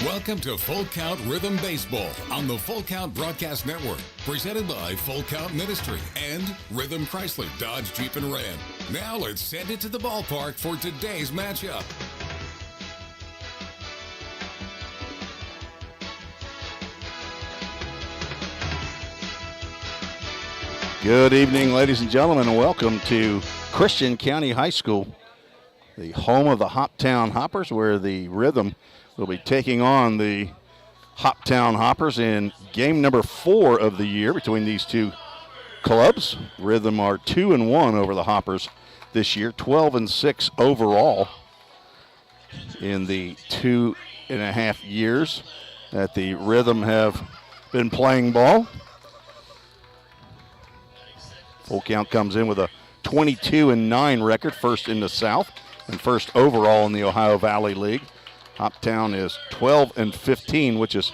Welcome to Full Count Rhythm Baseball on the Full Count Broadcast Network, presented by Full Count Ministry and Rhythm Chrysler Dodge Jeep and Ram. Now let's send it to the ballpark for today's matchup. Good evening, ladies and gentlemen, and welcome to Christian County High School, the home of the Hoptown Hoppers, where the Rhythm will be taking on the Hoptown Hoppers in game number 4 of the year between these two clubs. Rhythm are 2-1 over the Hoppers this year, 12-6 overall in the 2.5 years that the Rhythm have been playing ball. Full Count comes in with a 22-9 record, first in the South and first overall in the Ohio Valley League. Hoptown is 12-15, which is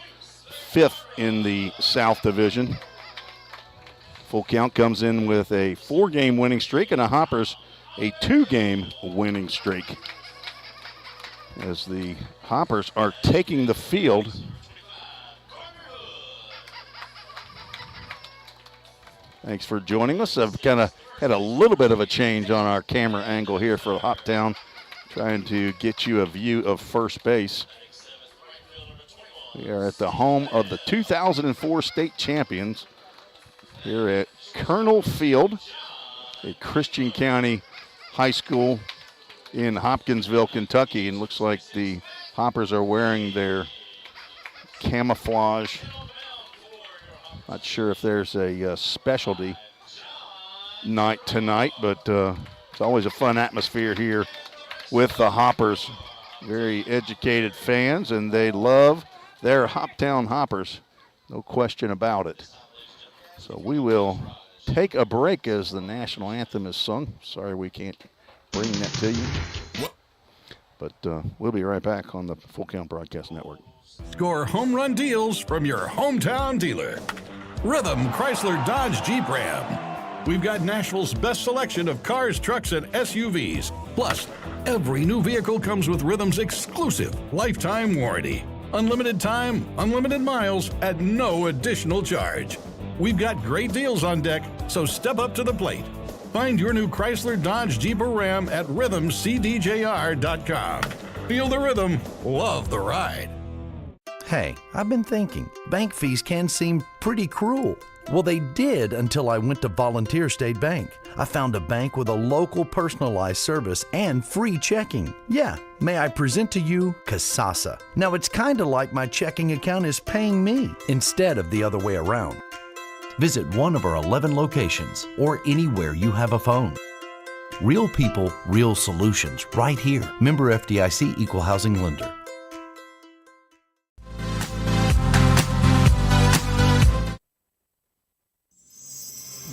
5th in the South Division. Full Count comes in with a 4-game winning streak, and the Hoppers a 2-game winning streak. As the Hoppers are taking the field. Thanks for joining us. I've kind of had a little bit of a change on our camera angle here for Hoptown, trying to get you a view of first base. We are at the home of the 2004 state champions here at Colonel Field, a Christian County high school in Hopkinsville, Kentucky. And looks like the Hoppers are wearing their camouflage. Not sure if there's a specialty night tonight, but it's always a fun atmosphere here with the Hoppers. Very educated fans, and they love their Hoptown Hoppers. No question about it. So we will take a break as the national anthem is sung. Sorry we can't bring that to you. But we'll be right back on the Full Count Broadcast Network. Score home run deals from your hometown dealer. Rhythm Chrysler Dodge Jeep Ram. We've got Nashville's best selection of cars, trucks, and SUVs. Plus, every new vehicle comes with Rhythm's exclusive lifetime warranty. Unlimited time, unlimited miles at no additional charge. We've got great deals on deck, so step up to the plate. Find your new Chrysler Dodge Jeep or Ram at rhythmcdjr.com. Feel the rhythm, love the ride. Hey, I've been thinking, bank fees can seem pretty cruel. Well, they did until I went to Volunteer State Bank. I found a bank with a local personalized service and free checking. Yeah, may I present to you Kasasa. Now, it's kind of like my checking account is paying me instead of the other way around. Visit one of our 11 locations or anywhere you have a phone. Real people, real solutions right here. Member FDIC Equal Housing Lender.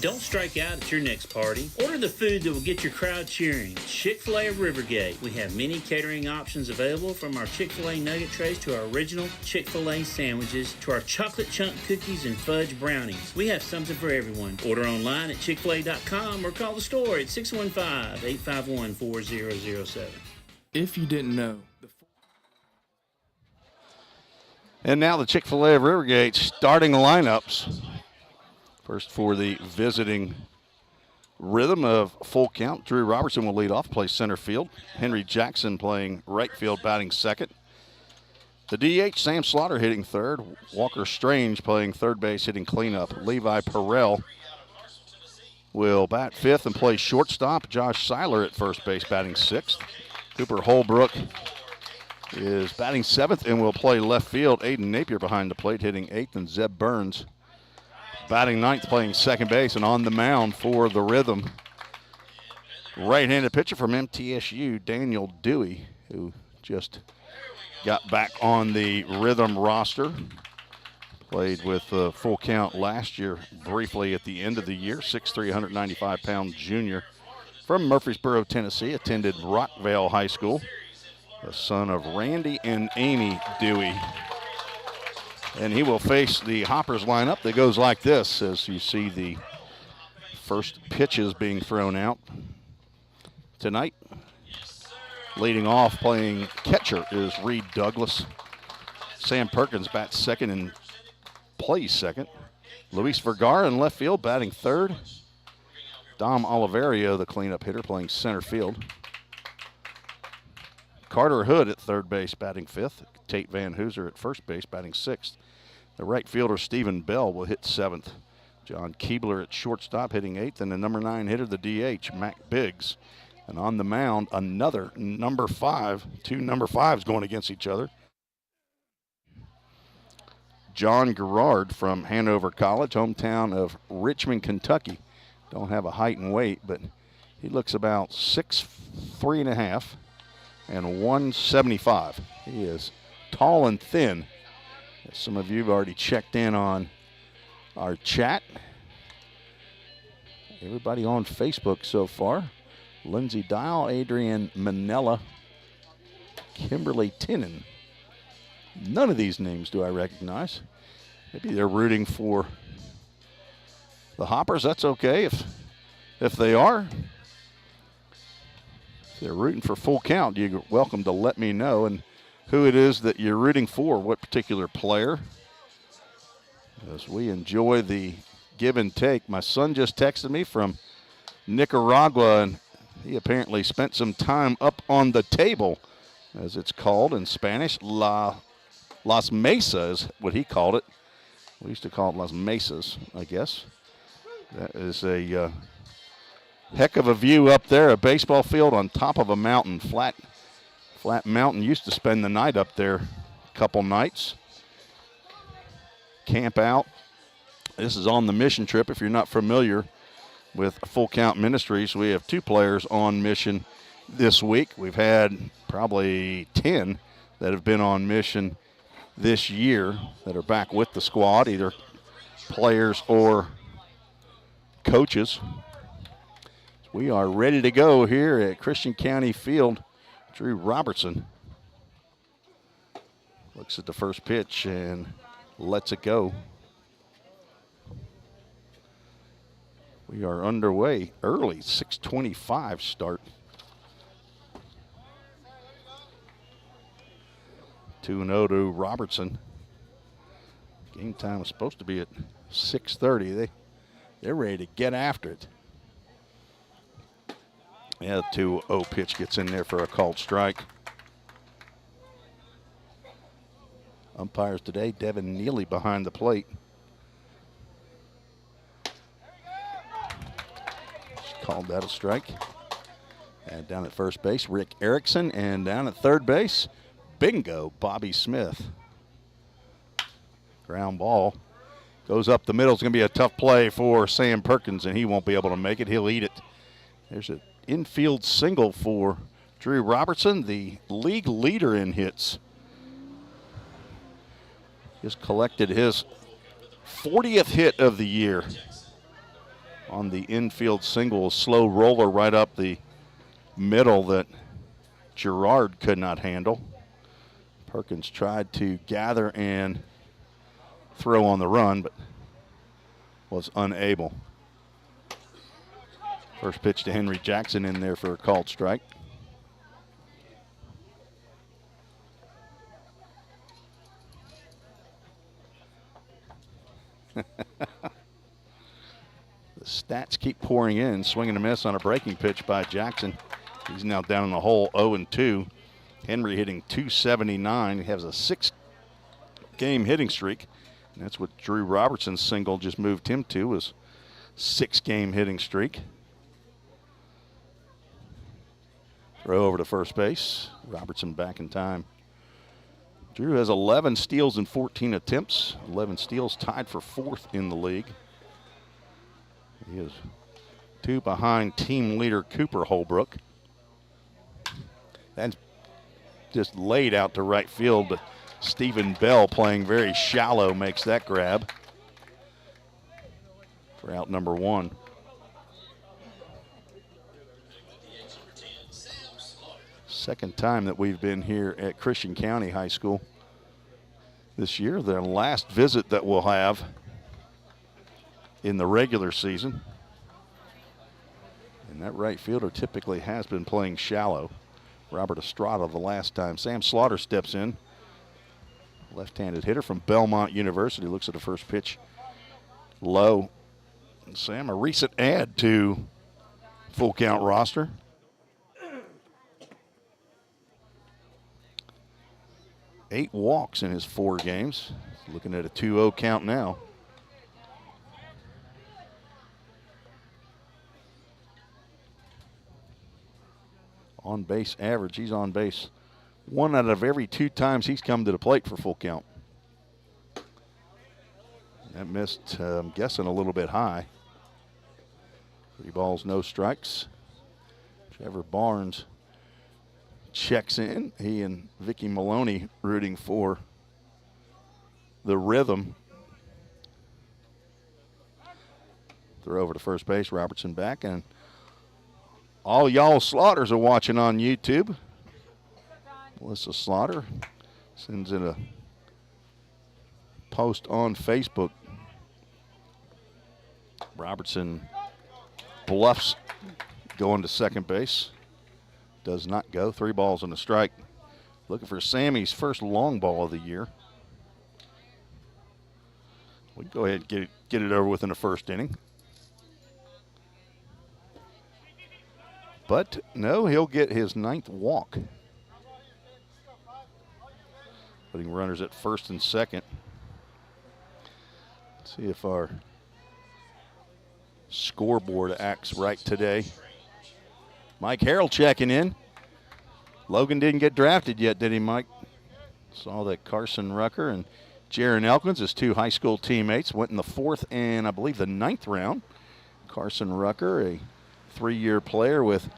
Don't strike out at your next party. Order the food that will get your crowd cheering. Chick-fil-A of Rivergate. We have many catering options available, from our Chick-fil-A nugget trays to our original Chick-fil-A sandwiches to our chocolate chunk cookies and fudge brownies. We have something for everyone. Order online at chickfil-a.com or call the store at 615-851-4007. If you didn't know. And now the Chick-fil-A of Rivergate starting lineups. First for the visiting Rhythm of Full Count. Drew Robertson will lead off, play center field. Henry Jackson playing right field, batting second. The DH, Sam Slaughter hitting third. Walker Strange playing third base, hitting cleanup. Levi Perrell will bat fifth and play shortstop. Josh Seiler at first base, batting sixth. Cooper Holbrook is batting seventh and will play left field. Aiden Napier behind the plate, hitting eighth, and Zeb Burns batting ninth, playing second base. And on the mound for the Rhythm, right-handed pitcher from MTSU, Daniel Dewey, who just got back on the Rhythm roster. Played with Full Count last year briefly at the end of the year. 6'3", 195-pound junior from Murfreesboro, Tennessee. Attended Rockvale High School. The son of Randy and Amy Dewey. And he will face the Hoppers lineup that goes like this as you see the first pitches being thrown out tonight. Leading off, playing catcher, is Reed Douglas. Sam Perkins bats second and plays second. Luis Vergara in left field batting third. Dom Oliverio, the cleanup hitter, playing center field. Carter Hood at third base batting fifth. Tate Van Hooser at first base batting sixth. The right fielder Stephen Bell will hit seventh. John Keebler at shortstop hitting eighth, and the number 9 hitter, the DH, Mac Biggs. And on the mound, another number 5. Two number 5s going against each other. John Gerard from Hanover College, hometown of Richmond, Kentucky. Don't have a height and weight, but he looks about 6'3.5" and 175. He is tall and thin. Some of you have already checked in on our chat. Everybody on Facebook so far. Lindsay Dial, Adrian Manella, Kimberly Tinnen. None of these names do I recognize. Maybe they're rooting for the Hoppers. That's okay if they are. If they're rooting for Full Count, you're welcome to let me know and who it is that you're rooting for, what particular player. As we enjoy the give and take. My son just texted me from Nicaragua, and he apparently spent some time up on the table, as it's called in Spanish. Las Mesas is what he called it. We used to call it Las Mesas, I guess. That is a heck of a view up there, a baseball field on top of a mountain, flat mountain. Used to spend the night up there a couple nights. Camp out. This is on the mission trip. If you're not familiar with Full Count Ministries, we have 2 players on mission this week. We've had probably 10 that have been on mission this year that are back with the squad, either players or coaches. We are ready to go here at Christian County Field. Drew Robertson looks at the first pitch and lets it go. We are underway early, 6:25 start. 2-0 to Robertson. Game time was supposed to be at 6:30. They're ready to get after it. Yeah, the 2-0 pitch gets in there for a called strike. Umpires today, Devin Neely behind the plate. Just called that a strike. And down at first base, Rick Erickson. And down at third base, bingo, Bobby Smith. Ground ball. Goes up the middle. It's going to be a tough play for Sam Perkins, and he won't be able to make it. He'll eat it. There's an infield single for Drew Robertson, the league leader in hits. Just collected his 40th hit of the year on the infield single. A slow roller right up the middle that Gerard could not handle. Perkins tried to gather and throw on the run, but was unable. First pitch to Henry Jackson in there for a called strike. The stats keep pouring in. Swing and a miss on a breaking pitch by Jackson. He's now down in the hole, 0-2. Henry hitting .279. He has a 6-game hitting streak. And that's what Drew Robertson's single just moved him to, was 6-game hitting streak. Throw over to first base. Robertson back in time. Drew has 11 steals in 14 attempts. 11 steals, tied for 4th in the league. He is 2 behind team leader Cooper Holbrook. That's just laid out to right field, but Stephen Bell, playing very shallow, makes that grab for out number 1. Second time that we've been here at Christian County High School this year. The last visit that we'll have in the regular season. And that right fielder typically has been playing shallow. Robert Estrada the last time. Sam Slaughter steps in. Left-handed hitter from Belmont University. Looks at the first pitch low. Sam, a recent add to full count roster. Eight walks in his 4 games. Looking at a 2-0 count now. On base average, he's on base 1 out of every 2 times he's come to the plate for full count. That missed, I'm guessing, a little bit high. 3 balls, no strikes. Trevor Barnes checks in. He and Vicky Maloney rooting for the Rhythm. Throw over to first base. Robertson back, and all y'all Slaughters are watching on YouTube. Melissa Slaughter sends in a post on Facebook. Robertson bluffs going to second base. Does not go. 3 balls and a strike. Looking for Sammy's first long ball of the year. We can go ahead and get it over with in the first inning. But no, he'll get his 9th walk. Putting runners at first and second. Let's see if our scoreboard acts right today. Mike Harrell checking in. Logan didn't get drafted yet, did he, Mike? Saw that Carson Rucker and Jaron Elkins, his 2 high school teammates, went in the 4th and I believe the 9th round. Carson Rucker, a 3-year player with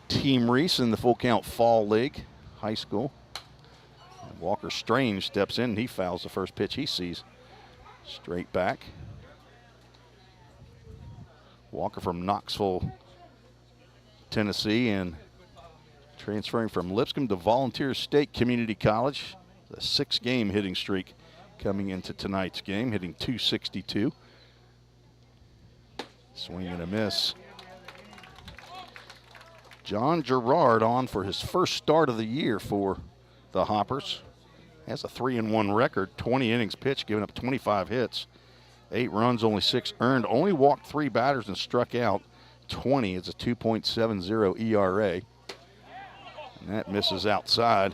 Team Reese in the full count fall league, high school. And Walker Strange steps in and he fouls the first pitch he sees. Straight back. Walker from Knoxville, Tennessee, and transferring from Lipscomb to Volunteer State Community College. The 6-game hitting streak coming into tonight's game, hitting .262. Swing and a miss. John Gerard on for his first start of the year for the Hoppers. Has a 3-1 record, 20 innings pitched, giving up 25 hits. 8 runs, only 6 earned. Only walked 3 batters and struck out 20. It's a 2.70 ERA. And that misses outside.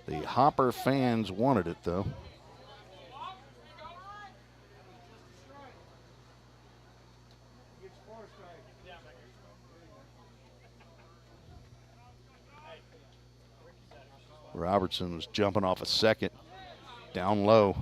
The Hopper fans wanted it, though. Robertson was jumping off a second, down low.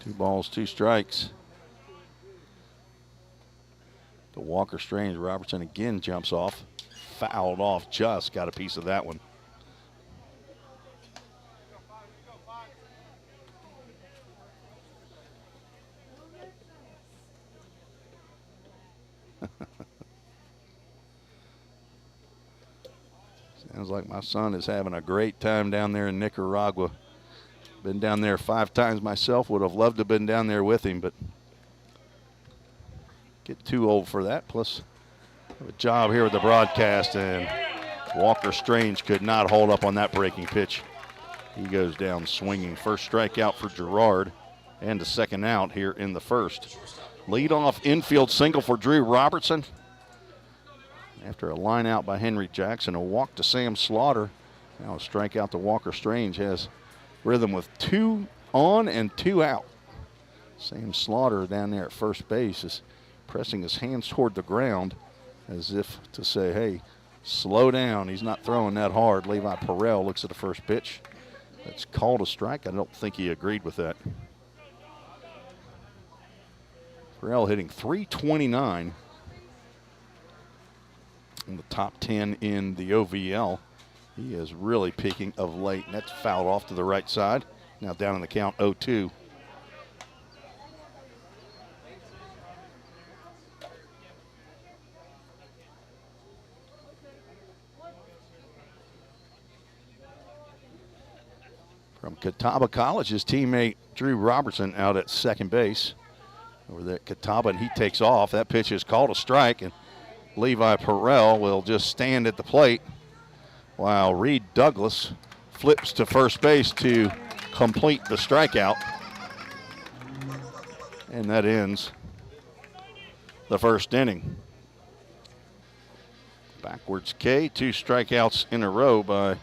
Two balls, 2 strikes. To Walker Strange, Robertson again jumps off. Fouled off, just got a piece of that one. Sounds like my son is having a great time down there in Nicaragua. Been down there 5 times myself. Would have loved to have been down there with him, but get too old for that. Plus, have a job here with the broadcast, and Walker Strange could not hold up on that breaking pitch. He goes down swinging. First strikeout for Gerard, and a second out here in the first. Leadoff infield single for Drew Robertson. After a line out by Henry Jackson, a walk to Sam Slaughter. Now a strikeout to Walker Strange. Has Rhythm with 2 on and 2 out. Sam Slaughter down there at first base is pressing his hands toward the ground as if to say, hey, slow down. He's not throwing that hard. Levi Perrell looks at the first pitch. That's called a strike. I don't think he agreed with that. Perrell hitting .329 in the top 10 in the OVL. He is really peaking of late, and that's fouled off to the right side. Now down in the count, 0-2. From Catawba College, his teammate Drew Robertson out at second base. Over there at Catawba, and he takes off. That pitch is called a strike, and Levi Perrell will just stand at the plate while Reed Douglas flips to first base to complete the strikeout. And that ends the first inning. Backwards K, 2 strikeouts in a row by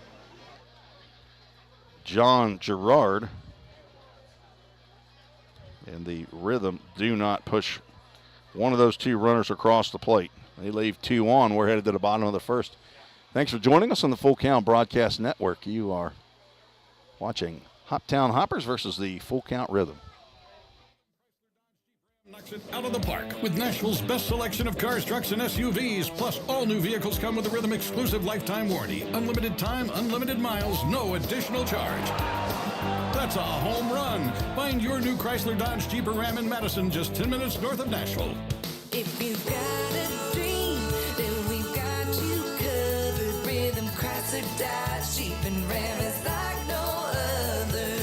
John Gerard. And the Rhythm do not push one of those 2 runners across the plate. They leave 2 on. We're headed to the bottom of the first. Thanks for joining us on the Full Count Broadcast Network. You are watching Hoptown Hoppers versus the Full Count Rhythm. Knocks it out of the park with Nashville's best selection of cars, trucks, and SUVs. Plus, all new vehicles come with a Rhythm exclusive lifetime warranty. Unlimited time, unlimited miles, no additional charge. That's a home run. Find your new Chrysler, Dodge, Jeep, or Ram in Madison, just 10 minutes north of Nashville. If you've got a dream, then we've got you covered. Rhythm, Chrysler, Dodge, Jeep, and Ram is like no other.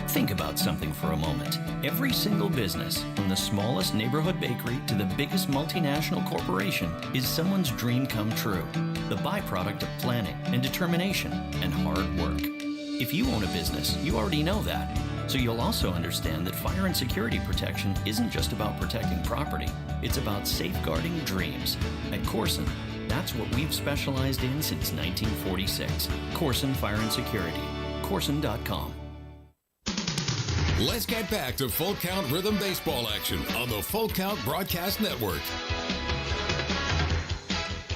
Think about something for a moment. Every single business, from the smallest neighborhood bakery to the biggest multinational corporation, is someone's dream come true. The byproduct of planning and determination and hard work. If you own a business, you already know that. So you'll also understand that fire and security protection isn't just about protecting property. It's about safeguarding dreams. At Corson, that's what we've specialized in since 1946. Corson Fire and Security. Corson.com. Let's get back to Full Count Rhythm baseball action on the Full Count Broadcast Network.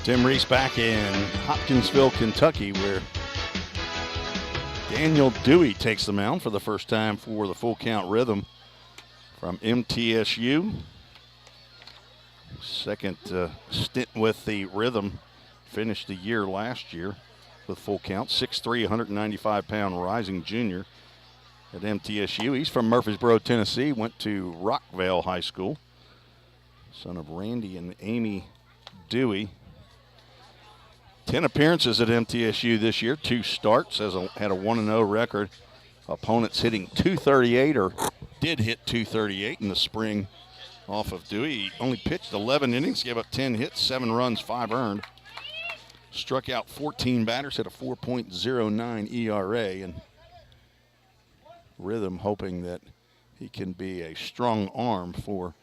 Tim Reese back in Hopkinsville, Kentucky, where Daniel Dewey takes the mound for the first time for the Full Count Rhythm from MTSU. Second stint with the Rhythm. Finished the year last year with Full Count. 6'3", 195-pound rising junior at MTSU. He's from Murfreesboro, Tennessee. Went to Rockvale High School. Son of Randy and Amy Dewey. 10 appearances at MTSU this year, 2 starts, had a 1-0 record. Opponents hitting .238 or did hit .238 in the spring off of Dewey. He only pitched 11 innings, gave up 10 hits, 7 runs, 5 earned. Struck out 14 batters, had a 4.09 ERA, and Rhythm hoping that he can be a strong arm for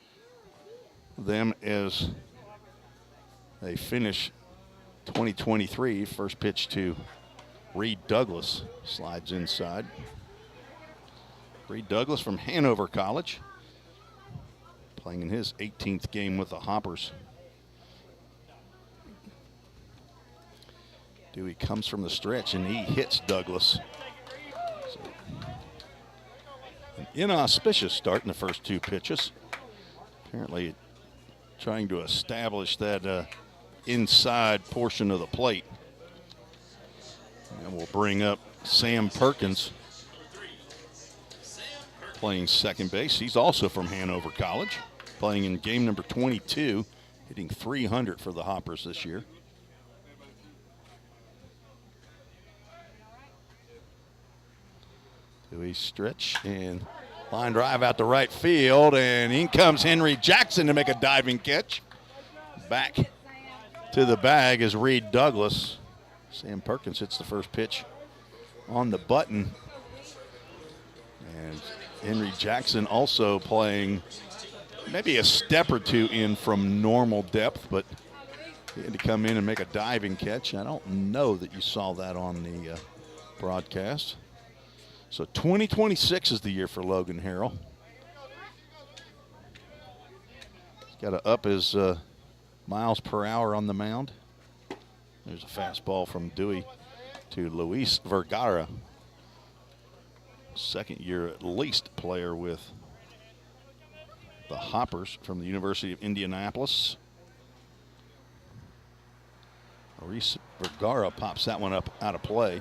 them as they finish 2023. First pitch to Reed Douglas, slides inside. Reed Douglas from Hanover College, playing in his 18th game with the Hoppers. Dewey comes from the stretch and he hits Douglas. So, an inauspicious start in the first 2 pitches. Apparently trying to establish that inside portion of the plate. And we'll bring up Sam Perkins, playing second base. He's also from Hanover College, playing in game number 22, hitting .300 for the Hoppers this year. Dewey stretch and line drive out to right field, and in comes Henry Jackson to make a diving catch. Back to the bag is Reed Douglas. Sam Perkins hits the first pitch on the button. And Henry Jackson also playing maybe a step or 2 in from normal depth, but he had to come in and make a diving catch. I don't know that you saw that on the broadcast. So 2026 is the year for Logan Harrell. He's got to up his miles per hour on the mound. There's a fastball from Dewey to Luis Vergara. Second year at least player with the Hoppers from the University of Indianapolis. Luis Vergara pops that one up out of play.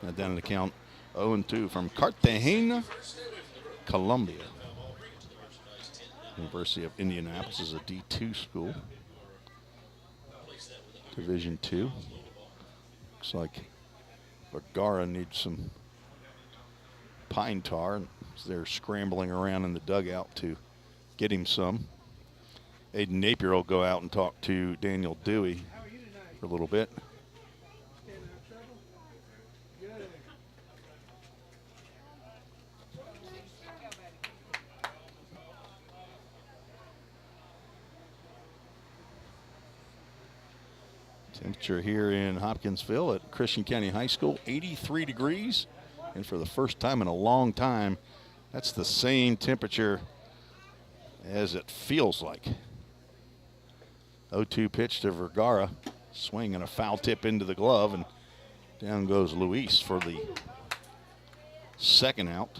And down in the count 0-2 from Cartagena, Colombia. University of Indianapolis is a D2 school. Division II. Looks like Vergara needs some pine tar, and they're scrambling around in the dugout to get him some. Aiden Napier will go out and talk to Daniel Dewey for a little bit. Temperature here in Hopkinsville at Christian County High School, 83 degrees. And for the first time in a long time, that's the same temperature as it feels like. 0-2 pitch to Vergara, swing and a foul tip into the glove, and down goes Luis for the second out.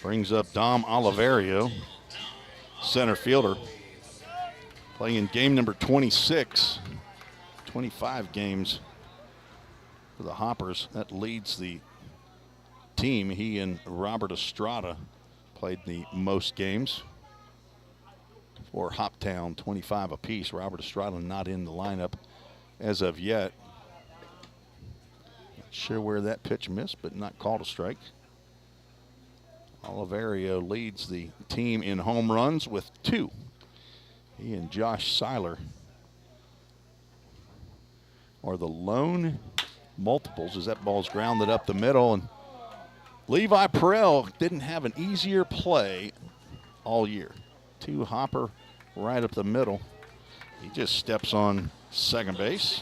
Brings up Dom Oliverio, center fielder, playing in game number 26, 25 games for the Hoppers. That leads the team. He and Robert Estrada played the most games for Hoptown, 25 apiece. Robert Estrada not in the lineup as of yet. Not sure where that pitch missed, but not called a strike. Oliverio leads the team in home runs with 2. He and Josh Seiler are the lone multiples as that ball's grounded up the middle. And Levi Perel didn't have an easier play all year. 2 hopper right up the middle. He just steps on second base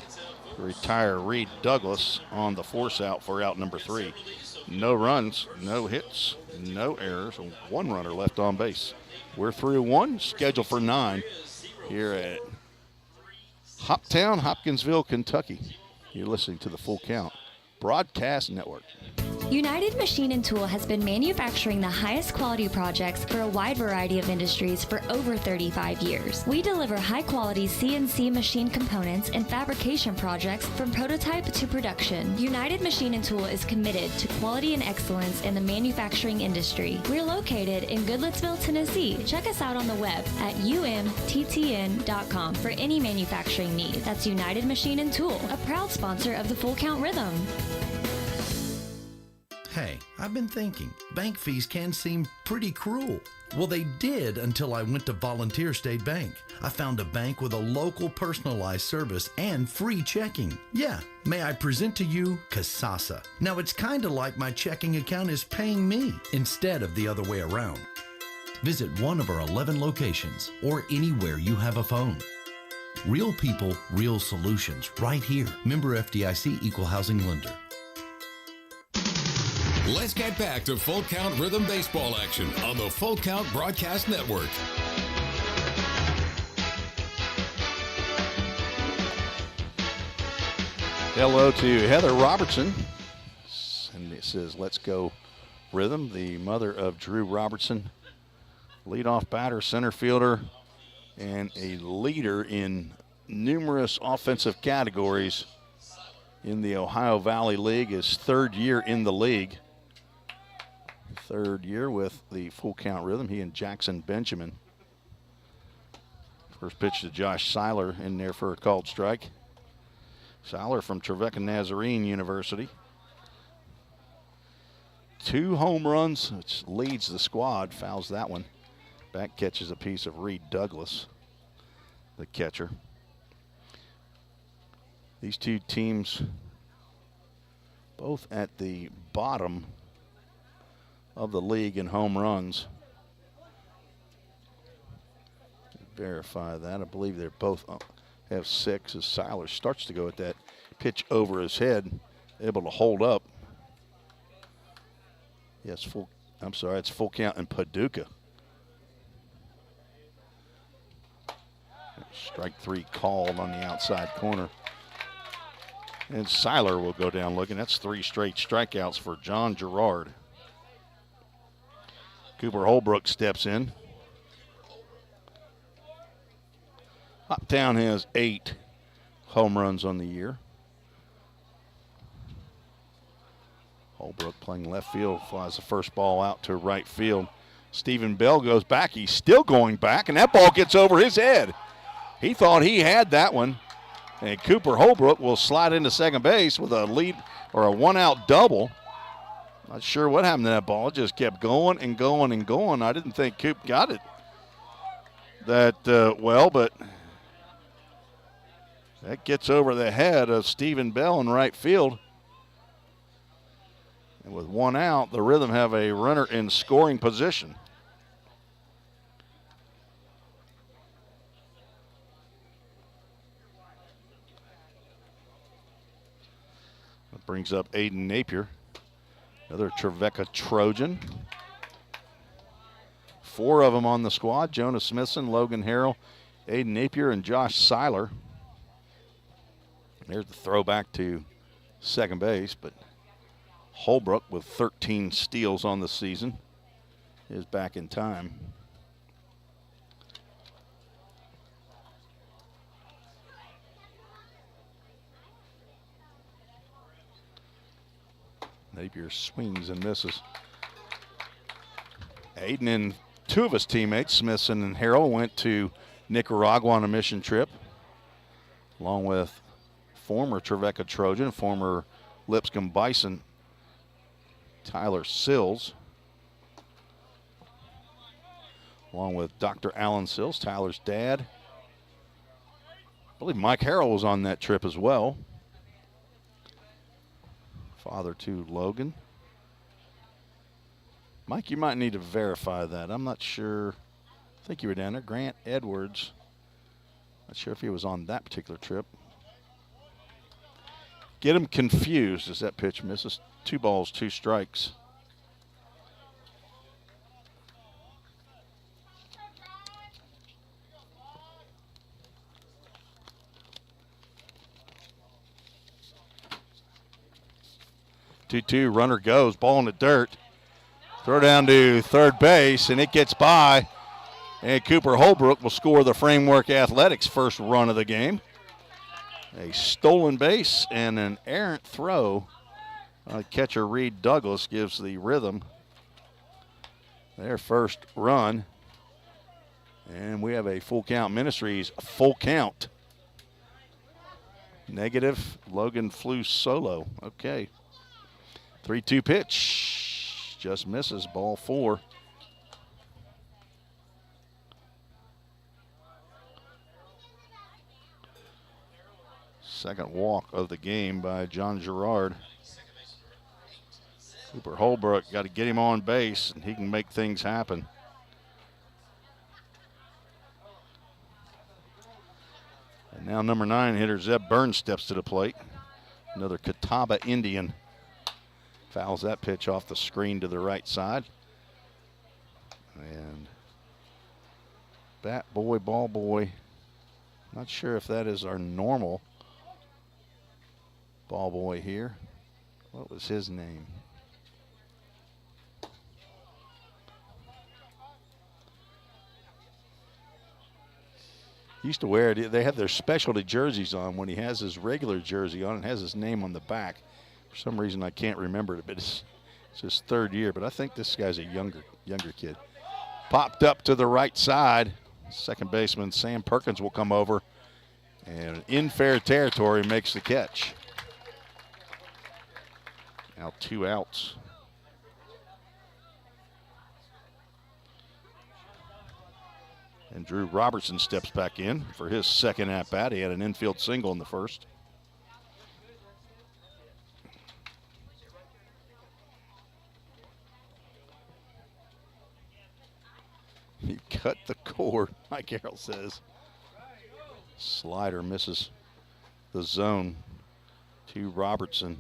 to retire Reed Douglas on the force out for out number 3. No runs, no hits, no errors, 1 runner left on base. We're through 1, scheduled for 9 here at Hoptown, Hopkinsville, Kentucky. You're listening to the Full Count Broadcast Network. United Machine and Tool has been manufacturing the highest quality projects for a wide variety of industries for over 35 years. We deliver high-quality CNC machine components and fabrication projects from prototype to production. United Machine and Tool is committed to quality and excellence in the manufacturing industry. We're located in Goodlettsville, Tennessee. Check us out on the web at umttn.com for any manufacturing need. That's United Machine and Tool, a proud sponsor of the Full Count Rhythm. Hey, I've been thinking, bank fees can seem pretty cruel. Well, they did until I went to Volunteer State Bank. I found a bank with a local personalized service and free checking. Yeah, may I present to you Kasasa. Now, it's kind of like my checking account is paying me instead of the other way around. Visit one of our 11 locations or anywhere you have a phone. Real people, real solutions right here. Member FDIC Equal Housing Lender. Let's get back to Full Count Rhythm Baseball action on the Full Count Broadcast Network. Hello to Heather Robertson. And it says, let's go Rhythm, the mother of Drew Robertson. Leadoff batter, center fielder, and a leader in numerous offensive categories in the Ohio Valley League. His 3rd year in the league. 3rd year with the Full Count Rhythm, he and Jackson Benjamin. First pitch to Josh Seiler in there for a called strike. Seiler from Trevecca Nazarene University. 2 home runs, which leads the squad, fouls that one. Back catches a piece of Reed Douglas, the catcher. These 2 teams both at the bottom of the league in home runs. Verify that. I believe they're both have 6 as Seiler starts to go at that pitch over his head, able to hold up. Yes, it's Full Count in Paducah. Strike 3 called on the outside corner. And Seiler will go down looking. That's 3 straight strikeouts for John Gerard. Cooper Holbrook steps in. Hoptown has 8 home runs on the year. Holbrook playing left field, flies the first ball out to right field. Stephen Bell goes back. He's still going back, and that ball gets over his head. He thought he had that one. And Cooper Holbrook will slide into second base with a lead or a one-out double. Not sure what happened to that ball. It just kept going and going and going. I didn't think Coop got it that well, but that gets over the head of Stephen Bell in right field. And with one out, the Rhythm have a runner in scoring position. That brings up Aiden Napier, another Trevecca Trojan. 4 of them on the squad: Jonah Smithson, Logan Harrell, Aiden Napier, and Josh Seiler. There's the throwback to second base, but Holbrook with 13 steals on the season is back in time. Napier swings and misses. Aiden and 2 of his teammates, Smithson and Harrell, went to Nicaragua on a mission trip, along with former Trevecca Trojan, former Lipscomb Bison, Tyler Sills, along with Dr. Alan Sills, Tyler's dad. I believe Mike Harrell was on that trip as well. Father to Logan. Mike, you might need to verify that. I'm not sure. I think you were down there. Grant Edwards. Not sure if he was on that particular trip. Get him confused as that pitch misses. 2 balls, 2 strikes. Two, runner goes, ball in the dirt. Throw down to third base, and it gets by. And Cooper Holbrook will score the Framework Athletics first run of the game. A stolen base and an errant throw. Catcher Reed Douglas gives the Rhythm their first run. And we have a Full Count Ministries full count. Negative. Logan flew solo. Okay. 3-2 pitch. Just misses. Ball 4. Second walk of the game by John Gerard. Cooper Holbrook, got to get him on base, and he can make things happen. And now number 9 hitter Zeb Burns steps to the plate. Another Catawba Indian. Fouls that pitch off the screen to the right side. And bat boy, ball boy. Not sure if that is our normal ball boy here. What was his name? He used to wear it. They have their specialty jerseys on. When he has his regular jersey on, it has his name on the back. For some reason, I can't remember it, but it's his 3rd year. But I think this guy's a younger kid. Popped up to the right side. Second baseman Sam Perkins will come over, and in fair territory makes the catch. Now 2 outs. And Drew Robertson steps back in for his second at-bat. He had an infield single in the first. He cut the cord, Mike Carroll says. Slider misses the zone to Robertson.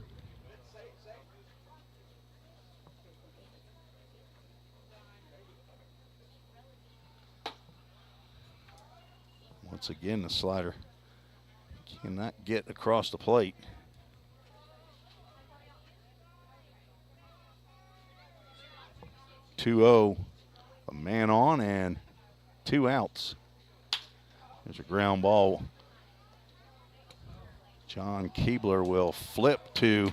Once again, the slider cannot get across the plate. (2-0). A man on and 2 outs. There's a ground ball. John Keebler will flip to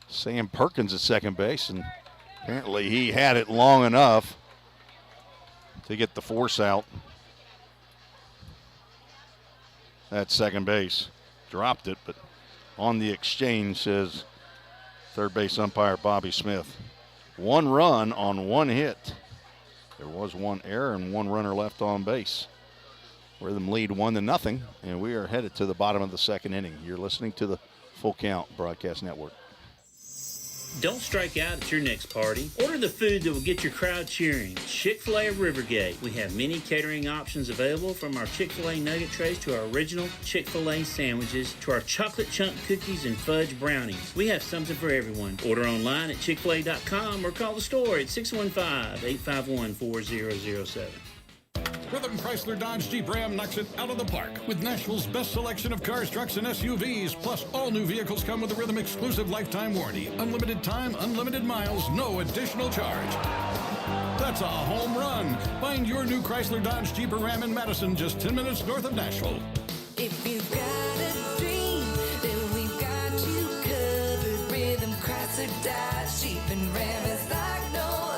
Sam Perkins at second base, and apparently he had it long enough. to get the force out at second base. Dropped it, but on the exchange, says third base umpire Bobby Smith. 1 run on 1 hit. There was 1 error and 1 runner left on base. Rhythm lead 1-0, and we are headed to the bottom of the second inning. You're listening to the Full Count Broadcast Network. Don't strike out at your next party. Order the food that will get your crowd cheering. Chick-fil-A of Rivergate. We have many catering options available, from our Chick-fil-A nugget trays to our original Chick-fil-A sandwiches to our chocolate chunk cookies and fudge brownies. We have something for everyone. Order online at chickfil-a.com or call the store at 615-851-4007. Rhythm Chrysler Dodge Jeep Ram knocks it out of the park with Nashville's best selection of cars, trucks, and SUVs. Plus, all new vehicles come with a Rhythm exclusive lifetime warranty. Unlimited time, unlimited miles, no additional charge. That's a home run. Find your new Chrysler Dodge Jeep or Ram in Madison, just 10 minutes north of Nashville. If you've got a dream, then we've got you covered. Rhythm Chrysler Dodge Jeep and Ram is like no other.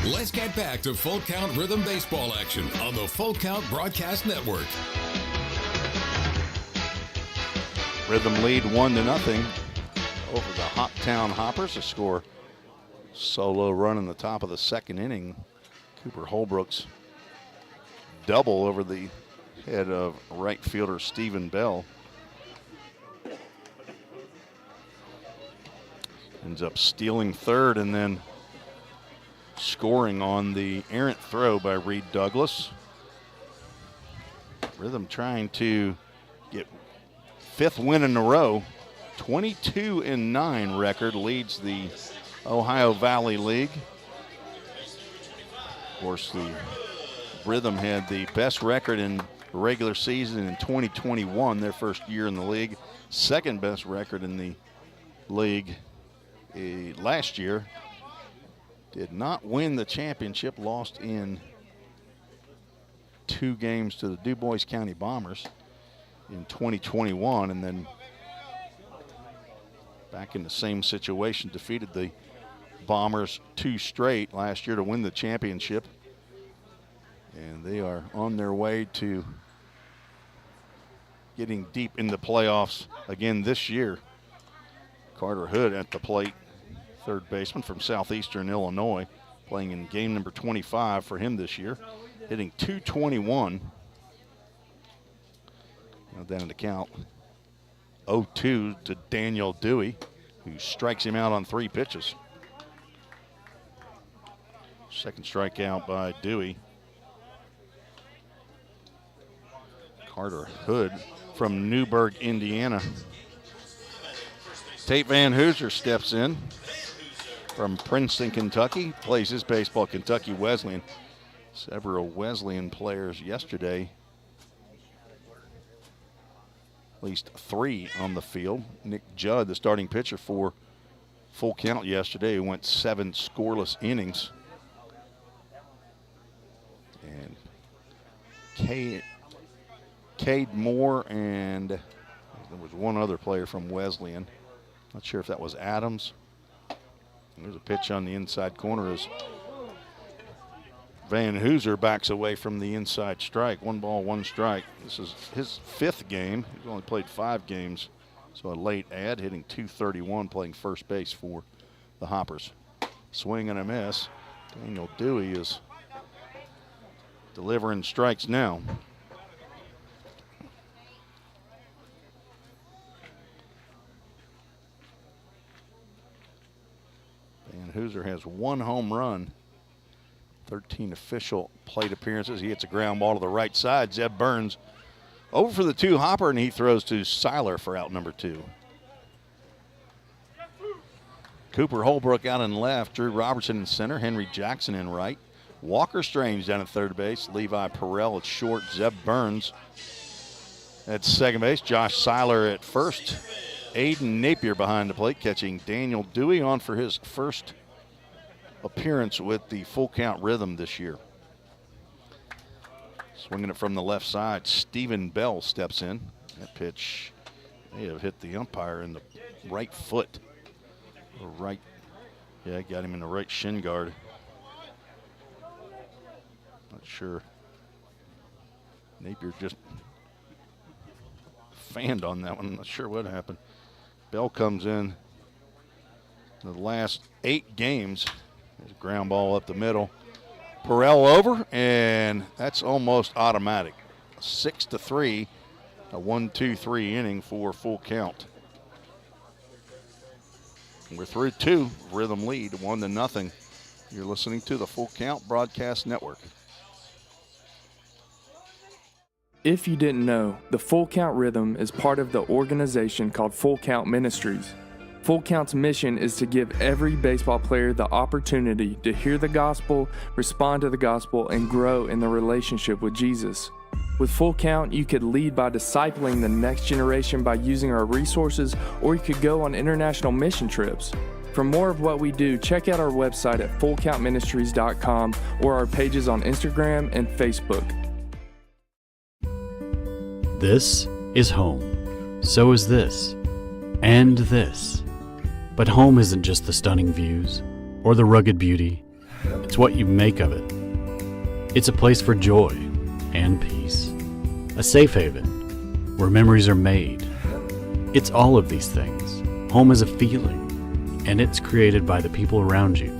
Let's get back to Full Count Rhythm Baseball action on the Full Count Broadcast Network. Rhythm lead 1-0 over the Hoptown Hoppers to score solo run in the top of the second inning. Cooper Holbrook's double over the head of right fielder Stephen Bell. Ends up stealing third and then scoring on the errant throw by Reed Douglas. Rhythm trying to get 5th win in a row. 22-9 record leads the Ohio Valley League. Of course, the Rhythm had the best record in the regular season in 2021, their first year in the league. Second best record in the league last year. Did not win the championship, lost in 2 games to the DuBois County Bombers in 2021, and then back in the same situation, defeated the Bombers 2 straight last year to win the championship. And they are on their way to getting deep in the playoffs again this year. Carter Hood at the plate, third baseman from Southeastern Illinois, playing in game number 25 for him this year, hitting .221. Now down in the count, 0-2 to Daniel Dewey, who strikes him out on 3 pitches. Second strikeout by Dewey. Carter Hood from Newburgh, Indiana. Tate Van Hooser steps in from Princeton, Kentucky, plays his baseball at Kentucky Wesleyan. Several Wesleyan players yesterday, at least 3 on the field. Nick Judd, the starting pitcher for Full Count yesterday, who went 7 scoreless innings. And Cade Moore, and there was one other player from Wesleyan. Not sure if that was Adams. And there's a pitch on the inside corner as Van Hooser backs away from the inside strike. 1 ball, 1 strike. This is his 5th game. He's only played 5 games. So a late ad, hitting .231, playing first base for the Hoppers. Swing and a miss. Daniel Dewey is delivering strikes now. Van Hooser has 1 home run, 13 official plate appearances. He hits a ground ball to the right side. Zeb Burns over for the 2 hopper, and he throws to Seiler for out number 2. Cooper Holbrook out in left, Drew Robertson in center, Henry Jackson in right, Walker Strange down at third base, Levi Perrell at short, Zeb Burns at second base, Josh Seiler at first, Aiden Napier behind the plate, catching Daniel Dewey on for his first appearance with the Full Count Rhythm this year. Swinging it from the left side, Stephen Bell steps in. That pitch may have hit the umpire in the right foot, or right Yeah, got him in the right shin guard. Not sure. Napier just fanned on that one. I'm not sure what happened. Bell comes in the last 8 games. There's a ground ball up the middle. Perel over, and that's almost automatic. 6-3, a 1-2-3 inning for full count. We're through 2. Rhythm lead 1-0. You're listening to the Full Count Broadcast Network. If you didn't know, the Full Count Rhythm is part of the organization called Full Count Ministries. Full Count's mission is to give every baseball player the opportunity to hear the gospel, respond to the gospel, and grow in the relationship with Jesus. With Full Count, you could lead by discipling the next generation by using our resources, or you could go on international mission trips. For more of what we do, check out our website at fullcountministries.com or our pages on Instagram and Facebook. This is home. So is this. And this. But home isn't just the stunning views or the rugged beauty. It's what you make of it. It's a place for joy and peace. A safe haven where memories are made. It's all of these things. Home is a feeling, and it's created by the people around you.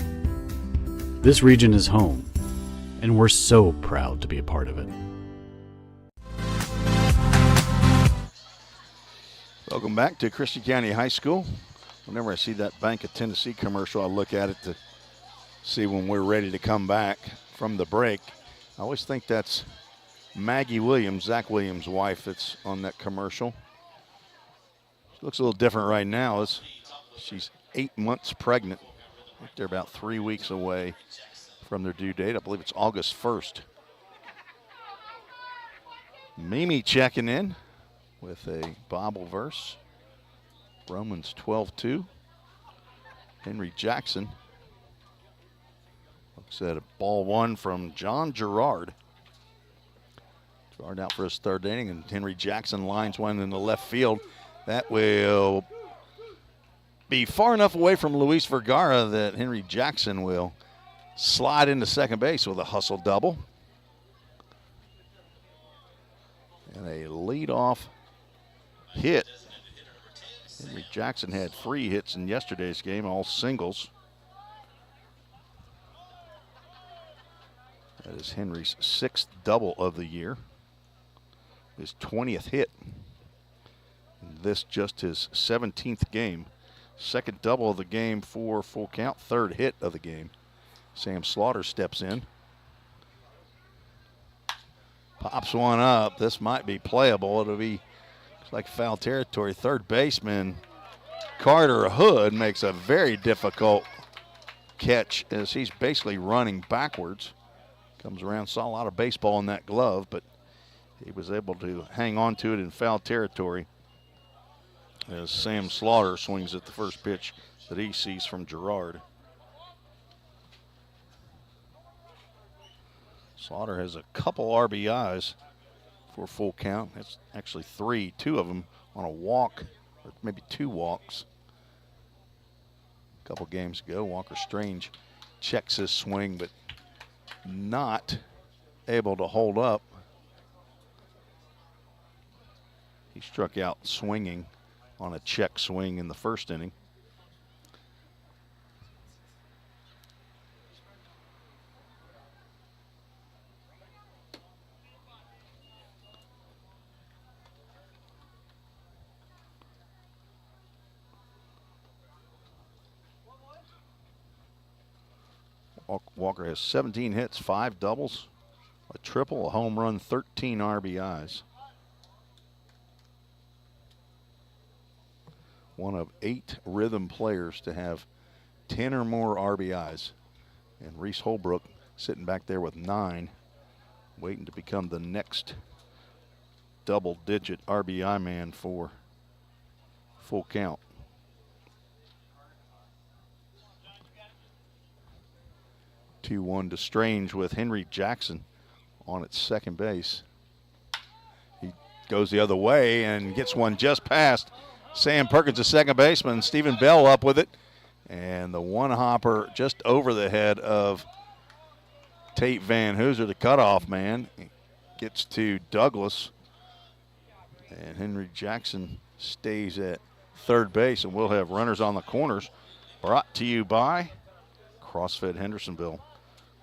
This region is home, and we're so proud to be a part of it. Welcome back to Christian County High School. Whenever I see that Bank of Tennessee commercial, I look at it to see when we're ready to come back from the break. I always think that's Maggie Williams, Zach Williams' wife, that's on that commercial. She looks a little different right now. She's 8 months pregnant. I think they're about 3 weeks away from their due date. I believe it's August 1st. Mimi checking in with a Bible verse. Romans 12:2. Henry Jackson looks at a ball 1 from John Gerard. Gerard out for his 3rd inning, and Henry Jackson lines one in the left field. That will be far enough away from Luis Vergara that Henry Jackson will slide into second base with a hustle double. And a leadoff hit. Henry Jackson had 3 hits in yesterday's game, all singles. That is Henry's 6th double of the year. His 20th hit. And this just his 17th game. 2nd double of the game for Full Count. 3rd hit of the game. Sam Slaughter steps in. Pops one up. This might be playable. It'll be like foul territory. 3rd baseman Carter Hood makes a very difficult catch as he's basically running backwards. Comes around, saw a lot of baseball in that glove, but he was able to hang on to it in foul territory as Sam Slaughter swings at the first pitch that he sees from Gerard. Slaughter has a couple RBIs for Full Count. It's actually 3, 2 of them on a walk, or maybe 2 walks. A couple games ago, Walker Strange checks his swing, but not able to hold up. He struck out swinging on a check swing in the 1st inning. Walker has 17 hits, 5 doubles, a triple, a home run, 13 RBIs. One of 8 Rhythm players to have 10 or more RBIs. And Reese Holbrook sitting back there with 9, waiting to become the next double-digit RBI man for Full Count. 2-1 to Strange with Henry Jackson on at second base. He goes the other way and gets one just past Sam Perkins, the second baseman. Stephen Bell up with it. And the one hopper just over the head of Tate Van Hooser, the cutoff man, gets to Douglas. And Henry Jackson stays at third base, and we'll have runners on the corners. Brought to you by CrossFit Hendersonville.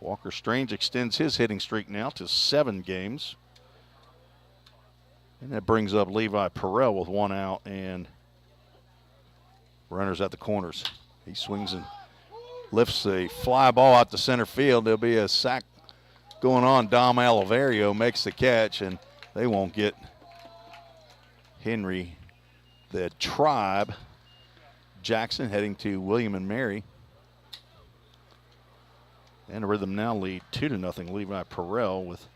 Walker Strange extends his hitting streak now to 7 games. And that brings up Levi Perrell with 1 out and runners at the corners. He swings and lifts a fly ball out to center field. There'll be a sack going on. Dom Oliverio makes the catch, and they won't get Henry. The Tribe, Jackson heading to William and Mary. And the Rhythm now lead 2-0. Levi Perrell with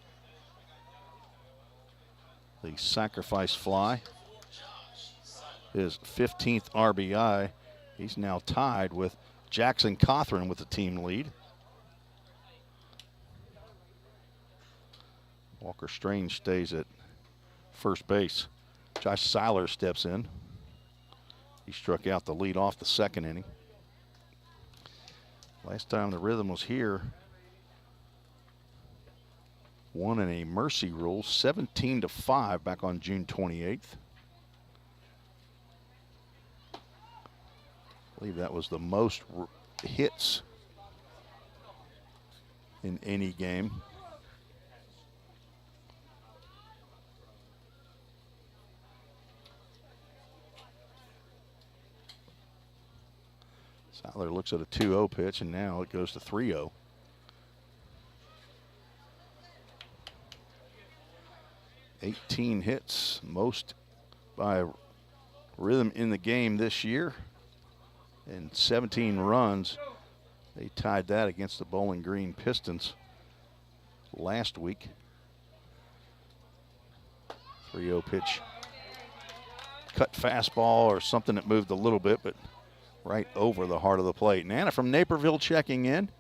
the sacrifice fly. His 15th RBI. He's now tied with Jackson Cothran with the team lead. Walker Strange stays at first base. Josh Seiler steps in. He struck out the lead off the second inning. Last time the Rhythm was here, won in a mercy rule, 17-5 back on June 28th. I believe that was the most hits in any game. Seiler looks at a 2-0 pitch, and now it goes to 3-0. $18 hits, most by Rhythm in the game this year, and 17 runs. They tied that against the Bowling Green Pistons last week. 3-0 pitch. Cut fastball or something that moved a little bit, but right over the heart of the plate. Nana from Naperville checking in.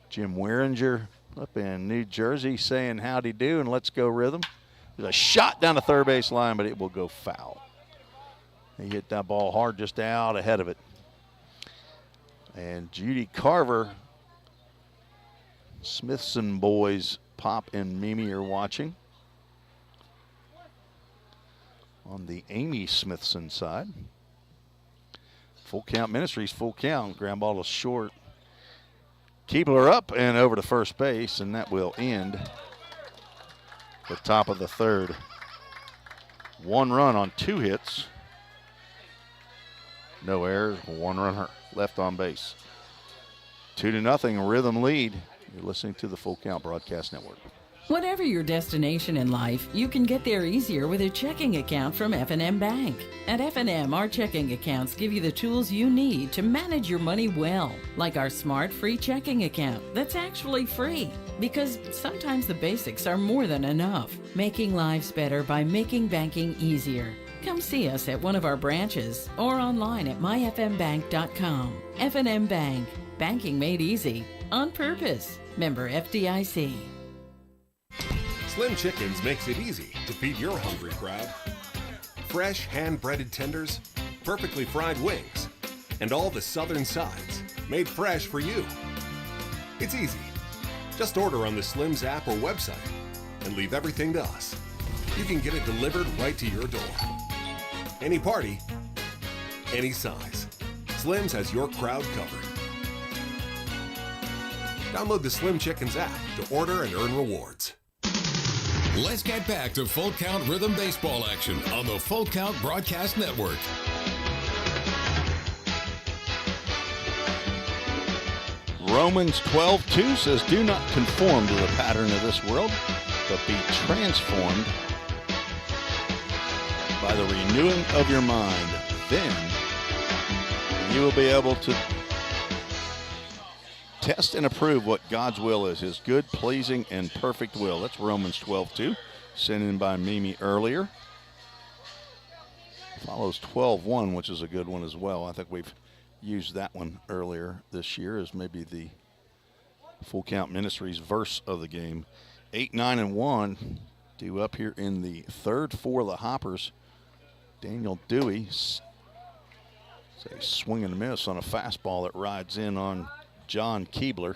Jim Weringer up in New Jersey saying howdy do and let's go Rhythm. There's a shot down the third base line, but it will go foul. He hit that ball hard just out ahead of it. And Judy Carver, Smithson boys, Pop and Mimi are watching. On the Amy Smithson side. Full Count Ministries, full count. Ground ball is short. Keebler up and over to first base, and that will end the top of the third. 1 run on 2 hits. No errors, 1 runner left on base. 2-0 Rhythm lead. You're listening to the Full Count Broadcast Network. Whatever your destination in life, you can get there easier with a checking account from F&M Bank. At F&M, our checking accounts give you the tools you need to manage your money well, like our smart free checking account that's actually free. Because sometimes the basics are more than enough. Making lives better by making banking easier. Come see us at one of our branches or online at myfmbank.com. F&M Bank. Banking made easy. On purpose. Member FDIC. Slim Chickens makes it easy to feed your hungry crowd. Fresh hand-breaded tenders, perfectly fried wings, and all the southern sides made fresh for you. It's easy. Just order on the Slim's app or website and leave everything to us. You can get it delivered right to your door. Any party, any size. Slim's has your crowd covered. Download the Slim Chickens app to order and earn rewards. Let's get back to Full Count Rhythm Baseball action on the Full Count Broadcast Network. Romans 12:2 says, do not conform to the pattern of this world, but be transformed by the renewing of your mind. Then you will be able to test and approve what God's will is, his good, pleasing, and perfect will. That's Romans 12:2, sent in by Mimi earlier. Follows 12:1, which is a good one as well. I think we've used that one earlier this year as maybe the Full Count Ministries verse of the game. 8, 9, and 1 due up here in the third for the Hoppers. Daniel Dewey It's a swing and a miss on a fastball that rides in on John Keebler.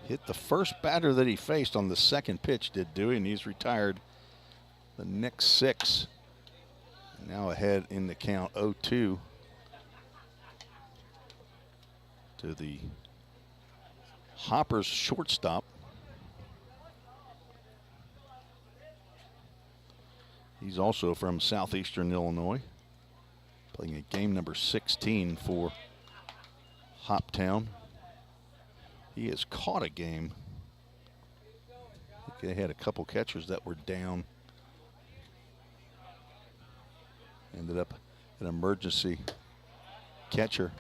Hit the first batter that he faced on the second pitch, did Dewey, and he's retired the next 6. Now ahead in the count 0-2 to the Hoppers shortstop. He's also from southeastern Illinois, playing a game number 16 for Hoptown. He has caught a game. I think they had a couple catchers that were down. Ended up an emergency catcher.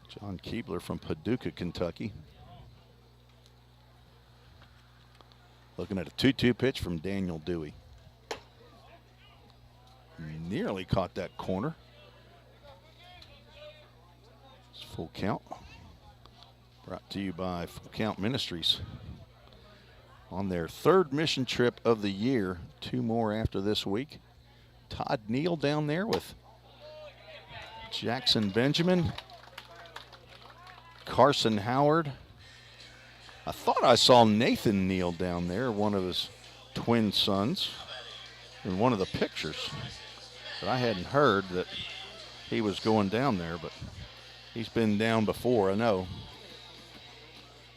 John Keebler from Paducah, Kentucky. Looking at a 2-2 pitch from Daniel Dewey. Nearly caught that corner. It's Full Count. Brought to you by Full Count Ministries. On their 3rd mission trip of the year, 2 more after this week. Todd Neal down there with Jackson Benjamin, Carson Howard. I thought I saw Nathan Neal down there, one of his twin sons, in one of the pictures. But I hadn't heard that he was going down there, but he's been down before, I know.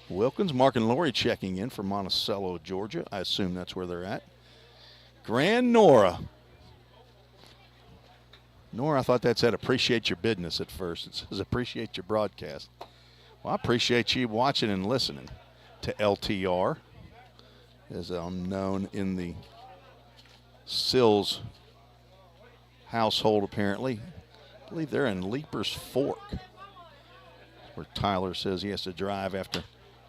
Wilkins, Mark and Lori checking in from Monticello, Georgia. I assume that's where they're at. Grand Nora. Nora, I thought that said appreciate your business at first. It says appreciate your broadcast. Well, I appreciate you watching and listening to LTR, as I'm known in the Sills household apparently. I believe they're in Leapers Fork, where Tyler says he has to drive after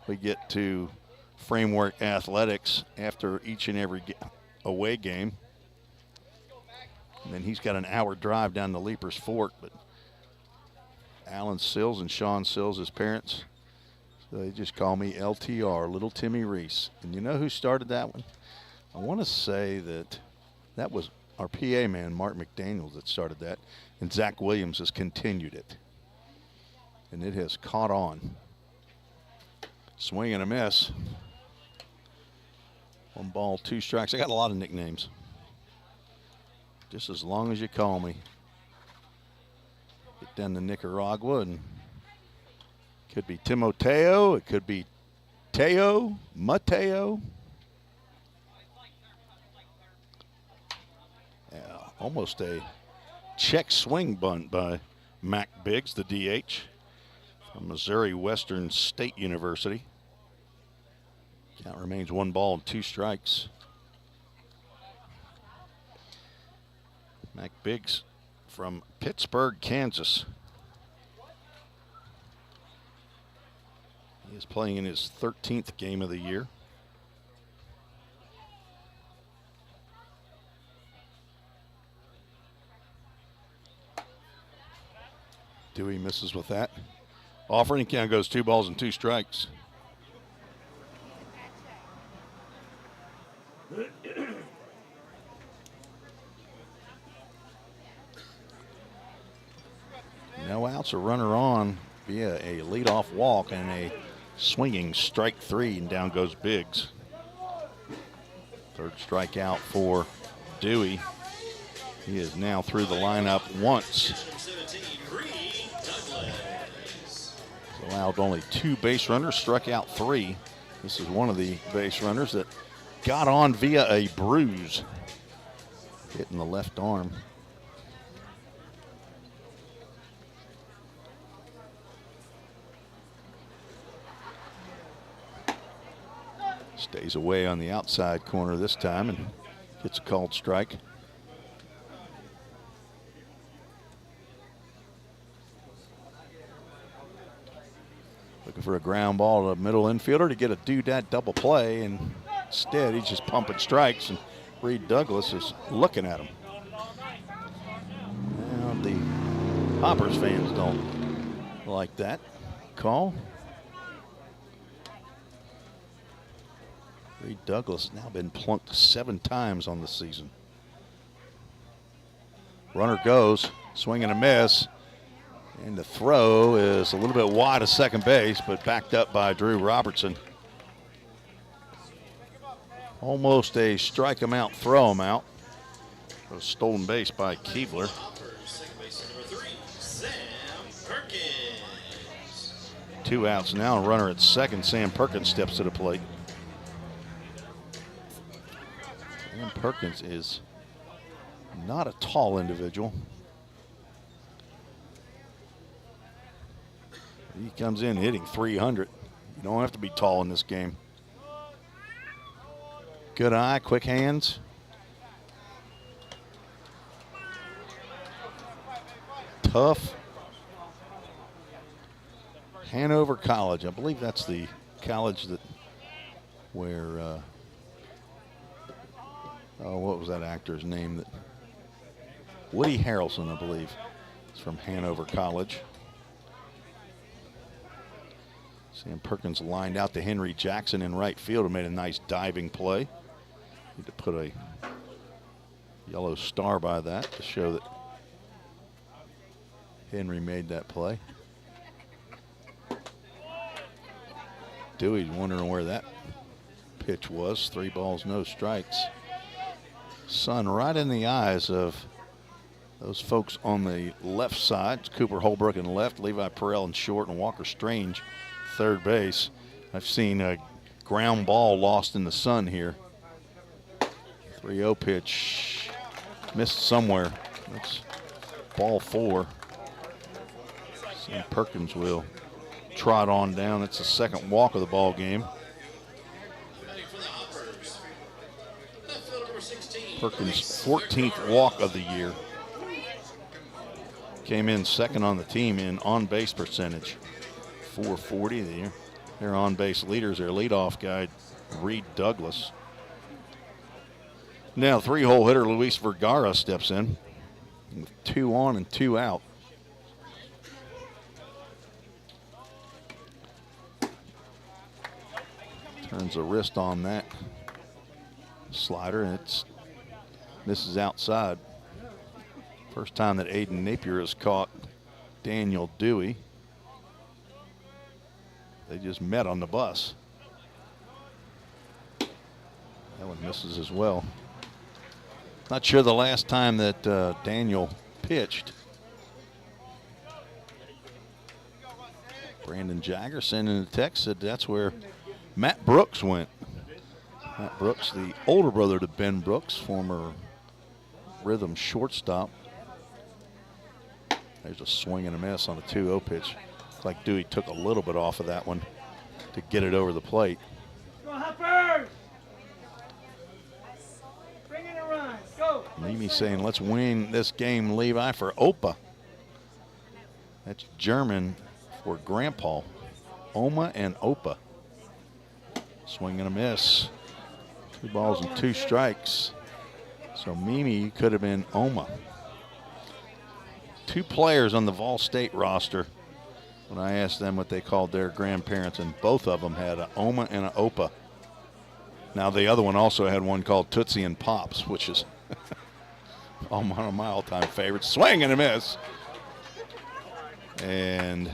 we get to Framework Athletics after each and every away game. And then he's got an hour drive down to Leapers Fork, but Alan Sills and Sean Sills, his parents, so they just call me LTR, Little Timmy Reese. And you know who started that one? I want to say that was our PA man, Mark McDaniels, that started that, and Zach Williams has continued it. And it has caught on. Swing and a miss. 1 ball, 2 strikes. I got a lot of nicknames. Just as long as you call me. Get down to Nicaragua, and could be Timoteo, it could be Teo, Mateo. Yeah, almost a check swing bunt by Mac Biggs, the DH from Missouri Western State University. Count remains 1 ball and 2 strikes. Mac Biggs from Pittsburgh, Kansas. He is playing in his 13th game of the year. Dewey misses with that. Offering count goes 2 balls and 2 strikes. No outs, a runner on via a leadoff walk and a swinging strike 3, and down goes Biggs. 3rd strikeout for Dewey. He is now through the lineup once. Allowed only 2 base runners, struck out 3. This is one of the base runners that got on via a bruise, hitting the left arm. Stays away on the outside corner this time and gets a called strike. Looking for a ground ball to the middle infielder to get a doodad double play, and instead he's just pumping strikes, and Reed Douglas is looking at him. Now the Hoppers fans don't like that call. Reed Douglas has now been plunked 7 times on the season. Runner goes, swing and a miss. And the throw is a little bit wide of second base, but backed up by Drew Robertson. Almost a strike him out, throw him out. A stolen base by Keebler. 2 outs now. A runner at second. Sam Perkins steps to the plate. Sam Perkins is not a tall individual. He comes in hitting 300. You don't have to be tall in this game. Good eye, quick hands. Tough. Hanover College. I believe that's the college that where what was that actor's name? That Woody Harrelson, I believe, is from Hanover College. Sam Perkins lined out to Henry Jackson in right field and made a nice diving play. Need to put a yellow star by that to show that Henry made that play. Dewey's wondering where that pitch was. 3 balls, no strikes. Sun right in the eyes of those folks on the left side. It's Cooper Holbrook in left, Levi Perrell in short, and Walker Strange third base. I've seen a ground ball lost in the sun here. 3-0 pitch missed somewhere. That's ball 4. Sam Perkins will trot on down. It's the second walk of the ball game. Perkins' 14th walk of the year. Came in second on the team in on-base percentage. 440. Their on-base leaders, their leadoff guy, Reed Douglas. Now 3-hole hitter Luis Vergara steps in with 2 on and 2 out. Turns the wrist on that slider, and it's misses outside. First time that Aiden Napier has caught Daniel Dewey. They just met on the bus. That one misses as well. Not sure the last time that Daniel pitched. Brandon Jaggerson in the text said that's where Matt Brooks went. Matt Brooks, the older brother to Ben Brooks, former Rhythm shortstop. There's a swing and a miss on a 2-0 pitch. Looks like Dewey took a little bit off of that one to get it over the plate. Go Hoppers! Bring in a run. Go. Mimi saying, let's win this game, Levi, for Opa. That's German for Grandpa. Oma and Opa. Swing and a miss. 2 balls and 2 strikes. So Mimi could have been Oma. 2 players on the Vol State roster, when I asked them what they called their grandparents, and both of them had an Oma and an Opa. Now the other one also had one called Tootsie and Pops, which is one of my all-time favorites. Swing and a miss. And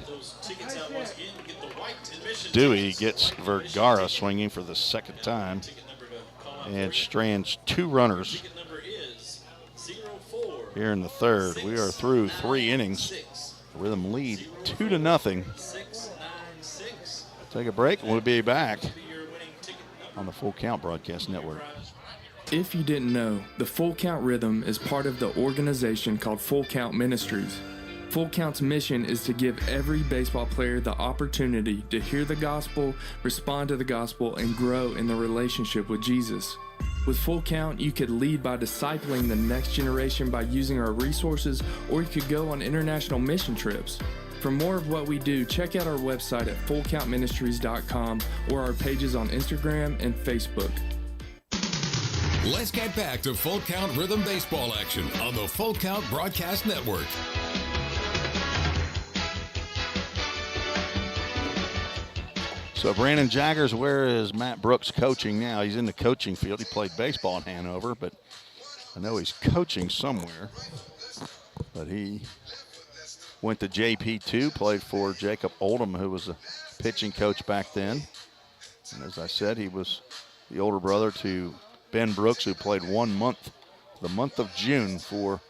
Dewey gets Vergara swinging for the second time and strands 2 runners here in the third. We are through 3 innings. Rhythm lead 2-0. Take a break and we'll be back on the Full Count Broadcast Network. If you didn't know, the Full Count Rhythm is part of the organization called Full Count Ministries. Full Count's mission is to give every baseball player the opportunity to hear the gospel, respond to the gospel, and grow in the relationship with Jesus. With Full Count, you could lead by discipling the next generation by using our resources, or you could go on international mission trips. For more of what we do, check out our website at fullcountministries.com or our pages on Instagram and Facebook. Let's get back to Full Count Rhythm Baseball action on the Full Count Broadcast Network. So Brandon Jaggers, where is Matt Brooks coaching now? He's in the coaching field. He played baseball in Hanover, but I know he's coaching somewhere. But he went to JP2, played for Jacob Oldham, who was a pitching coach back then. And as I said, he was the older brother to Ben Brooks, who played 1 month, the month of June for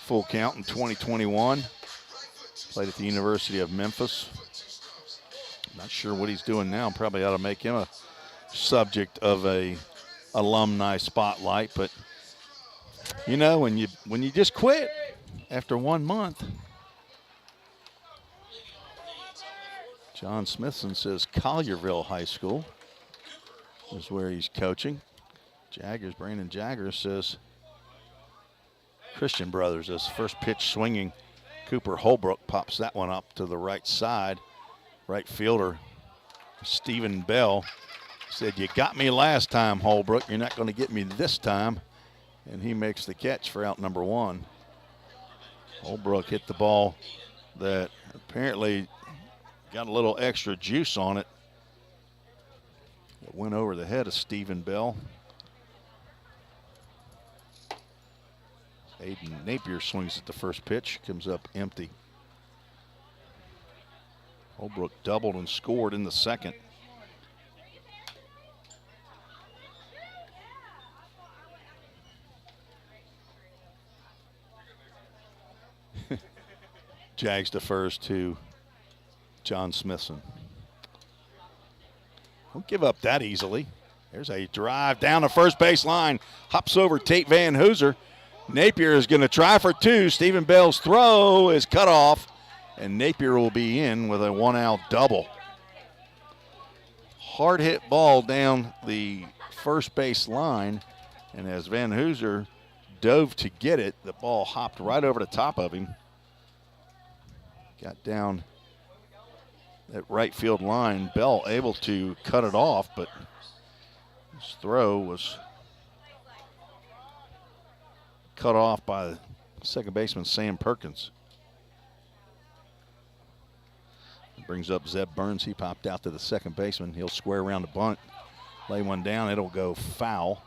Full Count in 2021. Played at the University of Memphis. Not sure what he's doing now. Probably ought to make him a subject of a alumni spotlight. But you know, when you just quit after 1 month. John Smithson says Collierville High School is where he's coaching. Jaggers, Brandon Jaggers says Christian Brothers as first pitch swinging. Cooper Holbrook pops that one up to the right side. Right fielder Stephen Bell said, "You got me last time, Holbrook. You're not going to get me this time." And he makes the catch for out number 1. Holbrook hit the ball that apparently got a little extra juice on it. It went over the head of Stephen Bell. Aiden Napier swings at the first pitch, comes up empty. Holbrook doubled and scored in the second. Jags to first to John Smithson. Don't give up that easily. There's a drive down the first base line. Hops over Tate Van Hooser. Napier is going to try for 2. Stephen Bell's throw is cut off, and Napier will be in with a 1-out double. Hard hit ball down the first base line, and as Van Hooser dove to get it, the ball hopped right over the top of him. Got down that right field line. Bell able to cut it off, but his throw was cut off by second baseman Sam Perkins. Brings up Zeb Burns. He popped out to the second baseman. He'll square around the bunt, lay one down. It'll go foul.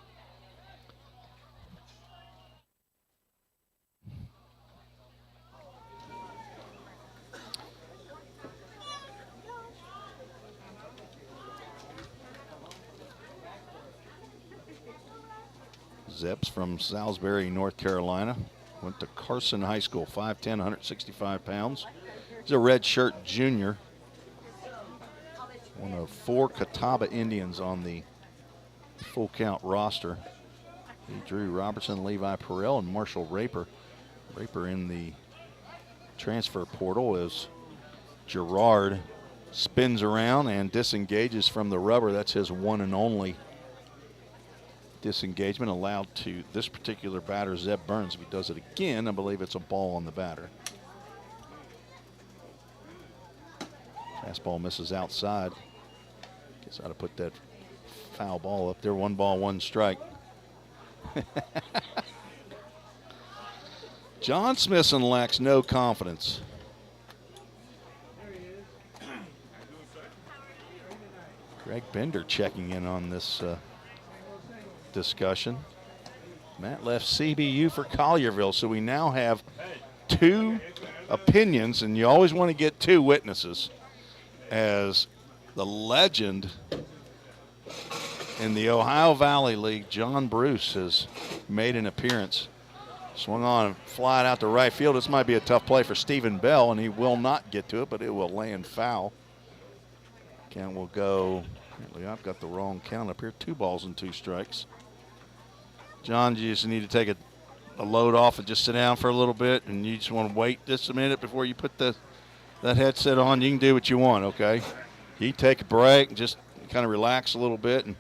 Zeb's from Salisbury, North Carolina. Went to Carson High School, 5'10", 165 pounds. He's a redshirt junior. One of 4 Catawba Indians on the Full Count roster. He Drew Robertson, Levi Perrell, and Marshall Raper. Raper in the transfer portal as Gerard spins around and disengages from the rubber. That's his one and only disengagement allowed to this particular batter, Zeb Burns. If he does it again, I believe it's a ball on the batter. Fastball misses outside. Guess I ought to put that foul ball up there. 1 ball, 1 strike. John Smithson lacks no confidence. Greg Bender checking in on this discussion. Matt left CBU for Collierville, so we now have 2 opinions, and you always want to get 2 witnesses, as the legend in the Ohio Valley League, John Bruce, has made an appearance. Swung on and fly it out to right field. This might be a tough play for Stephen Bell, and he will not get to it, but it will land foul. Count will go, I've got the wrong count up here, 2 balls and 2 strikes. John, you just need to take a load off and just sit down for a little bit, and you just want to wait just a minute before you put that headset on. You can do what you want, okay? You take a break and just kind of relax a little bit, and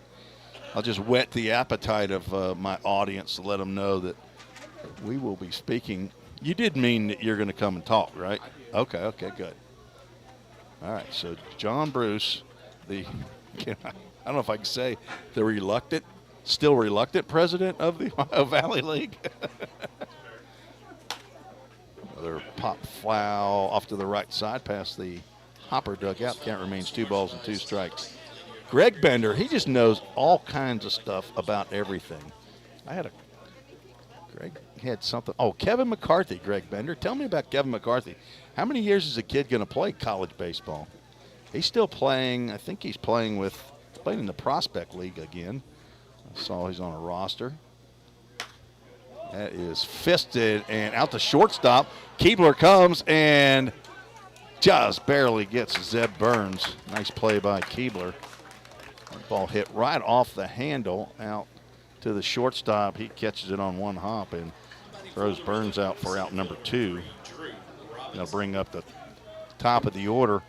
I'll just whet the appetite of my audience to let them know that we will be speaking. You did mean that you're going to come and talk, right? Okay, good. All right, so John Bruce, I don't know if I can say the still reluctant president of the Ohio Valley League. Another pop foul off to the right side past the Hopper dug out. Count remains 2 balls and 2 strikes. Greg Bender, he just knows all kinds of stuff about everything. Greg had something. Oh, Kevin McCarthy, Greg Bender. Tell me about Kevin McCarthy. How many years is a kid going to play college baseball? He's still playing. I think he's playing in the Prospect League again. I saw he's on a roster. That is fisted and out to shortstop. Keebler comes and just barely gets Zeb Burns. Nice play by Keebler. That ball hit right off the handle out to the shortstop. He catches it on one hop and throws Burns out for out number 2. They'll bring up the top of the order.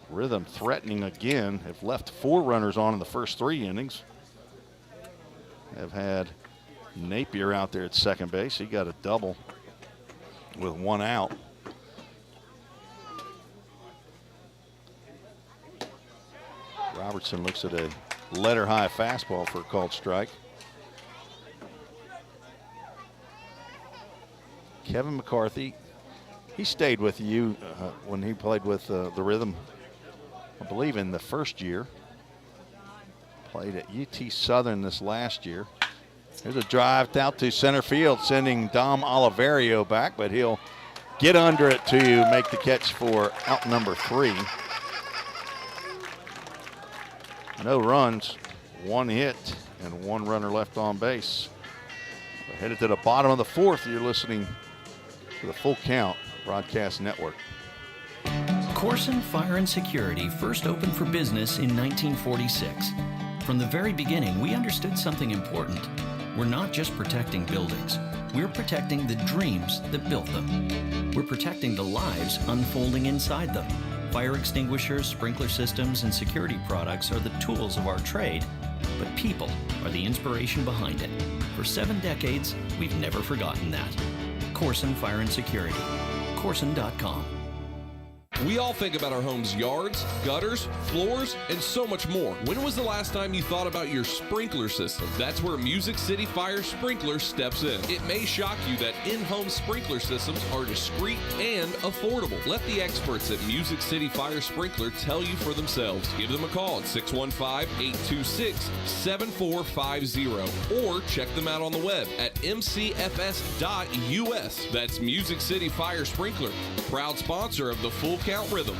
Rhythm threatening again. Have left 4 runners on in the first 3 innings. Have had Napier out there at second base. He got a double with 1 out. Robertson looks at a letter-high fastball for a called strike. Kevin McCarthy, he stayed with you when he played with the Rhythm, I believe in the first year. Played at UT Southern this last year. There's a drive out to center field, sending Dom Oliverio back, but he'll get under it to make the catch for out number 3. No runs, 1 hit, and 1 runner left on base. We're headed to the bottom of the 4th. You're listening to the Full Count Broadcast Network. Corson Fire and Security first opened for business in 1946. From the very beginning, we understood something important. We're not just protecting buildings. We're protecting the dreams that built them. We're protecting the lives unfolding inside them. Fire extinguishers, sprinkler systems, and security products are the tools of our trade, but people are the inspiration behind it. For 7 decades, we've never forgotten that. Corson Fire and Security. Corson.com. We all think about our home's yards, gutters, floors, and so much more. When was the last time you thought about your sprinkler system? That's where Music City Fire Sprinkler steps in. It may shock you that in-home sprinkler systems are discreet and affordable. Let the experts at Music City Fire Sprinkler tell you for themselves. Give them a call at 615-826-7450 or check them out on the web at mcfs.us. That's Music City Fire Sprinkler, proud sponsor of the Full Count Rhythm.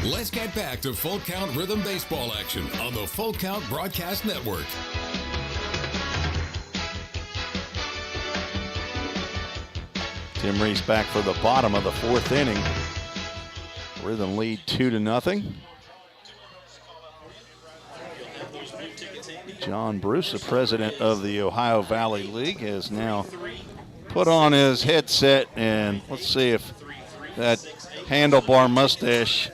Let's get back to Full Count Rhythm baseball action on the Full Count Broadcast Network. Tim Reese back for the bottom of the 4th inning. Rhythm lead 2-0. John Bruce, the president of the Ohio Valley League, has now put on his headset, and let's see if that handlebar mustache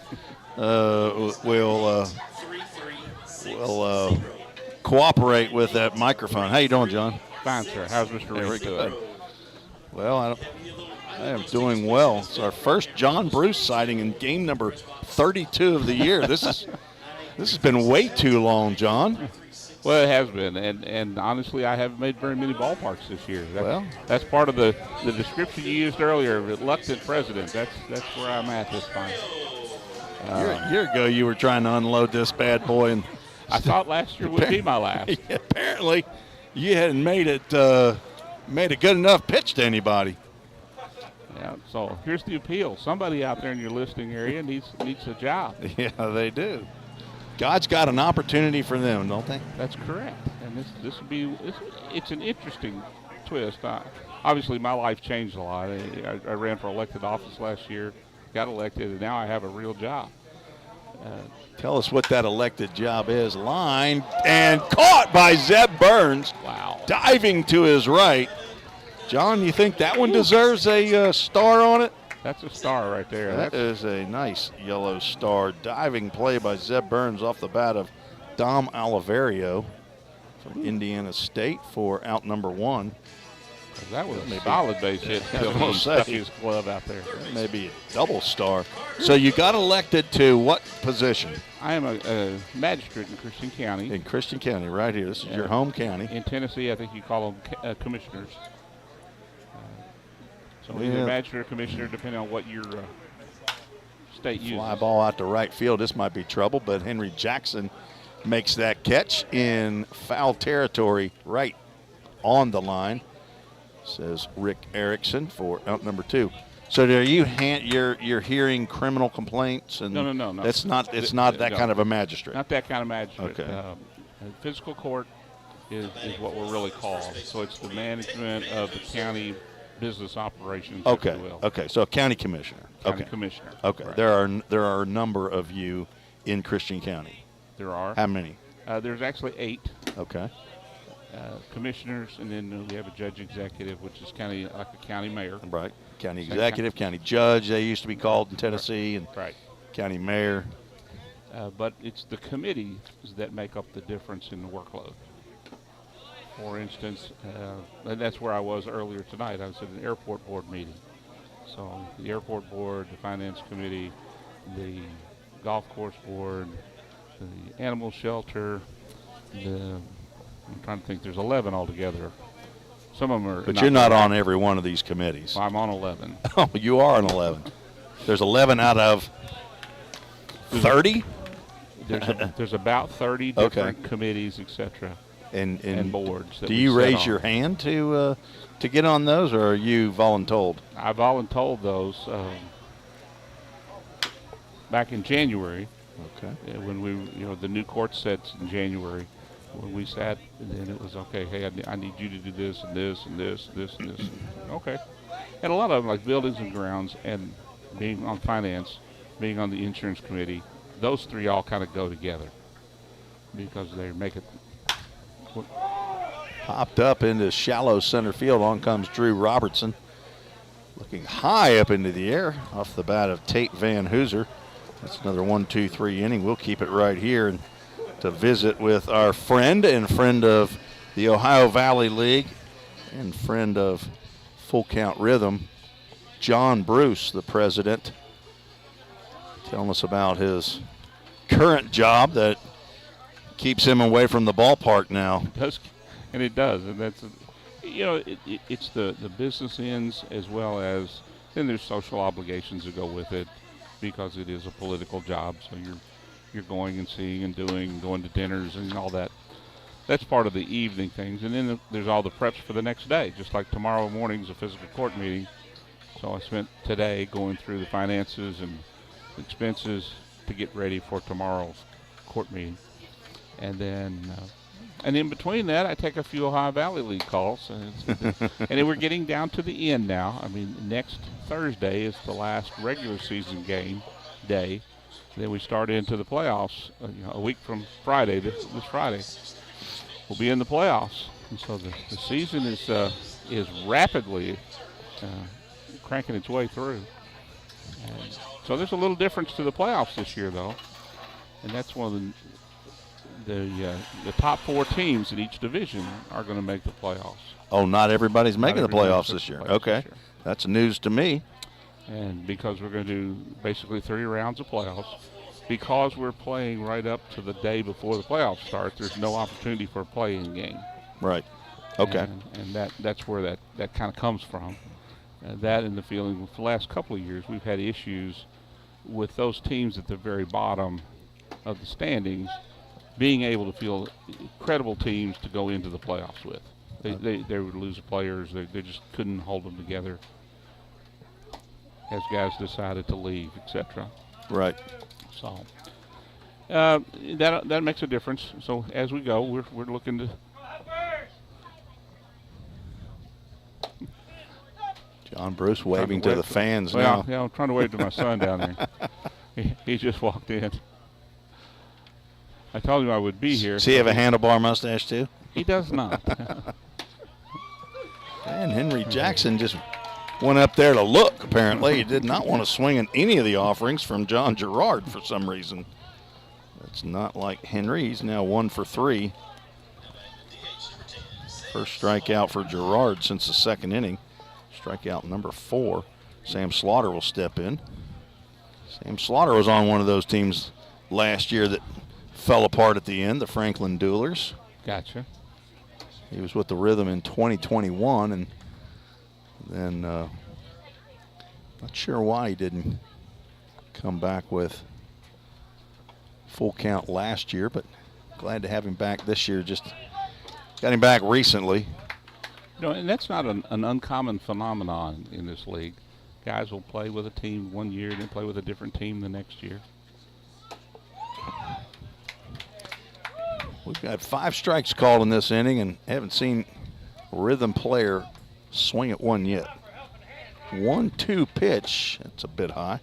will cooperate with that microphone. How you doing, John? Fine, sir. How's Mr. Reese doing? Well, I am doing well. It's our first John Bruce sighting in game number 32 of the year. This has been way too long, John. Well, it has been, and honestly, I haven't made very many ballparks this year. That's part of the description you used earlier, reluctant president. That's where I'm at this time. A year ago, you were trying to unload this bad boy, and I thought last year would be my last. Apparently, you hadn't made a good enough pitch to anybody. Yeah. So here's the appeal: somebody out there in your listening area needs a job. Yeah, they do. God's got an opportunity for them, don't they? That's correct. And this would be it's an interesting twist. Obviously, my life changed a lot. I ran for elected office last year, got elected, and now I have a real job. Tell us what that elected job is. Line and caught by Zeb Burns. Wow. Diving to his right. John, you think that one deserves a star on it? That's a star right there. That is a nice yellow star. Diving play by Zeb Burns off the bat of Dom Oliverio from Indiana State for out number 1. That was a solid base hit. He stuck his glove out there. Maybe a double star. So you got elected to what position? I am a magistrate in Christian County. In Christian County, right here. This is your home county. In Tennessee, I think you call them commissioners. So either magistrate or commissioner, depending on what your state uses. Fly ball out to right field. This might be trouble, but Henry Jackson makes that catch in foul territory right on the line, says Rick Erickson for out number 2. So are you you're hearing criminal complaints? And No. It's not that kind of a magistrate. Not that kind of magistrate. Okay. Physical court is what we're really called. So it's the management of the county business operations. Okay. If you will. Okay. So a county commissioner. County commissioner. Okay. Right. There are a number of you in Christian County. There are. How many? There's actually 8. Okay. Commissioners, and then we have a judge executive, which is kind of like a county mayor. Right. County executive, county judge, they used to be called in Tennessee, and right. County mayor. But it's the committees that make up the difference in the workload. For instance, and that's where I was earlier tonight. I was at an airport board meeting. So the airport board, the finance committee, the golf course board, the animal shelter, I'm trying to think, there's 11 altogether. Some of them are. But you're not on every one of these committees. Well, I'm on 11. Oh, you are on 11. There's 11 out of 30? There's about 30 different committees, etc. And boards. That do we you sit raise on. your hand to get on those, or are you voluntold? I voluntold those back in January. Okay. When the new court sets in January, when we sat, and then it was okay. Hey, I need you to do this and this and this, this and this. Okay. And a lot of them, like buildings and grounds, and being on finance, being on the insurance committee, those 3 all kind of go together because they make it. Popped up into shallow center field. On comes Drew Robertson, looking high up into the air off the bat of Tate Van Hooser. That's another 1-2-3 inning. We'll keep it right here and to visit with our friend of the Ohio Valley League and friend of Full Count Rhythm, John Bruce, the president, telling us about his current job that keeps him away from the ballpark now. It does, and that's, it's the business ends as well as, then there's social obligations that go with it because it is a political job, so you're going and seeing and doing, going to dinners and all that. That's part of the evening things. And then there's all the preps for the next day, just like tomorrow morning's a physical court meeting. So I spent today going through the finances and expenses to get ready for tomorrow's court meeting. And then, and in between that, I take a few Ohio Valley League calls. And then we're getting down to the end now. I mean, next Thursday is the last regular season game day. Then we start into the playoffs a week from Friday, this Friday. We'll be in the playoffs. And so the season is rapidly cranking its way through. And so there's a little difference to the playoffs this year, though. And that's one of the top 4 teams in each division are going to make the playoffs. Oh, not everybody's making the playoffs this year. Okay. That's news to me. And because we're going to do basically 3 rounds of playoffs, because we're playing right up to the day before the playoffs start, there's no opportunity for a play-in game. Right. Okay. And that's where that kind of comes from. That and the feeling for the last couple of years, we've had issues with those teams at the very bottom of the standings being able to feel credible teams to go into the playoffs with. They would lose players. They just couldn't hold them together as guys decided to leave, etc. Right. So that makes a difference. So as we go, we're looking to. John Bruce waving to the fans now. Yeah, I'm trying to wave to my son down there. He just walked in. I told him I would be here. Does he have a handlebar mustache too? He does not. And Henry Jackson just went up there to look, apparently. He did not want to swing in any of the offerings from John Gerard for some reason. That's not like Henry. He's now 1 for 3. First strikeout for Gerard since the second inning. Strikeout number 4. Sam Slaughter will step in. Sam Slaughter was on one of those teams last year that fell apart at the end, the Franklin Duelers. Gotcha. He was with the Rhythm in 2021, and then not sure why he didn't come back with full count last year, but glad to have him back this year. Just got him back recently. And that's not an uncommon phenomenon in this league. Guys will play with a team one year and then play with a different team the next year. We've got 5 strikes called in this inning and haven't seen a Rhythm player swing at one yet. 1-2 pitch. That's a bit high.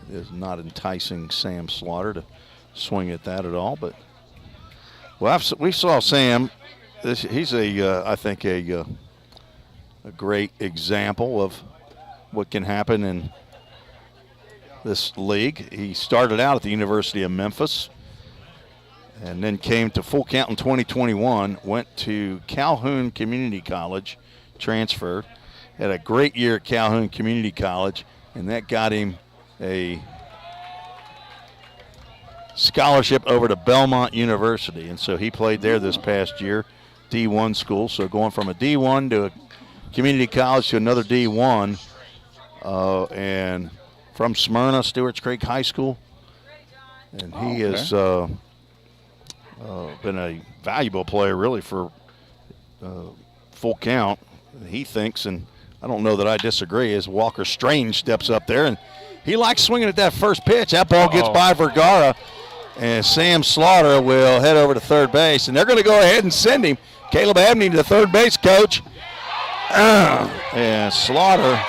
It is not enticing Sam Slaughter to swing at that at all. But well, we saw Sam. He's I think a great example of what can happen in this league. He started out at the University of Memphis and then came to full count in 2021, went to Calhoun Community College, transferred, had a great year at Calhoun Community College, and that got him a scholarship over to Belmont University. And so he played there this past year, D1 school. So going from a D1 to a community college to another D1, and from Smyrna, Stewart's Creek High School. And he has been a valuable player, really, for full count. He thinks, and I don't know that I disagree, as Walker Strange steps up there, and he likes swinging at that first pitch. That ball gets by Vergara, and Sam Slaughter will head over to third base, and they're going to go ahead and send him. Caleb Abney to the third base coach. And Slaughter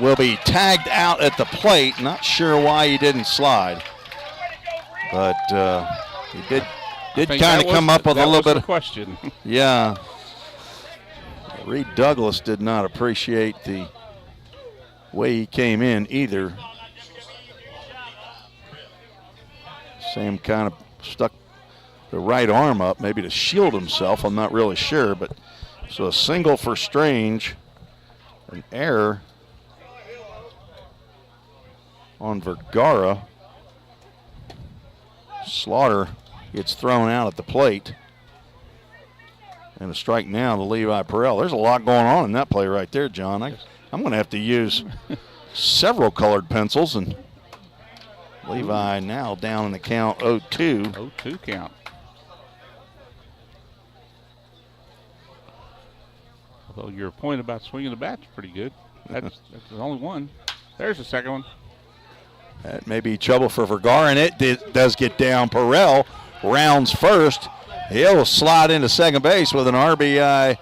will be tagged out at the plate. Not sure why he didn't slide, but he did kind of come up with a little bit of question. Yeah. Reed Douglas did not appreciate the way he came in either. Sam kind of stuck the right arm up, maybe to shield himself. I'm not really sure, but so a single for Strange, an error on Vergara. Slaughter gets thrown out at the plate. And a strike now to Levi Perrell. There's a lot going on in that play right there, John. I'm going to have to use several colored pencils. And Levi now down in the count 0-2. 0-2 count. Although your point about swinging the bat's pretty good. That's the only one. There's the second one. That may be trouble for Vergara, and it does get down. Perrell rounds first. He'll slide into second base with an RBI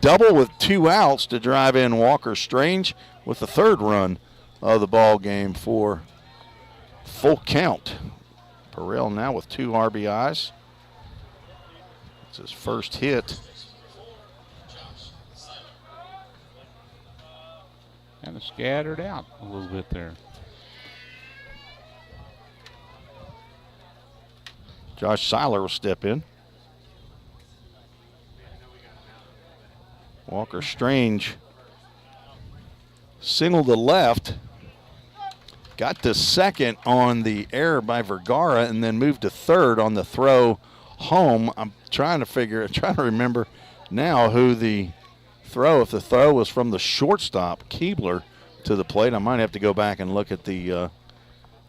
double with 2 outs to drive in Walker Strange with the third run of the ball game for full count. Perrell now with 2 RBIs. It's his first hit. Kind of scattered out a little bit there. Josh Seiler will step in. Walker Strange singled to left, got to second on the error by Vergara, and then moved to third on the throw home. I'm trying to remember now who the throw, if the throw was from the shortstop, Keebler, to the plate. I might have to go back and look at the,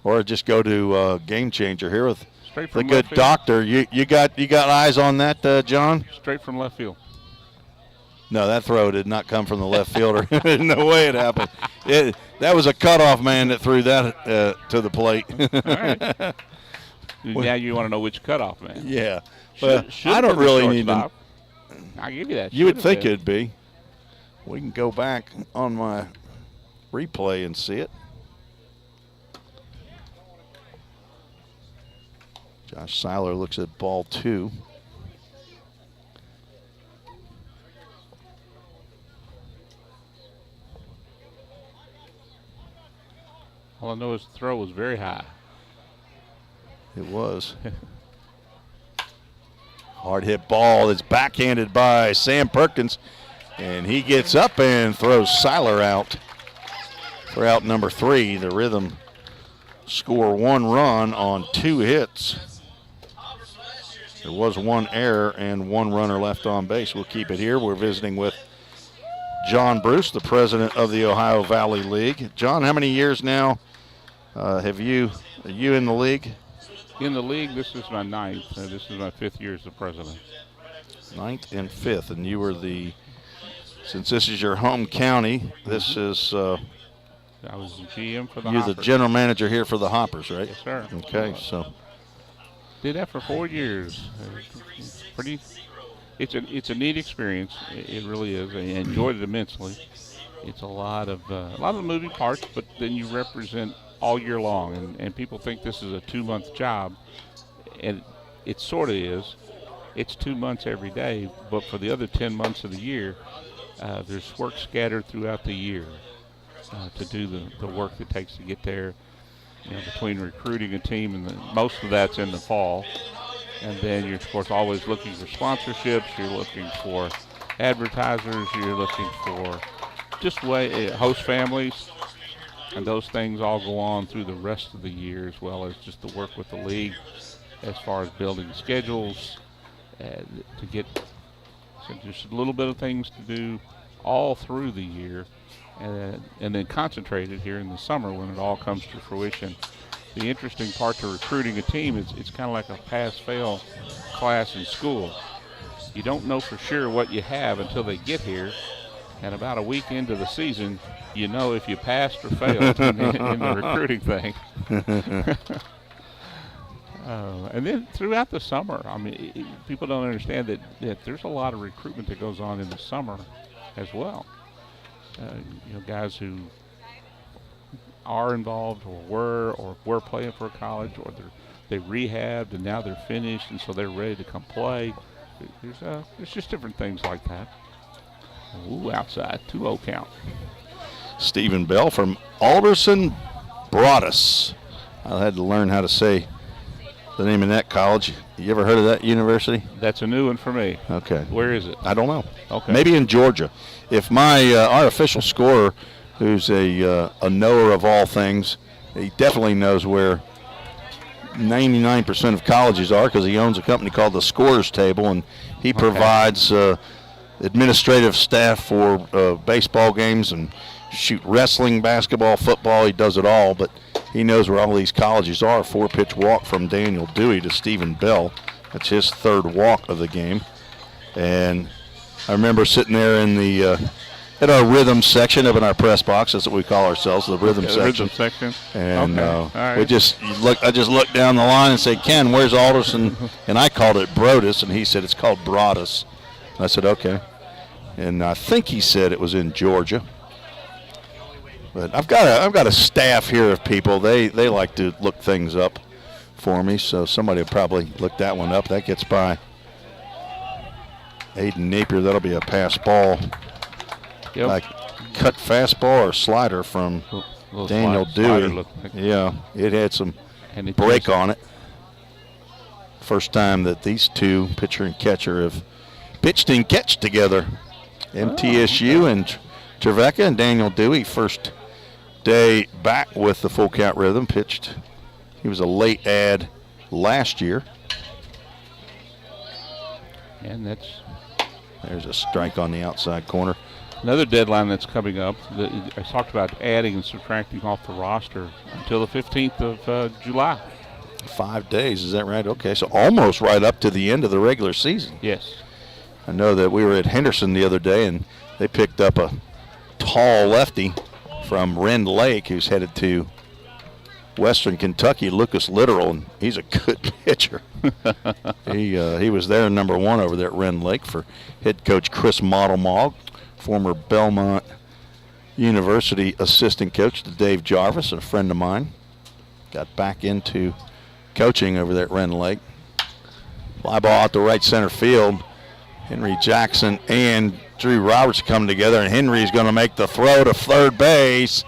or just go to Game Changer here with the good doctor. You got eyes on that, John? Straight from left field. No, that throw did not come from the left fielder. No way it happened. That was a cutoff man that threw that to the plate. All right. Now you want to know which cutoff man. Yeah. Well, I don't really need to. I'll give you that. You would think it'd be. We can go back on my replay and see it. Josh Seiler looks at ball 2. All I know is the throw was very high. It was. Hard hit ball that's backhanded by Sam Perkins, and he gets up and throws Seiler out for out number 3. The Rhythm score 1 run on 2 hits. There was 1 error and 1 runner left on base. We'll keep it here. We're visiting with John Bruce, the president of the Ohio Valley League. John, how many years now are you in the league? In the league, this is my 9th. This is my 5th year as the president. 9th and 5th, and you were since this is your home county, this is... I was the GM for the You're Hoppers. the general manager here for the Hoppers, right? Yes, sir. Okay, so... Did that for 4 years. It's a neat experience. It really is. I enjoyed it immensely. It's a lot of moving parts, but then you represent all year long, and people think this is a 2-month job, and it sort of is. It's 2 months every day, but for the other 10 months of the year, there's work scattered throughout the year to do the work that takes to get there. Between recruiting a team, and most of that's in the fall. And then you're, of course, always looking for sponsorships. You're looking for advertisers. You're looking for just host families. And those things all go on through the rest of the year, as well as just the work with the league as far as building schedules to get just a little bit of things to do all through the year. And then concentrated here in the summer when it all comes to fruition. The interesting part to recruiting a team is it's kind of like a pass-fail class in school. You don't know for sure what you have until they get here, and about a week into the season, you know if you passed or failed in the recruiting thing. And then throughout the summer, I mean, people don't understand that there's a lot of recruitment that goes on in the summer as well. Guys who are involved or were playing for a college, or they rehabbed and now they're finished and so they're ready to come play. There's just different things like that. Ooh, outside, 2-0 count. Stephen Bell from Alderson Broadus. I had to learn how to say the name of that college. You ever heard of that university? That's a new one for me. Okay. Where is it? I don't know. Okay. Maybe in Georgia. If our official scorer, who's a knower of all things, he definitely knows where 99% of colleges are, because he owns a company called the Scorers Table, and he provides administrative staff for baseball games and wrestling, basketball, football. He does it all, but he knows where all these colleges are. 4-pitch walk from Daniel Dewey to Stephen Bell. That's his 3rd walk of the game. And I remember sitting there in at our rhythm section up in our press box. That's what we call ourselves, the rhythm section. Rhythm section. And right. I just looked down the line and said, "Ken, where's Alderson?" And I called it Brodus, and he said it's called Broadus. And I said, "Okay." And I think he said it was in Georgia. But I've got a staff here of people. They like to look things up for me, so somebody will probably look that one up. That gets by Aiden Napier. That'll be a pass ball. Yep. Like cut fastball or slider from Daniel Dewey. Yeah, it had some break on it. First time that these two, pitcher and catcher, have pitched and catched together. MTSU and Trevecca, and Daniel Dewey, first day back with the full count rhythm, pitched. He was a late add last year. And there's a strike on the outside corner. Another deadline that's coming up. I talked about adding and subtracting off the roster until the 15th of July. 5 days, is that right? Okay, so almost right up to the end of the regular season. Yes. I know that we were at Henderson the other day, and they picked up a tall lefty from Rend Lake who's headed to Western Kentucky, Lucas Littoral, and he's a good pitcher. He was there number 1 over there at Rend Lake for head coach Chris Modelmog, former Belmont University assistant coach to Dave Jarvis, a friend of mine. Got back into coaching over there at Rend Lake. Fly ball out to right center field. Henry Jackson and Drew Roberts come together, and Henry's going to make the throw to third base.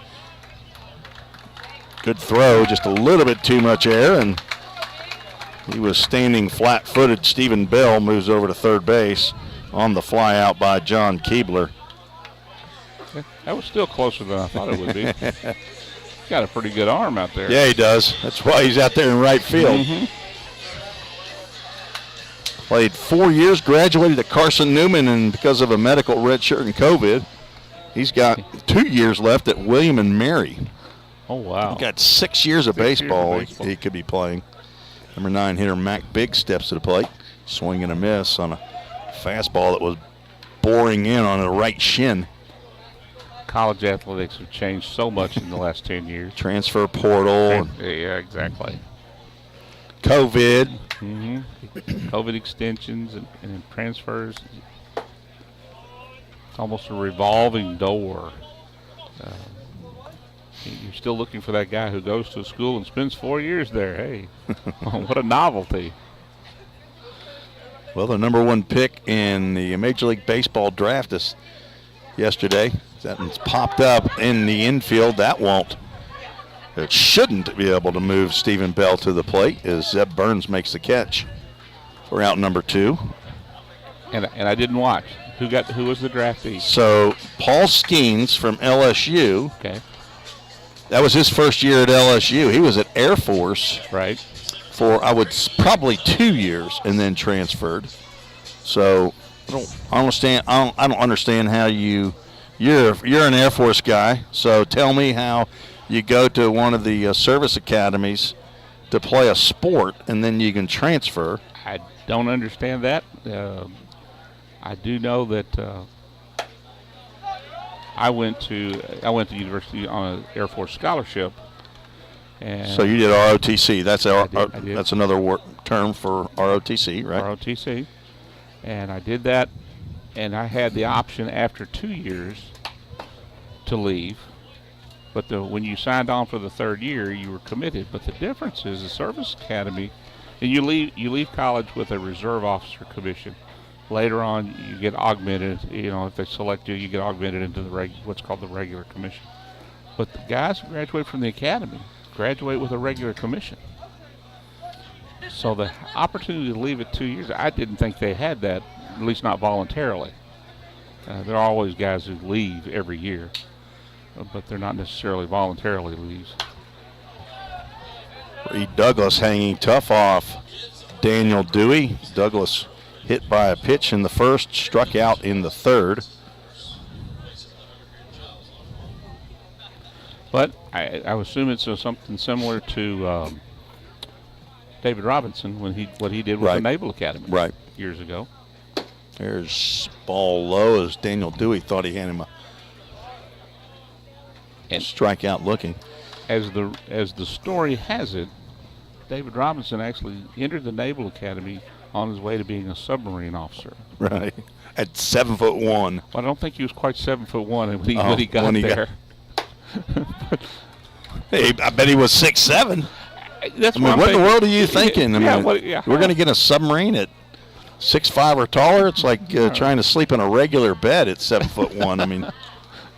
Good throw, just a little bit too much air, and he was standing flat-footed. Stephen Bell moves over to third base on the fly out by John Keebler. That was still closer than I thought it would be. He's got a pretty good arm out there. Yeah, he does. That's why he's out there in right field. Mm-hmm. Played 4 years, graduated at Carson Newman, and because of a medical redshirt and COVID, He's got 2 years left at William and Mary. Oh, wow. He's got 6 years of baseball he could be playing. Number 9 hitter Mac Biggs steps to the plate. Swing and a miss on a fastball that was boring in on the right shin. College athletics have changed so much in the last 10 years. Transfer portal. Yeah, exactly. COVID. Mm-hmm. COVID extensions and transfers. It's almost a revolving door. You're still looking for that guy who goes to a school and spends 4 years there. Hey, what a novelty. Well, the number 1 pick in the Major League Baseball draft is yesterday. That's popped up in the infield. It shouldn't be able to move Stephen Bell to the plate as Zeb Burns makes the catch for out number 2. And I didn't watch. Who was the draftee? So Paul Skeens from LSU. Okay. That was his first year at LSU. He was at Air Force. Right. For probably 2 years and then transferred. So I don't understand how you're an Air Force guy. So tell me how you go to one of the service academies to play a sport and then you can transfer. I don't understand that. I do know that I went to university on an Air Force scholarship. And so you did ROTC. That's I did. That's another term for ROTC, right? ROTC. And I did that, and I had the option after 2 years to leave. But when you signed on for the 3rd year, you were committed. But the difference is the service academy, and you leave college with a reserve officer commission. Later on, you get augmented. If they select you, you get augmented into what's called the regular commission. But the guys who graduate from the academy graduate with a regular commission. So the opportunity to leave at 2 years, I didn't think they had that, at least not voluntarily. There are always guys who leave every year, but they're not necessarily voluntarily leaves. Reed Douglas hanging tough off Daniel Dewey. Douglas hit by a pitch in the first, struck out in the 3rd. But I assume it's something similar to David Robinson what he did with the Naval Academy years ago. There's ball low as Daniel Dewey thought he had him a strikeout looking. As the story has it, David Robinson actually entered the Naval Academy on his way to being a submarine officer. Right. At 7'1". Well, I don't think he was quite 7'1" when he got there. Hey, I bet he was 6'7". That's what in the world are you thinking? We're going to get a submarine at 6'5" or taller? It's like trying to sleep in a regular bed at 7'1". I mean, you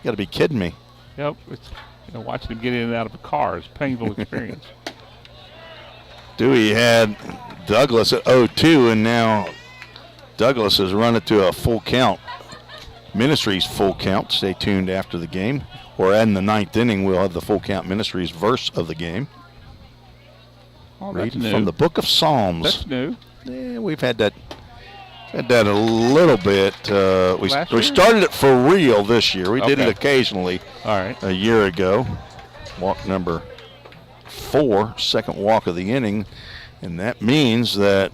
got to be kidding me. Yep. It's, watching him get in and out of a car is a painful experience. Dewey had Douglas at 0-2, and now Douglas has run it to a full count. Ministries full count. Stay tuned after the game. Or in the 9th inning, we'll have the full count Ministries verse of the game. Oh, Reading new. from the Book of Psalms. That's new. Yeah, we've had that a little bit. We started it for real this year. We did it occasionally. All right. A year ago. Walk number 4, second walk of the inning. And that means that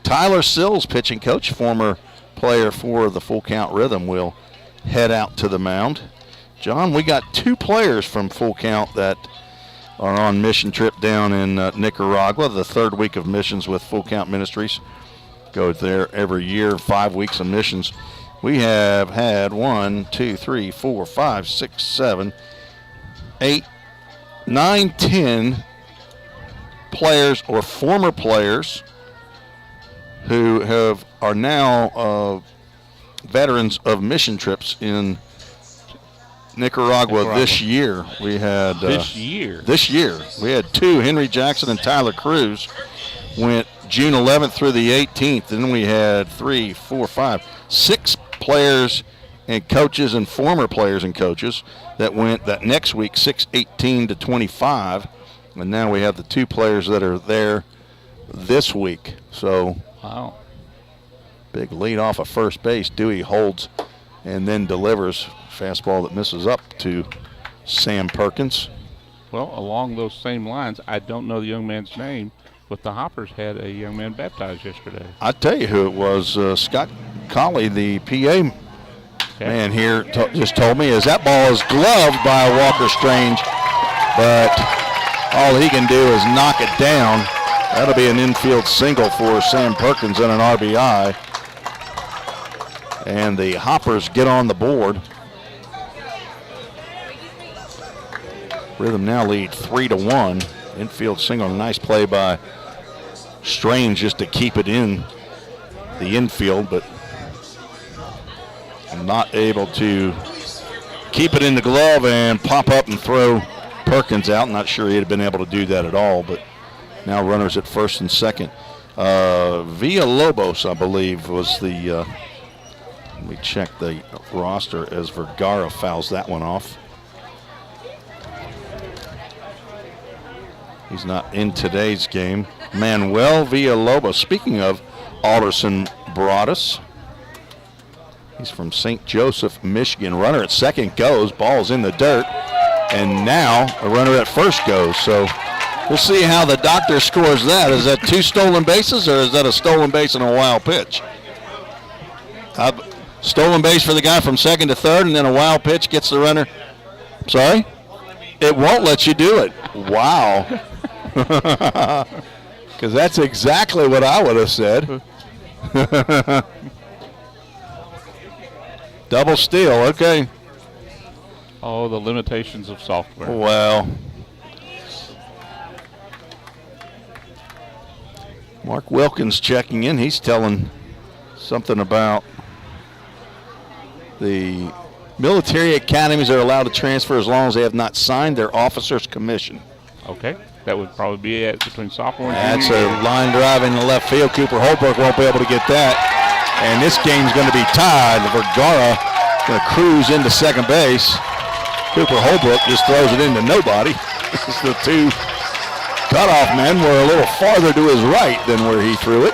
Tyler Sills, pitching coach, former player for the Full Count Rhythm, will head out to the mound. John, we got 2 players from Full Count that are on mission trip down in Nicaragua, the 3rd week of missions with Full Count Ministries. Go there every year, 5 weeks of missions. We have had 1, 2, 3, 4, 5, 6, 7, 8, 9, 10 players or former players who are now veterans of mission trips in Nicaragua this year. We had this year we had 2, Henry Jackson and Tyler Cruz, went June 11th through the 18th, and then we had 3, 4, 5, 6 players and coaches and former players and coaches that went that next week, 6/18 to 25, and now we have the 2 players that are there this week. So wow, big lead off of first base. Dewey holds and then delivers Fastball that misses up to Sam Perkins. Well, along those same lines, I don't know the young man's name, but the Hoppers had a young man baptized yesterday. I'll tell you who it was. Scott Colley, the PA man here, just told me is that ball is gloved by Walker Strange, but all he can do is knock it down. That'll be an infield single for Sam Perkins and an RBI. And the Hoppers get on the board. Rhythm now lead 3-1. Infield single, nice play by Strange just to keep it in the infield, but not able to keep it in the glove and pop up and throw Perkins out. Not sure he'd have been able to do that at all, but now runners at first and second. Villalobos, I believe, was the, let me check the roster as Vergara fouls that one off. He's not in today's game. Manuel Villalobos. Speaking of Alderson Broadus, he's from St. Joseph, Michigan. Runner at second goes. Ball's in the dirt. And now a runner at first goes. So we'll see how the doctor scores that. Is that 2 stolen bases or is that a stolen base and a wild pitch? Stolen base for the guy from second to third, and then a wild pitch gets the runner. Sorry? It won't let you do it. Wow. Because that's exactly what I would have said. Double steal, okay. Oh, the limitations of software. Well, Mark Wilkins checking in. He's telling something about the military academies are allowed to transfer as long as they have not signed their officer's commission. Okay. That would probably be it between sophomore and junior. That's a line drive in the left field. Cooper Holbrook won't be able to get that. And this game's going to be tied. Vergara going to cruise into second base. Cooper Holbrook just throws it into nobody. The 2 cutoff men were a little farther to his right than where he threw it.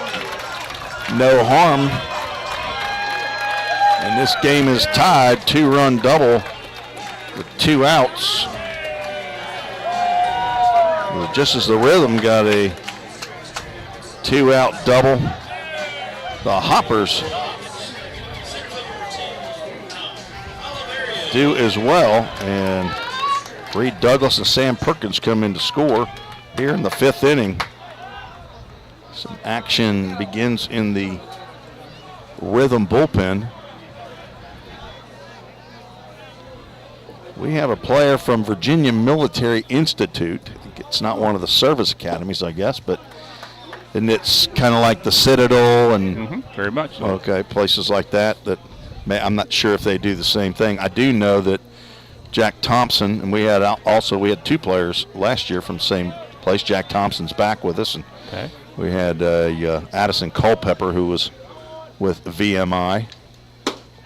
No harm. And this game is tied, 2-run double with 2 outs. Just as the Rhythm got a 2-out double, the Hoppers do as well. And Reed Douglas and Sam Perkins come in to score here in the 5th inning. Some action begins in the Rhythm bullpen. We have a player from Virginia Military Institute. It's not one of the service academies, I guess, but and it's kind of like the Citadel and very much so. Okay, places like that. I'm not sure if they do the same thing. I do know that Jack Thompson, and we had 2 players last year from the same place. Jack Thompson's back with us, and we had Addison Culpepper, who was with VMI,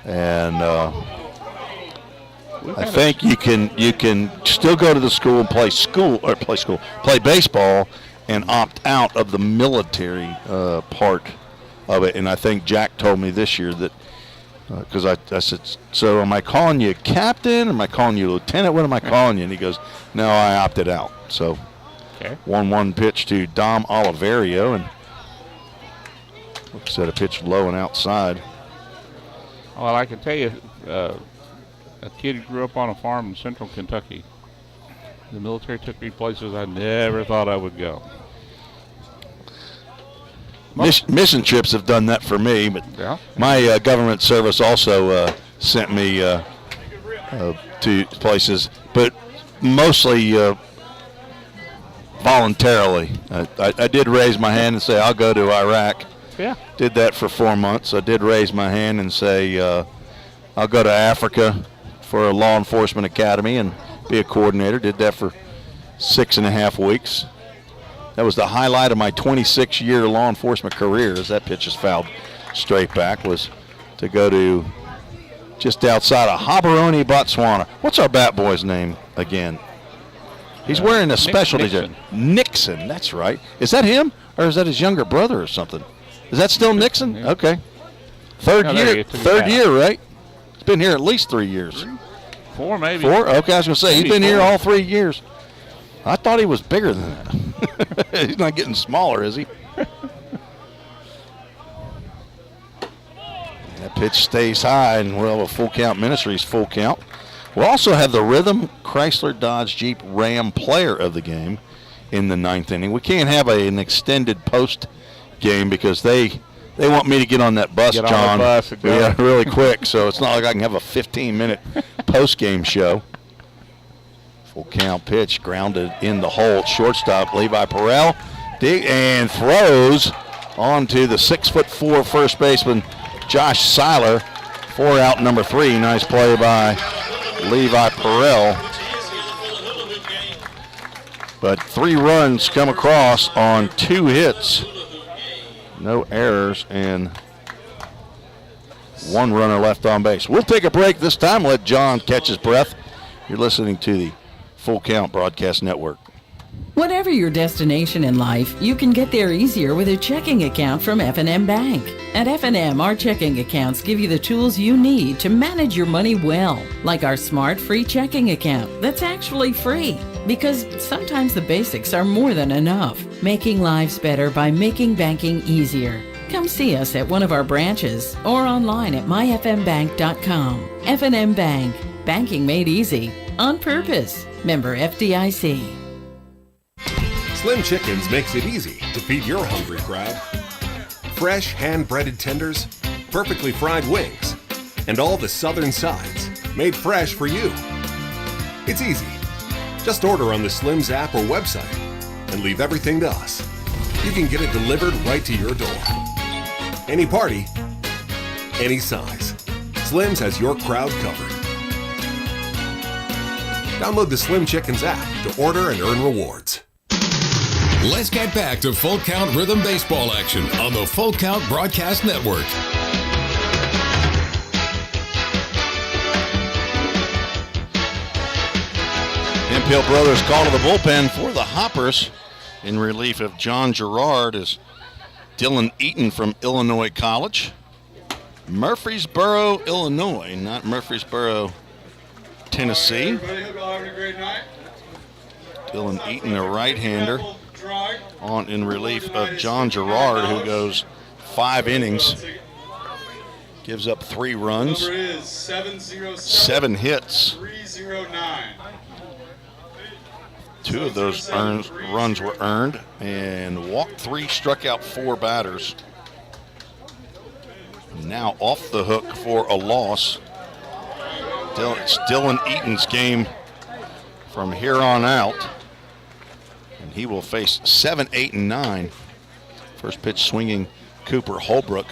and I think you can still go to the school and play baseball and opt out of the military part of it. And I think Jack told me this year that because I said, so am I calling you captain? Or am I calling you lieutenant? What am I calling you? And he goes, no, I opted out. So 1-1 pitch to Dom Oliverio, and looks at a pitch low and outside. Well, I can tell you, a kid who grew up on a farm in central Kentucky. The military took me places I never thought I would go. Mission trips have done that for me, but my government service also sent me to places, but mostly voluntarily. I did raise my hand and say, I'll go to Iraq. Yeah. Did that for 4 months. I did raise my hand and say, I'll go to Africa for a law enforcement academy and be a coordinator. Did that for 6.5 weeks. That was the highlight of my 26-year law enforcement career, as that pitch is fouled straight back, was to go to just outside of Gaborone, Botswana. What's our bat boy's name again? He's wearing a specialty jersey. Nixon, that's right. Is that him, or is that his younger brother or something? Is that still Nixon? Okay. Third year, right? It's been here at least 3 years. 4 maybe. 4? Okay, I was going to say, he's Maybe been here 4. all 3 years. I thought he was bigger than that. He's not getting smaller, is he? That pitch stays high, and we'll have a full count. Ministries full count. We'll also have the Rhythm Chrysler Dodge Jeep Ram player of the game in the 9th inning. We can't have an extended post game because they want me to get on that bus, Get John. on the bus and go. Yeah, really quick. So it's not like I can have a 15-minute post game show. Full count pitch grounded in the hole. Shortstop Levi Perrell dig and throws onto the 6'4" first baseman Josh Seiler. 4 out number 3. Nice play by Levi Perrell. But 3 runs come across on 2 hits. No errors and 1 runner left on base. We'll take a break this time. Let John catch his breath. You're listening to the Full Count Broadcast Network. Whatever your destination in life, you can get there easier with a checking account from F&M Bank. At F&M, our checking accounts give you the tools you need to manage your money well, like our smart free checking account that's actually free. Because sometimes the basics are more than enough, making lives better by making banking easier. Come see us at one of our branches or online at myfmbank.com. F&M Bank, banking made easy on purpose. Member FDIC. Slim Chickens makes it easy to feed your hungry crowd. Fresh hand-breaded tenders, perfectly fried wings, and all the southern sides made fresh for you. It's easy. Just order on the Slim's app or website and leave everything to us. You can get it delivered right to your door. Any party, any size. Slim's has your crowd covered. Download the Slim Chickens app to order and earn rewards. Let's get back to Full Count Rhythm Baseball action on the Full Count Broadcast Network. Hemphill Brothers call to the bullpen for the Hoppers in relief of John Gerard is Dylan Eaton from Illinois College. Murfreesboro, Illinois, not Murfreesboro, Tennessee. Dylan Eaton, a right-hander, on in relief of John Gerard, who goes 5 innings, gives up 3 runs, 7 hits. 2 of those runs were earned, and walked 3, struck out 4 batters. Now off the hook for a loss. It's Dylan Eaton's game from here on out. And he will face 7, 8, and 9. First pitch swinging Cooper Holbrook.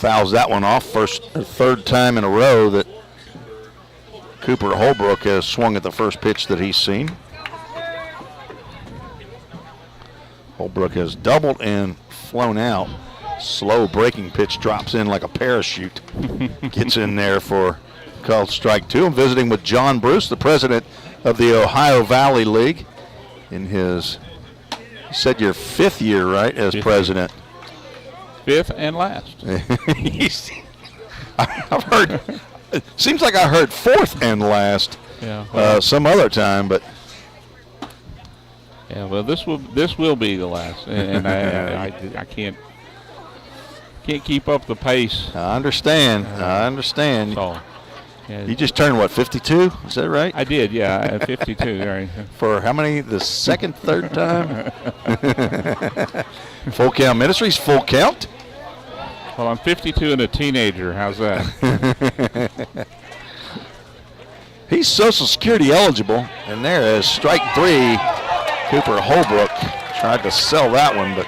Fouls that one off. Third time in a row that Cooper Holbrook has swung at the first pitch that he's seen. Holbrook has doubled and flown out. Slow breaking pitch drops in like a parachute. Gets in there for called strike 2. I'm visiting with John Bruce, the president of the Ohio Valley League. In his, you said your 5th year, right, as president? 5th and last. I've heard, it seems like I heard 4th and last some other time, but. Yeah, well, this will be the last, and I can't keep up the pace. I understand. So, yeah. You just turned, what, 52? Is that right? I did, yeah, 52. Right. For how many? The 2nd, 3rd time? Full Count Ministries, full count. Well, I'm 52 and a teenager. How's that? He's Social Security eligible, and there is strike 3. Cooper Holbrook tried to sell that one, but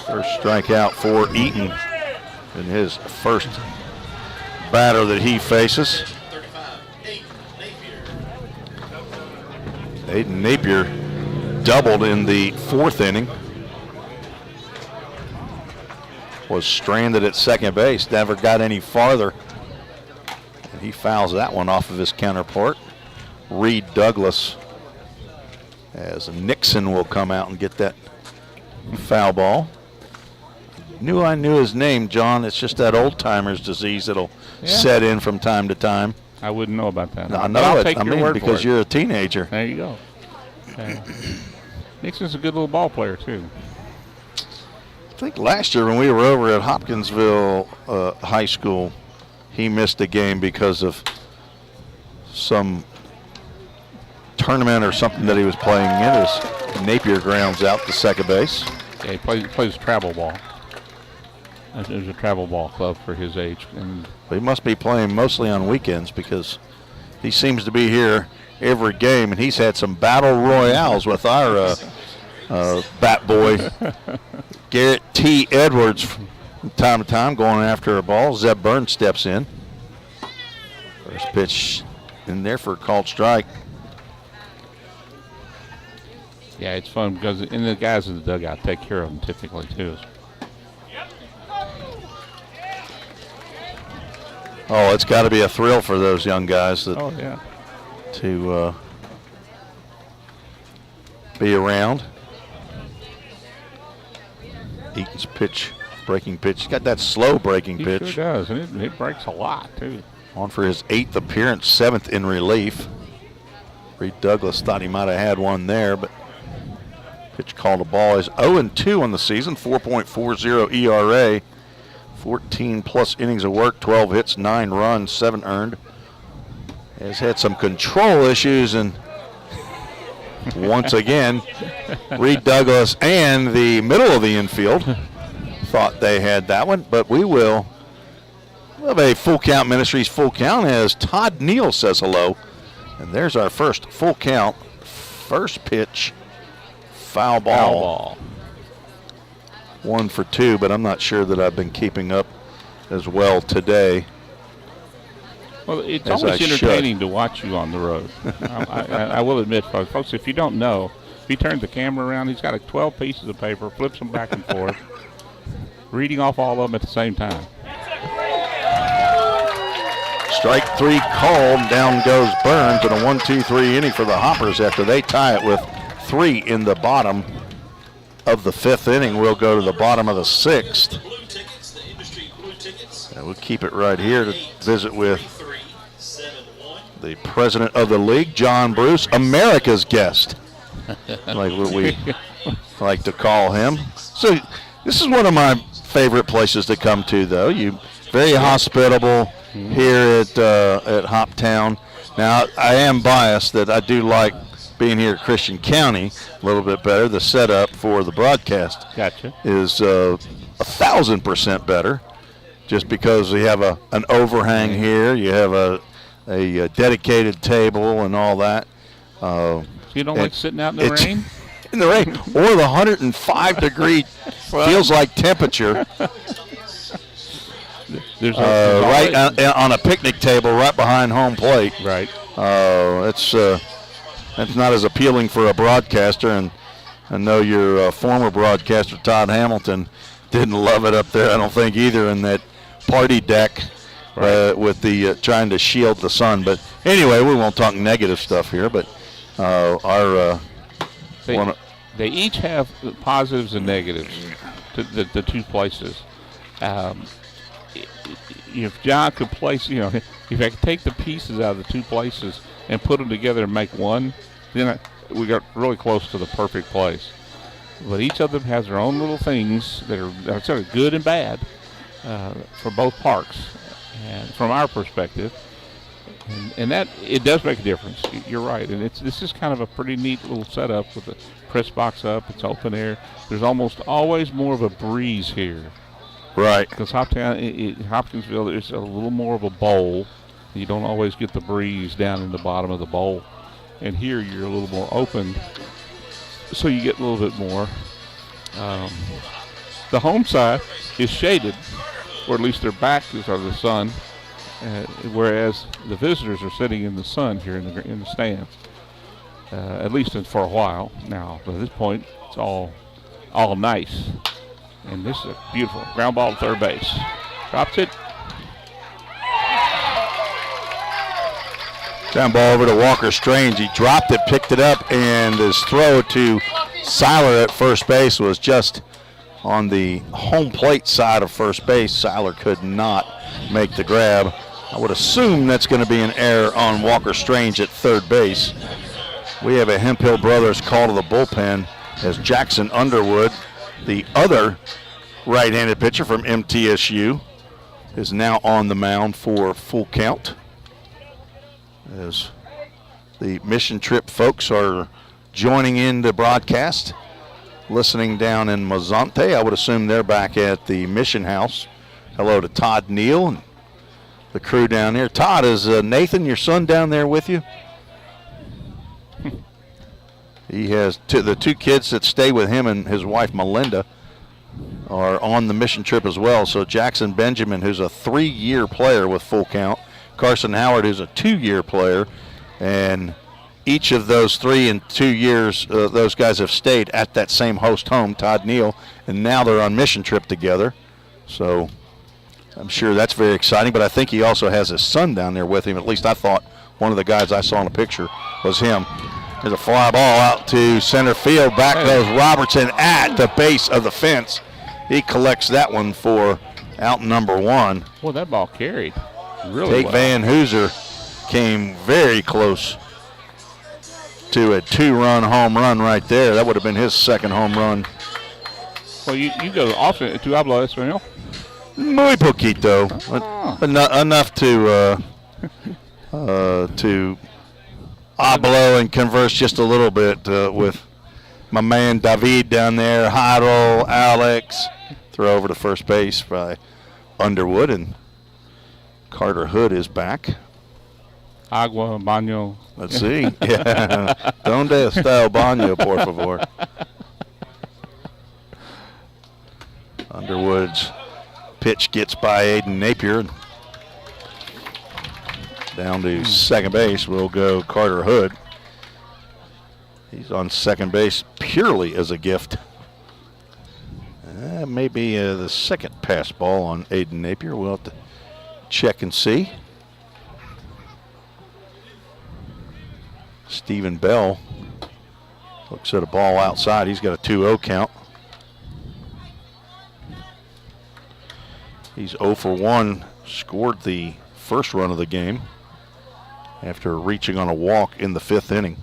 first strikeout for Eaton in his first batter that he faces. Aiden Napier doubled in the 4th inning. Was stranded at second base, never got any farther. And he fouls that one off of his counterpart, Reed Douglas, as Nixon will come out and get that foul ball. I knew his name, John. It's just that old-timer's disease that'll set in from time to time. I wouldn't know about that. I know I'll it. take I your mean, word because for it. you're a teenager. There you go. Nixon's a good little ball player, too. I think last year when we were over at Hopkinsville High School, he missed a game because of some tournament or something that he was playing in his Napier grounds out to second base. Yeah, he plays travel ball. There's a travel ball club for his age. And he must be playing mostly on weekends because he seems to be here every game, and he's had some battle royales with our bat boy, Garrett T. Edwards, from time to time going after a ball. Zeb Burns steps in. First pitch in there for a called strike. yeah, it's fun because the guys in the dugout take care of them typically, too. Oh, it's got to be a thrill for those young guys to be around. Eaton's breaking pitch. He's got that slow breaking pitch. He sure does, and it breaks a lot, too. On for his 8th appearance, 7th in relief. Reed Douglas thought he might have had one there, but pitch called a ball. Is 0-2 on the season, 4.40 ERA. 14-plus innings of work, 12 hits, 9 runs, 7 earned. Has had some control issues, and once again, Reed Douglas and the middle of the infield thought they had that one, but we'll have a Full Count Ministries Full Count as Todd Neal says hello. And there's our first full count. First pitch, foul ball. 1 for 2, but I'm not sure that I've been keeping up as well today. Well, it's always entertaining to watch you on the road. I will admit, folks, if you don't know, if he turns the camera around, he's got 12 pieces of paper, flips them back and forth, reading off all of them at the same time. Strike 3 called. Down goes Burns in a 1-2-3 inning for the Hoppers after they tie it with 3 in the bottom of the 5th inning. We'll go to the bottom of the 6th. And we'll keep it right here to visit with the president of the league, John Bruce, America's guest, like what we like to call him. So this is one of my favorite places to come to, though. You very hospitable here at Hoptown. Now, I am biased that I do like being here at Christian County a little bit better. The setup for the broadcast is 1,000% better, just because we have an overhang here. You have a dedicated table and all that. So you don't like sitting out in the rain? In the rain, or the 105-degree feels like temperature. There's right on a picnic table right behind home plate. Right. That's not as appealing for a broadcaster, and I know your former broadcaster, Todd Hamilton, didn't love it up there, I don't think, either, in that party deck with the trying to shield the sun. But anyway, we won't talk negative stuff here, but they each have positives and negatives to the two places. If John could place, if I could take the pieces out of the two places and put them together and make one, then we got really close to the perfect place. But each of them has their own little things that are sort of good and bad for both parks, and from our perspective, and that it does make a difference. You're right, and this is kind of a pretty neat little setup with the press box up. It's open air. There's almost always more of a breeze here. Right. Because Hopkinsville, there's a little more of a bowl. You don't always get the breeze down in the bottom of the bowl. And here you're a little more open, so you get a little bit more. The home side is shaded, or at least their backs are the sun, whereas the visitors are sitting in the sun here in the stands, at least for a while. Now, at this point, it's all nice. And this is a beautiful ground ball to third base. Drops it. Ground ball over to Walker Strange. He dropped it, picked it up, and his throw to Seiler at first base was just on the home plate side of first base. Seiler could not make the grab. I would assume that's going to be an error on Walker Strange at third base. We have a Hemphill Brothers call to the bullpen as Jackson Underwood, the other right-handed pitcher from MTSU, is now on the mound for full count. As the Mission Trip folks are joining in the broadcast, listening down in Mazante. I would assume they're back at the Mission House. Hello to Todd Neal and the crew down there. Todd, is Nathan, your son, down there with you? He has the two kids that stay with him and his wife Melinda are on the Mission Trip as well. So Jackson Benjamin, who's a 3-year player with full count, Carson Howard, who's a 2-year player, and each of those 3 and 2 years, those guys have stayed at that same host home, Todd Neal, and now they're on Mission Trip together. So I'm sure that's very exciting, but I think he also has his son down there with him. At least I thought one of the guys I saw in the picture was him. There's a fly ball out to center field. Back goes Robertson at the base of the fence. He collects that one for out number 1. Well, that ball carried really Tate well. Van Hooser came very close to a 2-run home run right there. That would have been his second home run. Well, you go often. ¿Tú hablas español? Muy poquito, but not enough to hablo and converse just a little bit with my man David down there, Jairo, Alex. Throw over to first base by Underwood, and Carter Hood is back. Agua, baño. Let's see. Yeah. Donde está el baño, por favor? Underwood's pitch gets by Aiden Napier. Down to second base will go Carter Hood. He's on second base purely as a gift. Maybe the second pass ball on Aiden Napier. We'll have to check and see. Stephen Bell looks at a ball outside. He's got a 2-0 count. He's 0 for 1, scored the first run of the game after reaching on a walk in the 5th inning.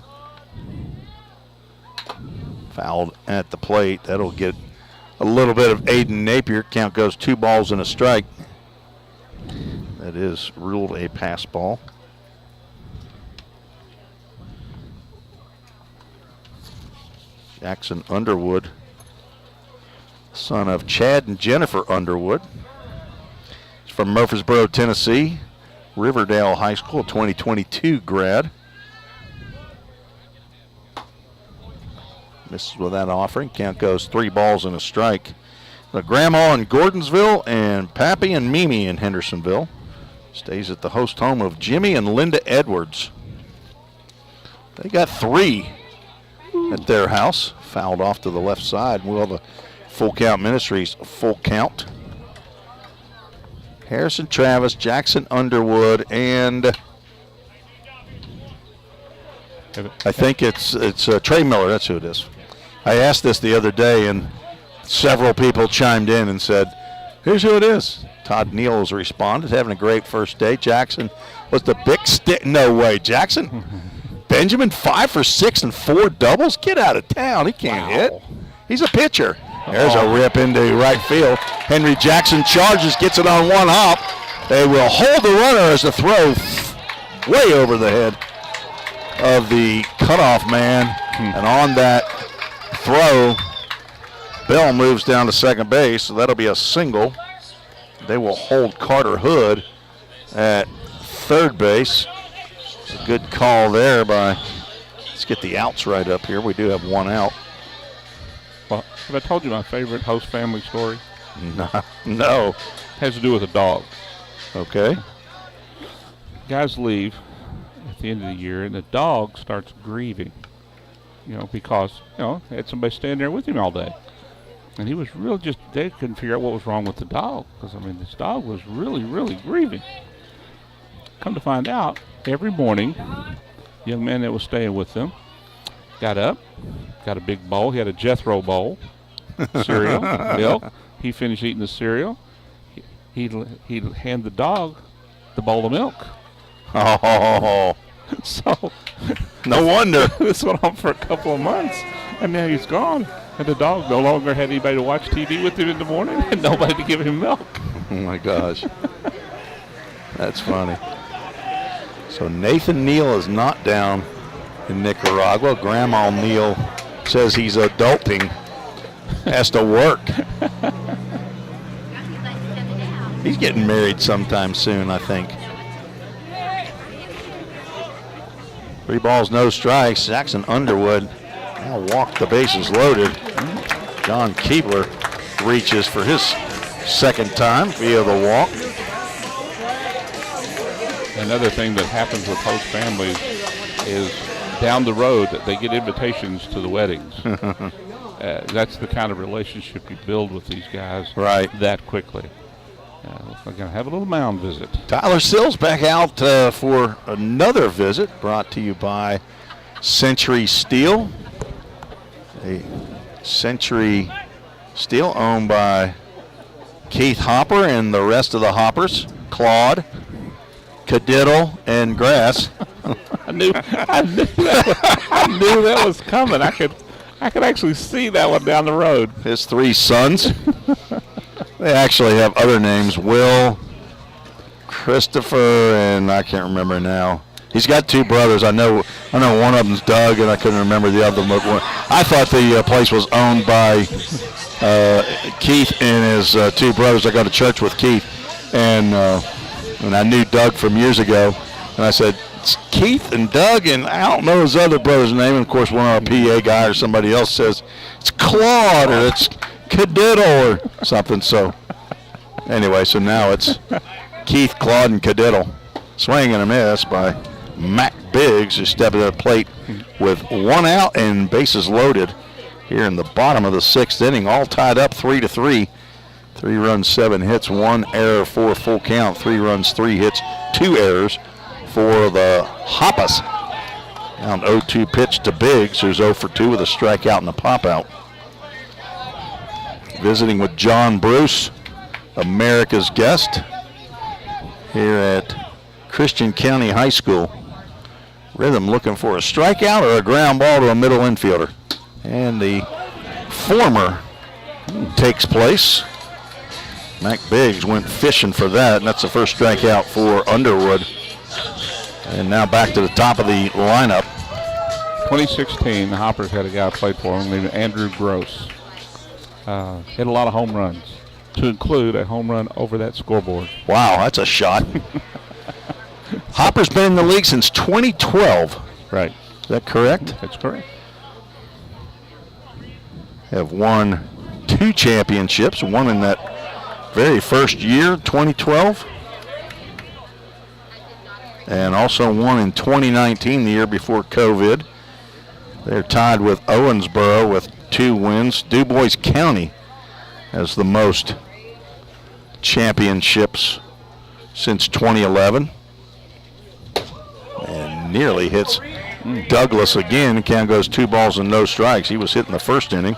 Fouled at the plate. That'll get a little bit of Aiden Napier. Count goes 2 balls and a strike. That is ruled a pass ball. Jackson Underwood, son of Chad and Jennifer Underwood. He's from Murfreesboro, Tennessee. Riverdale High School 2022 grad. Misses with that offering. Count goes 3 balls and a strike. The grandma in Gordonsville and Pappy and Mimi in Hendersonville. Stays at the host home of Jimmy and Linda Edwards. They got 3 at their house. Fouled off to the left side. Will the Full Count Ministries full count. Harrison Travis, Jackson Underwood, and I think it's Trey Miller. That's who it is. I asked this the other day, and several people chimed in and said, here's who it is. Todd Neal has responded, having a great first day. Jackson was the big stick. No way. Jackson Benjamin, 5 for 6 and 4 doubles. Get out of town. He can't hit. He's a pitcher. There's a rip into right field. Henry Jackson charges, gets it on one hop. They will hold the runner as the throw way over the head of the cutoff man. And on that throw, Bell moves down to second base, so that'll be a single. They will hold Carter Hood at third base. A good call there by, let's get the outs right up here. We do have 1 out. Well, have I told you my favorite host family story? No. It has to do with a dog. Okay. Guys leave at the end of the year, and the dog starts grieving, because, had somebody stand there with him all day. And he was really they couldn't figure out what was wrong with the dog, because, this dog was really, really grieving. Come to find out, every morning, the young man that was staying with them got up, got a big bowl. He had a Jethro bowl, cereal, milk. He finished eating the cereal. He'd hand the dog the bowl of milk. Oh, So no wonder. this went on for a couple of months, and now he's gone. And the dog no longer had anybody to watch TV with him in the morning and nobody to give him milk. Oh, my gosh. That's funny. So Nathan Neal is not down in Nicaragua. Grandma Neal says he's adulting, has to work. He's getting married sometime soon, I think. 3 balls, no strikes. Jackson Underwood now walked the bases loaded. John Keebler reaches for his second time via the walk. Another thing that happens with host families is down the road they get invitations to the weddings. That's the kind of relationship you build with these guys that quickly. We're going to have a little mound visit. Tyler Sills back out for another visit, brought to you by Century Steel. A Century Steel owned by Keith Hopper and the rest of the Hoppers, Claude, Cadiddle, and Grass. I knew that was coming. I could actually see that one down the road. His 3 sons. They actually have other names, Will, Christopher, and I can't remember now. He's got 2 brothers. I know one of them's Doug, and I couldn't remember the other one. I thought the place was owned by Keith and his 2 brothers. I go to church with Keith, and I knew Doug from years ago. And I said, it's Keith and Doug, and I don't know his other brother's name. And, of course, one of our PA guy or somebody else says, it's Claude, or it's Cadiddle, or something. So, anyway, so now it's Keith, Claude, and Cadiddle. Swing and a miss by Mac Biggs, who stepped to the plate with 1 out and bases loaded here in the bottom of the 6th inning, all tied up 3-3. 3 runs, 7 hits, 1 error for full count. 3 runs, 3 hits, 2 errors for the Hoppers. Now an 0-2 pitch to Biggs, who's 0 for 2 with a strikeout and a pop-out. Visiting with John Bruce, America's guest, here at Christian County High School. Rhythm looking for a strikeout or a ground ball to a middle infielder. And the former takes place. Mac Biggs went fishing for that, and that's the first strikeout for Underwood. And now back to the top of the lineup. 2016, the Hoppers had a guy played for them named Andrew Gross. Hit a lot of home runs, to include a home run over that scoreboard. Wow, that's a shot. Hopper's been in the league since 2012. Right. Is that correct? That's correct. Have won 2 championships, one in that very first year, 2012. And also one in 2019, the year before COVID. They're tied with Owensboro with 2 wins. DuBois County has the most championships since 2011. And nearly hits Douglas again. Count goes 2 balls and no strikes. He was hit in the first inning.